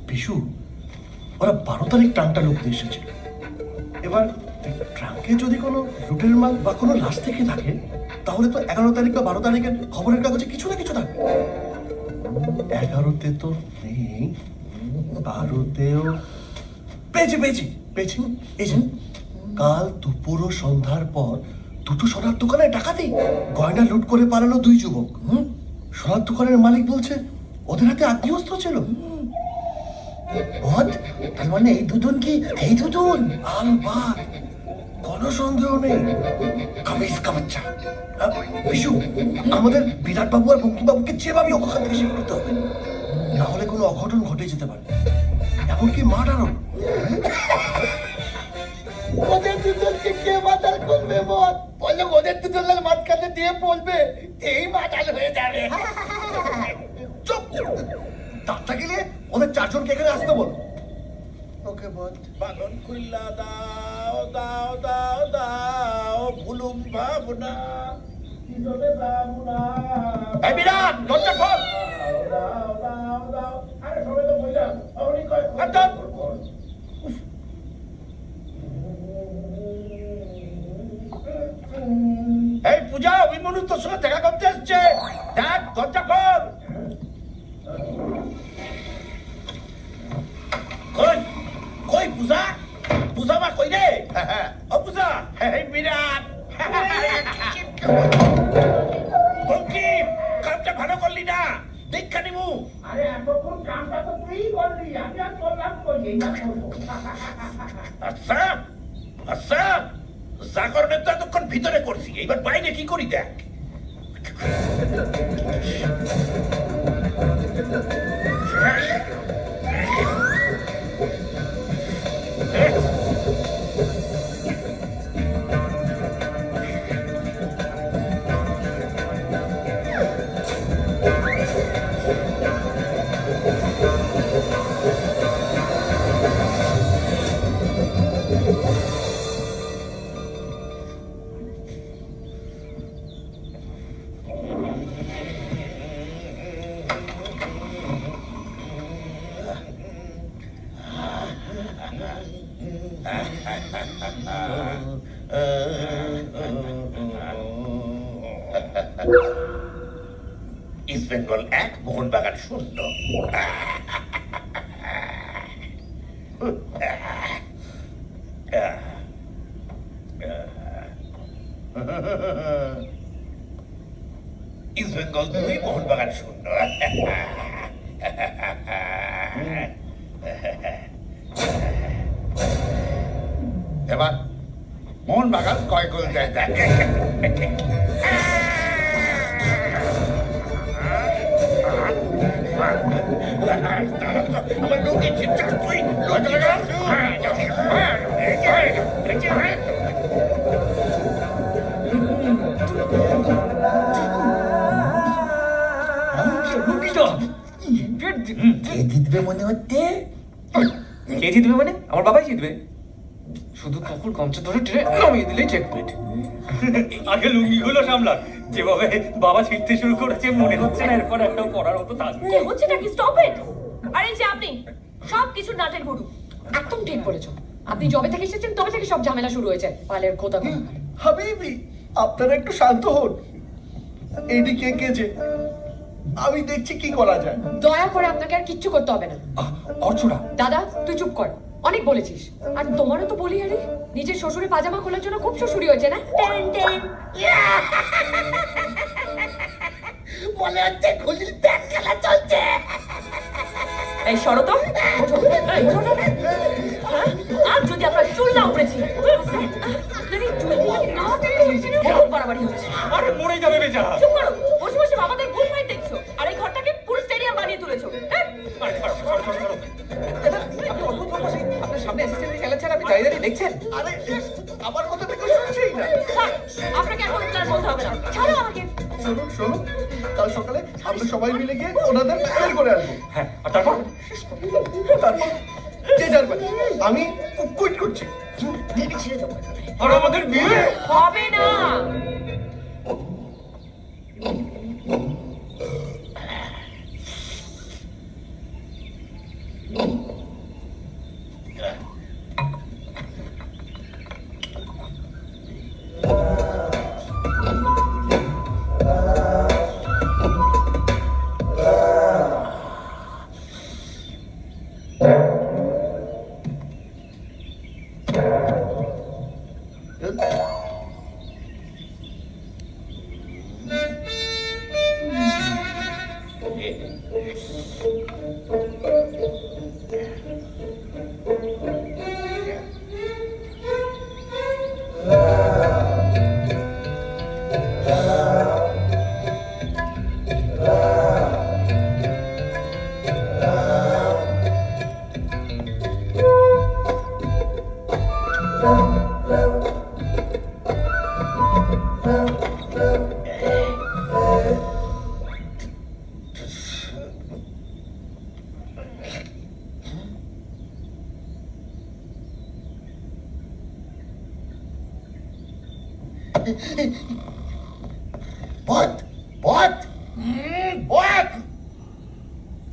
বিশু, ওরা 12 তারিখ ট্রাঙ্কটা লুকতে এসেছিল। এবার ট্রাঙ্কে যদি কোনো লুটের মাল বা কোনো লাশ থেকে থাকে, তাহলে তো 11 তারিখ বা 12 তারিখের খবরের কাগজে কিছু না কিছু থাকবে। 11তে তো নেই, 12তেও পেয়েছি পেয়েছি পেয়েছি। এই যে কাল দুপুর ও সন্ধ্যার পর দুটো সোনার দোকানে ডাকাতি, গয়না লুট করে পালালো 2 যুবক। সোনার দোকানের মালিক বলছে ওদের হাতে আগ্নেয়াস্ত্র ছিল। তার মানে এই দুজন কি এই দুজন? আলবাত, কোনো সন্দেহ নেই। কামিজ কামাচ্চা বিশু, আমাদের বিরাট বাবু আর বঙ্কিম বাবুকে যেভাবে ওখান থেকে শিখে করতে হবে, না হলে কোনো অঘটন ঘটে যেতে পারে, এমনকি মার্ডারও। ওদের দুজনকে কে মাতাল করবে বল? বললো ওদের দুজনের মাঝখানে দিয়ে বলবে এই মাতাল হয়ে যাবে। চুপ, তারটা গেলে ওদের 4 জনকে এখানে আসতে বল। ওকে বল। বাগন খুল্লা দাও দাও দাও দাও, ভুলুম ভাবনা এই বিরাট দরজা খোল। দাও দাও দাও। আরে সবাই তো বললাম অনেক কয় এই পূজা, অভিমন্যু তোর সঙ্গে দেখা করতে আসছে, দেখ দরজা খোল। কই কই পূজা? পূজা মা কই রে? ও পূজা, এই বিরাট বঙ্কিম, কামটা ভালো করলি না, দীক্ষা নিবু। আরে এতক্ষণ কামটা তো তুই করলি, আমি আর করলাম কই? আচ্ছা আচ্ছা, জাগরণের তো এতক্ষণ ভিতরে করছি, এবার বাইরে কি করি দেখ। ইস্ট বেঙ্গল 1, মোহনবাগান 0। ইস্ট বেঙ্গল 2, মোহনবাগান 0। এবার মোহনবাগান কয় গোল দেয় দেখ। আমার লোকে চিন্তা তুই কে জিতবে মনে হচ্ছে? কে জিতবে মানে? আমার বাবাই জিতবে। শুধু কাকুর গামছা ধরে ট্রে নামিয়ে দিলেই চেকমেট। আগে লুঙ্গিগুলো সামলান, যেভাবে বাবা ছিঁড়তে শুরু করেছে মনে হচ্ছে না এরপর একটাও পড়ার মতো থাকবে। কি হচ্ছে নাকি? Stop it! আরে যে আপনি সব কিছু নাটের গরু। একদম ঠিক বলেছো। আপনি যবে থেকে এসেছেন তবে থেকে সব ঝামেলা শুরু হয়েছে। পালের খোদা হাবিবি, আপনারা একটু শান্ত হন। এইদিকে কে যে, আমি দেখছি কি করা যায়। দয়া করে আপনাকে আর কিচ্ছু করতে হবে না। অর্চনা, দাদা তুই চুপ কর, অনেক বলেছিস। আর তোমারও তো বলি, আরে নিজের শ্বশুরের পাজামা খোলার জন্য খুব শ্বশুরি হয়েছে না? মনে হচ্ছে খুলির ব্যাট খেলা চলছে। এই শরত, আর যদি আপনার চুল না উঠেছি বাড়াবাড়ি হচ্ছে। আরে মরে যাবে বেচারা। চুপ করো, বসে বসে বাবাদের গুড ফাইট দেখছো আর এই ঘরটাকে পুরো স্টেডিয়াম বানিয়ে তুলেছো। আপনার সামনে অ্যাসিস্ট্যান্ট খেলা ছাড়া আপনি দাঁড়িয়ে দাঁড়িয়ে দেখছেন? আরে আমার কথা তো শুনছেই না। আপনাকে এখন উত্তর বলতে হবে না, ছাড়ো আমাকে। শুনুন শুনুন, কাল সকালে আমরা সবাই মিলে গিয়ে ওনাদের বের করে আনবো। হ্যাঁ, আর তারপর যে যার বাড়ি। আমি কুইট করছি। আর আমাদের বিয়ে হবে না।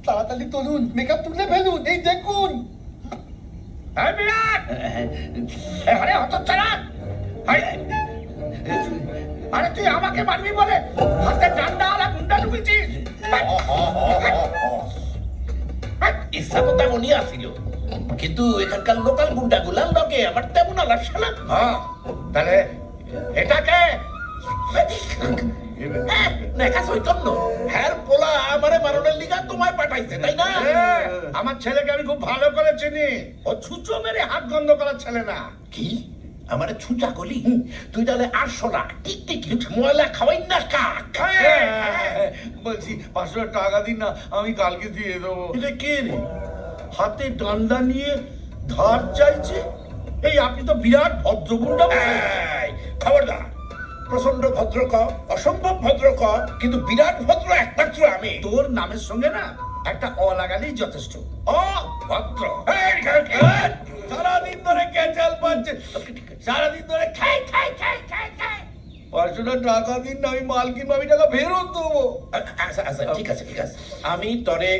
তাড়াতাড়ি তুলুন, মেকআপ তুলে ফেলুন। এই দেখুন। আরে হতচ্ছাড়া, আরে তুই আমাকে মারবি বলে হাতে ডান্ডা আলা গুন্ডা ঢুকেছিস। ইচ্ছা তো তেমনই আসছিল, কিন্তু এখানকার লোকাল গুন্ডা গুলার লগে আমার তেমন আলাপ সালাপ। তাহলে এটাকে আমার ছেলেকে আমি খুব ভালো করে চিনি। ও ছুঁচো মেরে হাত গন্ধ করার ছেলে না। কি আমার ছুচা কলি তুই তাহলে 800 টাকা টিক ময়লা খাওয়াই না কাক। বলছি 500 টাকা দিন না, আমি কালকে দিয়ে দেবো। এটা কে রে হাতে ডান্ডা নিয়ে ধার চাইছে? এই আপনি তো বিরাট ভদ্রগুন্ডা। খবরদার, প্রচন্ড ভদ্র ক, অসম্ভব ভদ্র ক, কিন্তু বিরাট ভদ্র একমাত্র আমি। তোর নামের সঙ্গে না একটা অ লাগালেই যথেষ্ট। অভদ্র। সারাদিন ধরে ক্যাচাল পাচ্ছে, সারাদিন ধরে খাই 500 টাকা দিন না, আমি মাল কিনবো, আমি টাকা ফেরত দেবো। আচ্ছা ঠিক আছে আমি তোরে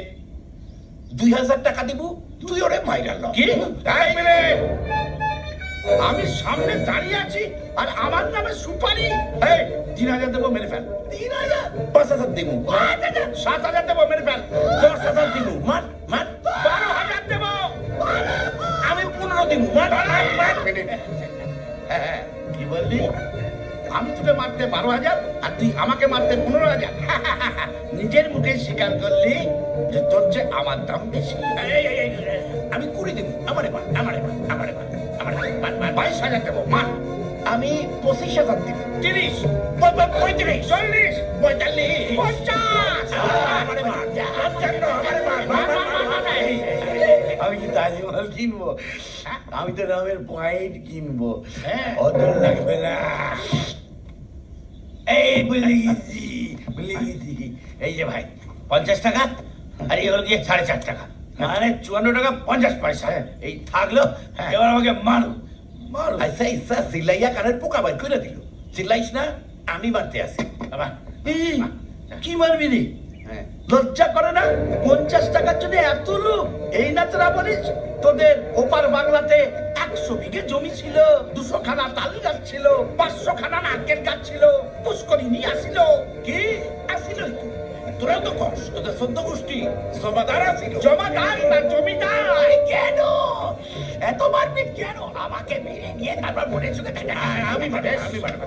2000 টাকা দিব, তুই ওরে মাইরা ল। কি আমি সামনে দাঁড়িয়ে আছি আর আমার নামে সুপারি? 3000 দেবো, মেরে ফেল। 3000? 5000 দিব। 7000 দেবো, মেরে ফেল। 10000 দিব। মার 12000 দেবো। আমি 15 দিব। মার। কি বললি? আমি তোকে মারতে 12000 আর তুই আমাকে মারতে 15000? নিজের মুখে স্বীকার করলি যে তোর যে আমার দাম বেশি। আমি 20 দিব। আমারে মার 22000 দেবো। মার। আমি 25000 দিব। 30, 35, 40, 45, 50। আমারে মার। আমি কি তাজমহল কিনবো? আমি তো নামের পয়েন্ট কিনবো। অত লাগবে না। এই বলে গেছি। এই যে ভাই 50 টাকা আর এই হলো গিয়ে 4.5 টাকা, মানে 54 টাকা 50 পয়সা। এই থাকলো, এবার আমাকে মারো। আচ্ছা ইচ্ছা চিল্লাইয়া কানের পোকা বাইর করে দিল। চিল্লাইস না, আমি মারতে আসি। কি মারবি রে? লজ্জা করে না? 50 টাকার জন্য এত লোক? এই না তোরা বলিস তোদের ওপার বাংলাতে 100 বিঘে জমি ছিল, 200 খানা তাল গাছ ছিল, 500 খানা নারকেল গাছ ছিল, পুষ্করিণী আসিল। কি আসিল? তোরাও তো কস, তোদের 14 গোষ্ঠী জমাদার আসিল। জমাদার না জমিদার? কেন এত মারপিট কেন? আমাকে মেরে নিয়ে তারপর মনে চুকে থাকে। আমি মারবো।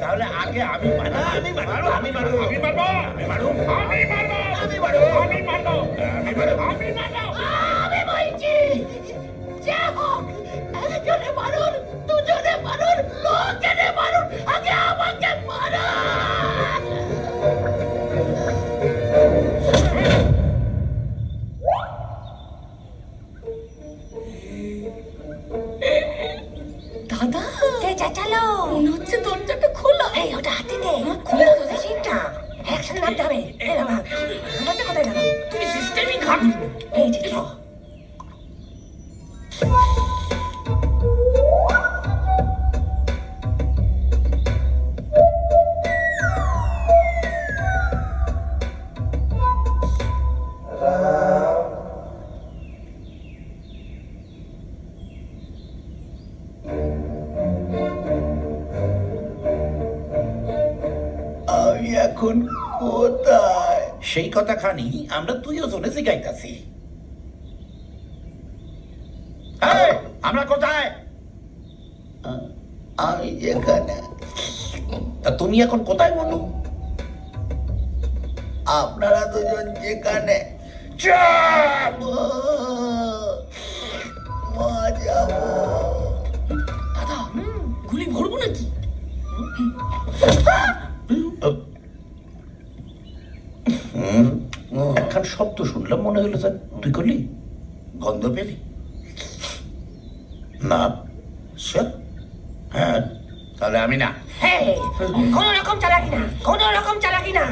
তাহলে আগে আমি মারবো। আমি বলছি যে হোক, একজনে মারুন, দুজনে মারুন, লোকেনে মারুন, আগে আমাকে মারুন। দাদা চাচালো, মনে হচ্ছে দরজাটা খোলা। এই ওটা হাতে দে, খুলে তো সিটটা একসাথে নামতে হবে। এই বাবা, দরজা কোথায় গেল? তুমি সিস্টেমই খাট। এই যে তো এখন কোথায়? সেই কথা খানি আমরা তুইও জনে শিখাইতাছি। আমরা কোথায়? আমি যেখানে। তা তুমি এখন কোথায় বলো? আপনারা দুজন যেখানে। দাদা গুলি ভরবো নাকি? একখান শব্দ শুনলাম, মনে হলো স্যার তুই করলি, গন্ধ পেলি না? হ্যাঁ, তাহলে আমি না। কোন রকম চালাকি না,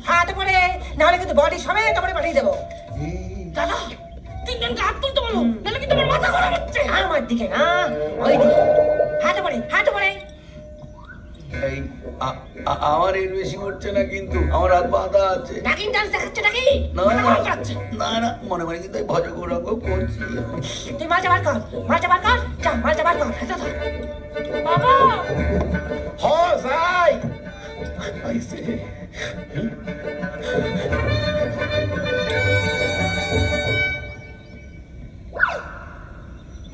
হাতে পড়ে নাহলে কিন্তু বডি সমেত তারপরে পাঠিয়ে দেবো। দাদা 3 জনকে হাত তুলতে বলো, নাহলে কিন্তু আমার মাথা গরম হচ্ছে। আমার দিকে না, ওই দিকে। হাতে পড়ে। আমার এর বেশি করছে না, কিন্তু আমার হাত বাঁধা আছে। নাকিন ডান্স দেখাচ্ছে নাকি? না, মনে মনে কিন্তু ভজগৌরঙ্গ করছি। তুই মালটা বার কর। যা মালটা বার কর। বাবা যাই।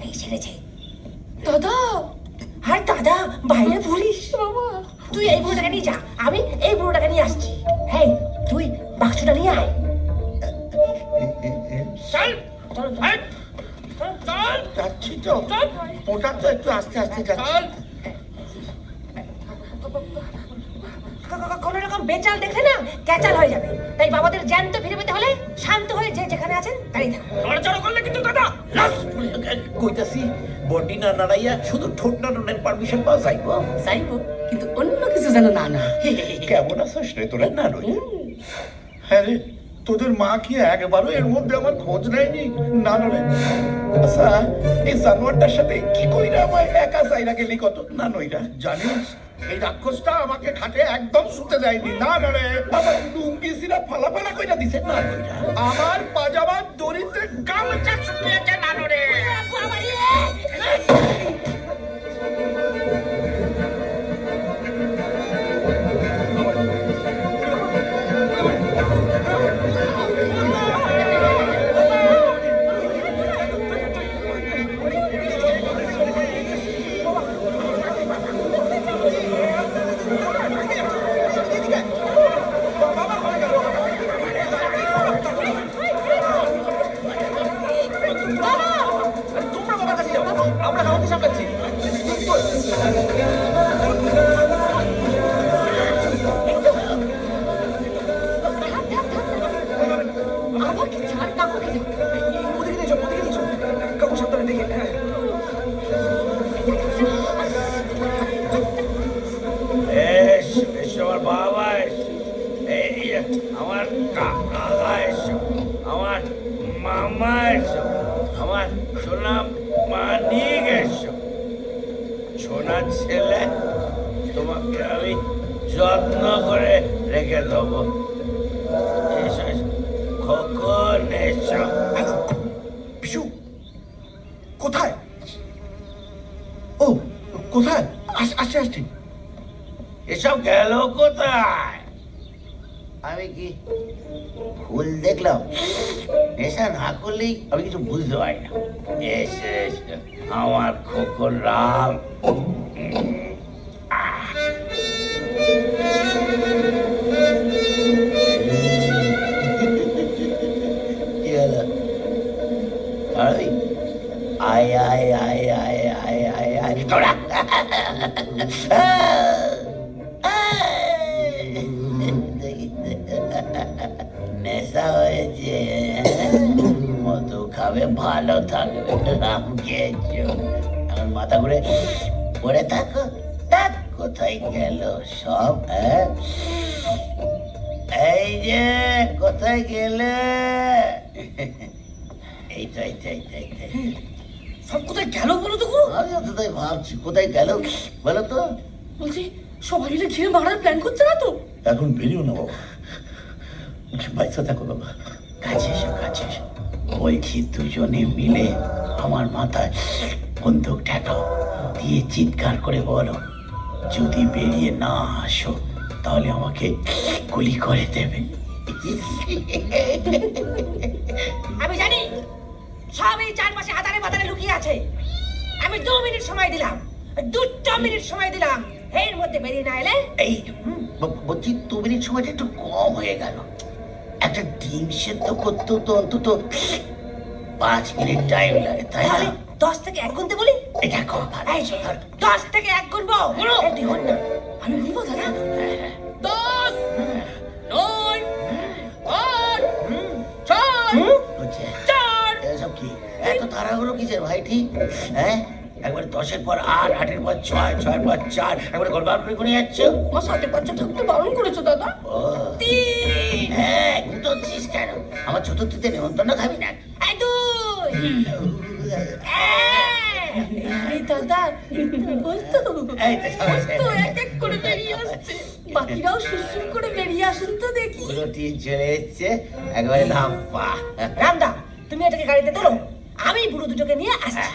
এই ছেড়েছে দাদা। আর দাদা বাইরে বলিস বাবা, তুই এই বুড়োটাকে নিয়ে যা, আমি এই বুড়োটাকে নিয়ে আসছি। হেই তুই বাক্সটা নিয়ে আয়। যাচ্ছি তো, ওটা তো একটু আস্তে আস্তে যাচ্ছি। ক্যাচাল দেখলে না ক্যাচাল হয়ে যাবে। তাই বাবাদের জ্যান্ত ফিরে পেতে হলে শান্ত হয়ে যে যেখানে আছেন দাঁড়িয়ে থাকুন। নড়াচড়া করলে কিন্তু দাদা কইতাছি বডি না নাড়াইয়া শুধু ঠোঁট নাড়ানোর পারমিশন পাওয়া যাইবো। যাইবো, কিন্তু অন্য কিছু যেন না না। কেমন আছিস রে তোরা? না হ্যাঁ রে, তোদের মা কি একবারও এর মধ্যে আমার খোঁজ নেয়নি? না রে। আচ্ছা, এই জানোয়ারটার সাথে কি কইরা আমায় একা চাইরা গেলি কত? না নইরা জানিস এই রাক্ষসটা আমাকে খাটে একদম শুতে দেয়নি। না রে, আমার লুঙ্গি সিরা ফালাফালা কইরা দিছে। না নইরা আমার পাজামার দড়িতে গামছা শুকিয়েছে। না রে আমার কাকা এসো, আমার মামা এসো, আমার সোনা মানিক এসো। সোনা ছেলে, তোমাকে আমি যত্ন করে রেখে দেবো। এসো এসো, কখন এসো। বিশু কোথায়? ও কোথায়? আসছে আসছে। এসব গেল কোথায়? আমি কি ফুল দেখলাম? নেশা না করলেই আমি কিছু বুঝতে পারি না। এসে আমার খোকন রাম। আয় আয় আয় আয় আয় আয় আয় তোরা নেশা হয়েছে, মধু খাবে ভালো থাকবে। রাম খেয়েছো, আমার মাথা ঘুরে পড়ে থাকো। দেখ কোথায় গেল সব। এই যে কোথায় গেলে? এইটাই সব কোথায় গেল বলো তো গুরু? আমিও তো তাই ভাবছি, কোথায় গেল বলো তো। বলছি সবাই মিলে ঘিরে মারার প্ল্যান করছে না তো? এখন বেরিও না বাবা, বাইসা থাকো বাবা। কাছে এসো, কাছে এসো। বলছি দুজনে মিলে আমার মাথায় বন্দুক ঠেকাও, দিয়ে চিৎকার করে বলো, যদি বেরিয়ে না আসো তাহলে আমাকে গুলি করে দেবে। আমি জানি সব এই চারপাশে আধারে বাধারে লুকিয়ে আছে। আমি 2 মিনিট সময় দিলাম, 2 মিনিট সময় দিলাম। এর মধ্যে বেরিয়ে না এলে এই বলছি 2 মিনিট সময়টা একটু কম হয়ে গেল। একটা ডিম সেদ্ধ করতেও তো অন্তত 5 মিনিট টাইম লাগে, তাই না? 10 থেকে 1 গুনতে বলি? এটা কম ভালো। 10 থেকে 1 গুনবো। তুই হন না, আমি গুনবো দাদা। 10, 9, 8, 7, 4। এসব কি এত তাড়াহুড়ো কিসের ভাই? ঠিক হ্যাঁ, একবার 10-এর পর 8, 8-এর পর 6, 6-এর পর 4, একবার গড়বাড় করে গুনে যাচ্ছ। আমার সাথে বাচ্চা থাকতে বারণ করেছো দাদা। 3। হ্যাঁ, গুনছিস কেন? আমার চতুর্থীতে নেমন্তন্ন খাবি না? 2। দাদা এক এক করে বেরিয়ে আসছে, বাকিরাও সুসুর করে বেরিয়ে আসুন তো দেখি। পুরো টিম চলে এসছে, একবারে ধাপ্পা। রামদা, তুমি এটাকে গাড়িতে তোলো, আমি বুড়ো দুটোকে নিয়ে আসছি।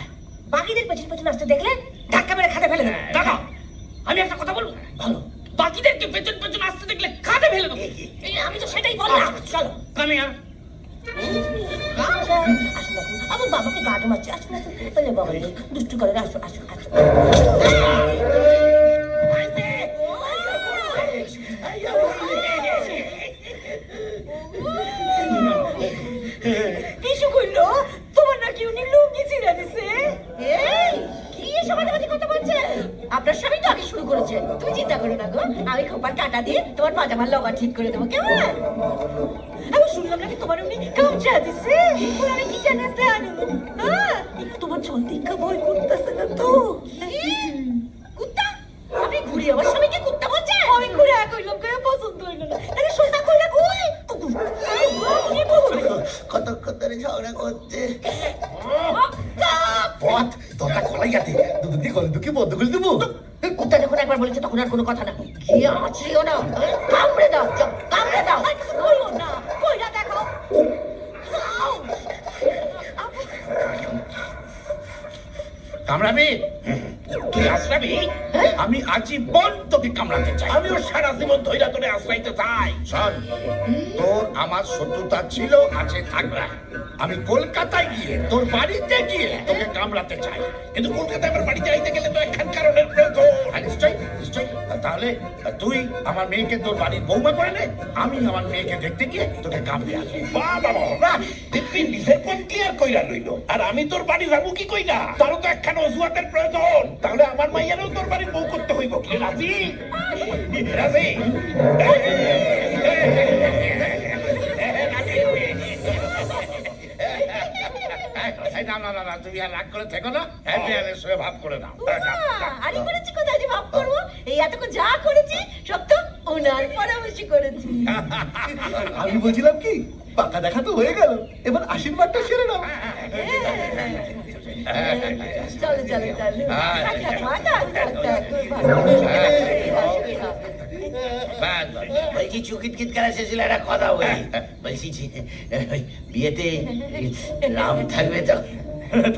বাকিদের পেছন পেছন আসতে দেখলে ধাক্কা মেরে খাতে ফেলে দেবো। দাদা, আমি একটা কথা বলবো। ভালো, বাকিদেরকে পেছন পেছন আসতে দেখলে খাতে ফেলে দেবো। আমি তো সেটাই বললাম। চলো কামে আর আমার বাবাকে গাঁট মারছে। আসুন আসুন, বলে বাবা দুষ্টু করে। আসো আসো আসো। কিছু করলো তোমার নাকি উনি লুঙ্গি ছিঁড়ে দিছে। এই কি সমাজবাদী কথা বলছে? আপনার স্বামী তো আগে শুরু করেছে। তুমি চিন্তা করো না গো, আমি খোপার কাটা দিয়ে তোমার পাজামার লগা ঠিক করে দেবো কেমন? আমি শুনলাম নাকি তোমার উনি গামছা দিছে, আমি কি জানাতে আনু? হ্যাঁ, তোমার জল দেখা ভয় করতেছে না তো? কুত্তা আপনি ঘুরে আমার স্বামীকে কুত্তা বলছে? আমি ঘুরে কইলাম কই পছন্দ হইল না, আরে সোজা কইলা কই কতক্ষণ ধরে ঝগড়া করছে। পথ তোটা খোলাই গেছে, দুদিকে গলে দুঃখে বন্ধ করে দেবো। কুত্তা যখন একবার বলেছে তখন আর কোনো কথা না, গিয়ে আছড়িও না, কামড়ে দাও, কামড়ে দাও, কইও না, কইরা দেখো। কামড়াবি? তুই আশ্রাবি? আমি আজীবন তোকে কামড়াতে চাই, আমিও সারা জীবন ধৈর্য ধরে আশ্রাইতে চাই। শোন, তোর আমার শত্রুতা ছিল, আছে, থাকবে। আমি কলকাতায় গিয়ে তোর বাড়িতে গিয়ে তোকে কামড়াতে চাই, কিন্তু কলকাতায় আমার বাড়িতে আইতে গেলে তো একখান কারণের প্রয়োজন। নিশ্চয়ই নিশ্চয়ই। তাহলে তুই আমার মেয়েকে তোর বাড়ির বৌমা করে নে, আমি আমার মেয়েকে দেখতে গিয়ে তোকে কামড়ে আসি। বাহ বাবা বাবা, দিব্যি নিজের কোন ক্লিয়ার কইরা লইল, আর আমি তোর বাড়ি যাবো কি কইরা? তারও তো একখান অজুহাতের প্রয়োজন। তাহলে আমার মাইয়ারও তোর বাড়ির বউ করতে হইব। কি রাজি? রাজি? না না না না, তুমি আর রাগ করে থেকো না, ভাব করে দাও। আরে করেছি কোথায় যে ভাব করবো? এই এতক্ষণ যা করেছি সব তো ওনার পরামর্শ করেছি। আমি বলছিলাম কি, পাকা দেখা তো হয়ে গেল, এবার আশীর্বাদটা সেরে নাও। চলো চলো চলো, বলছি চুকিত কিত করা শেষে একটা কথা বলি। বলছি বিয়েতে রাম থাকবে তো?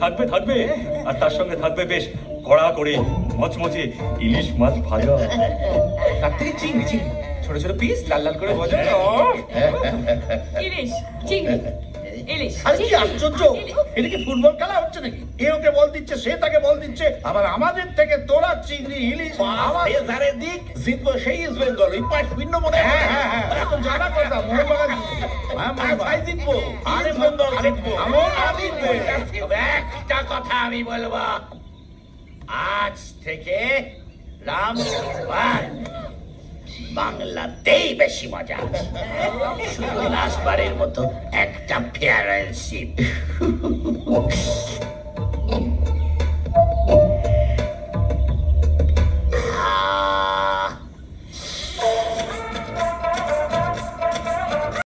থাকবে থাকবে, আর তার সঙ্গে থাকবে বেশ কড়া করে মচমচে ইলিশ মাছ ভাজা, তার থেকে চিংড়ি চিংড়ি ছোট ছোট পিস লাল লাল করে ভাজা। ইলিশ চিংড়ি ইলিশ। আরে কি আশ্চর্য, এটা কি ফুটবল খেলা হচ্ছে নাকি? এ ওকে বল দিচ্ছে, সে তাকে বল দিচ্ছে, আবার আমাদের থেকে তোরা চিংড়ি ইলিশ আমাদের ধারে দিক জিতবো সেই ইস্ট বেঙ্গল। এই পাঁচ ভিন্ন মনে হয় এখন জানা কথা, মোহনবাগান জিতবো, আরে বেঙ্গল জিতবো, একটা কথা আমি বলবো, আজ থেকে রাম বাংলাতেই বেশি মজা আছে। শুধু লাস্টবারের মতো একটা ফেয়ারওয়েল সিপ।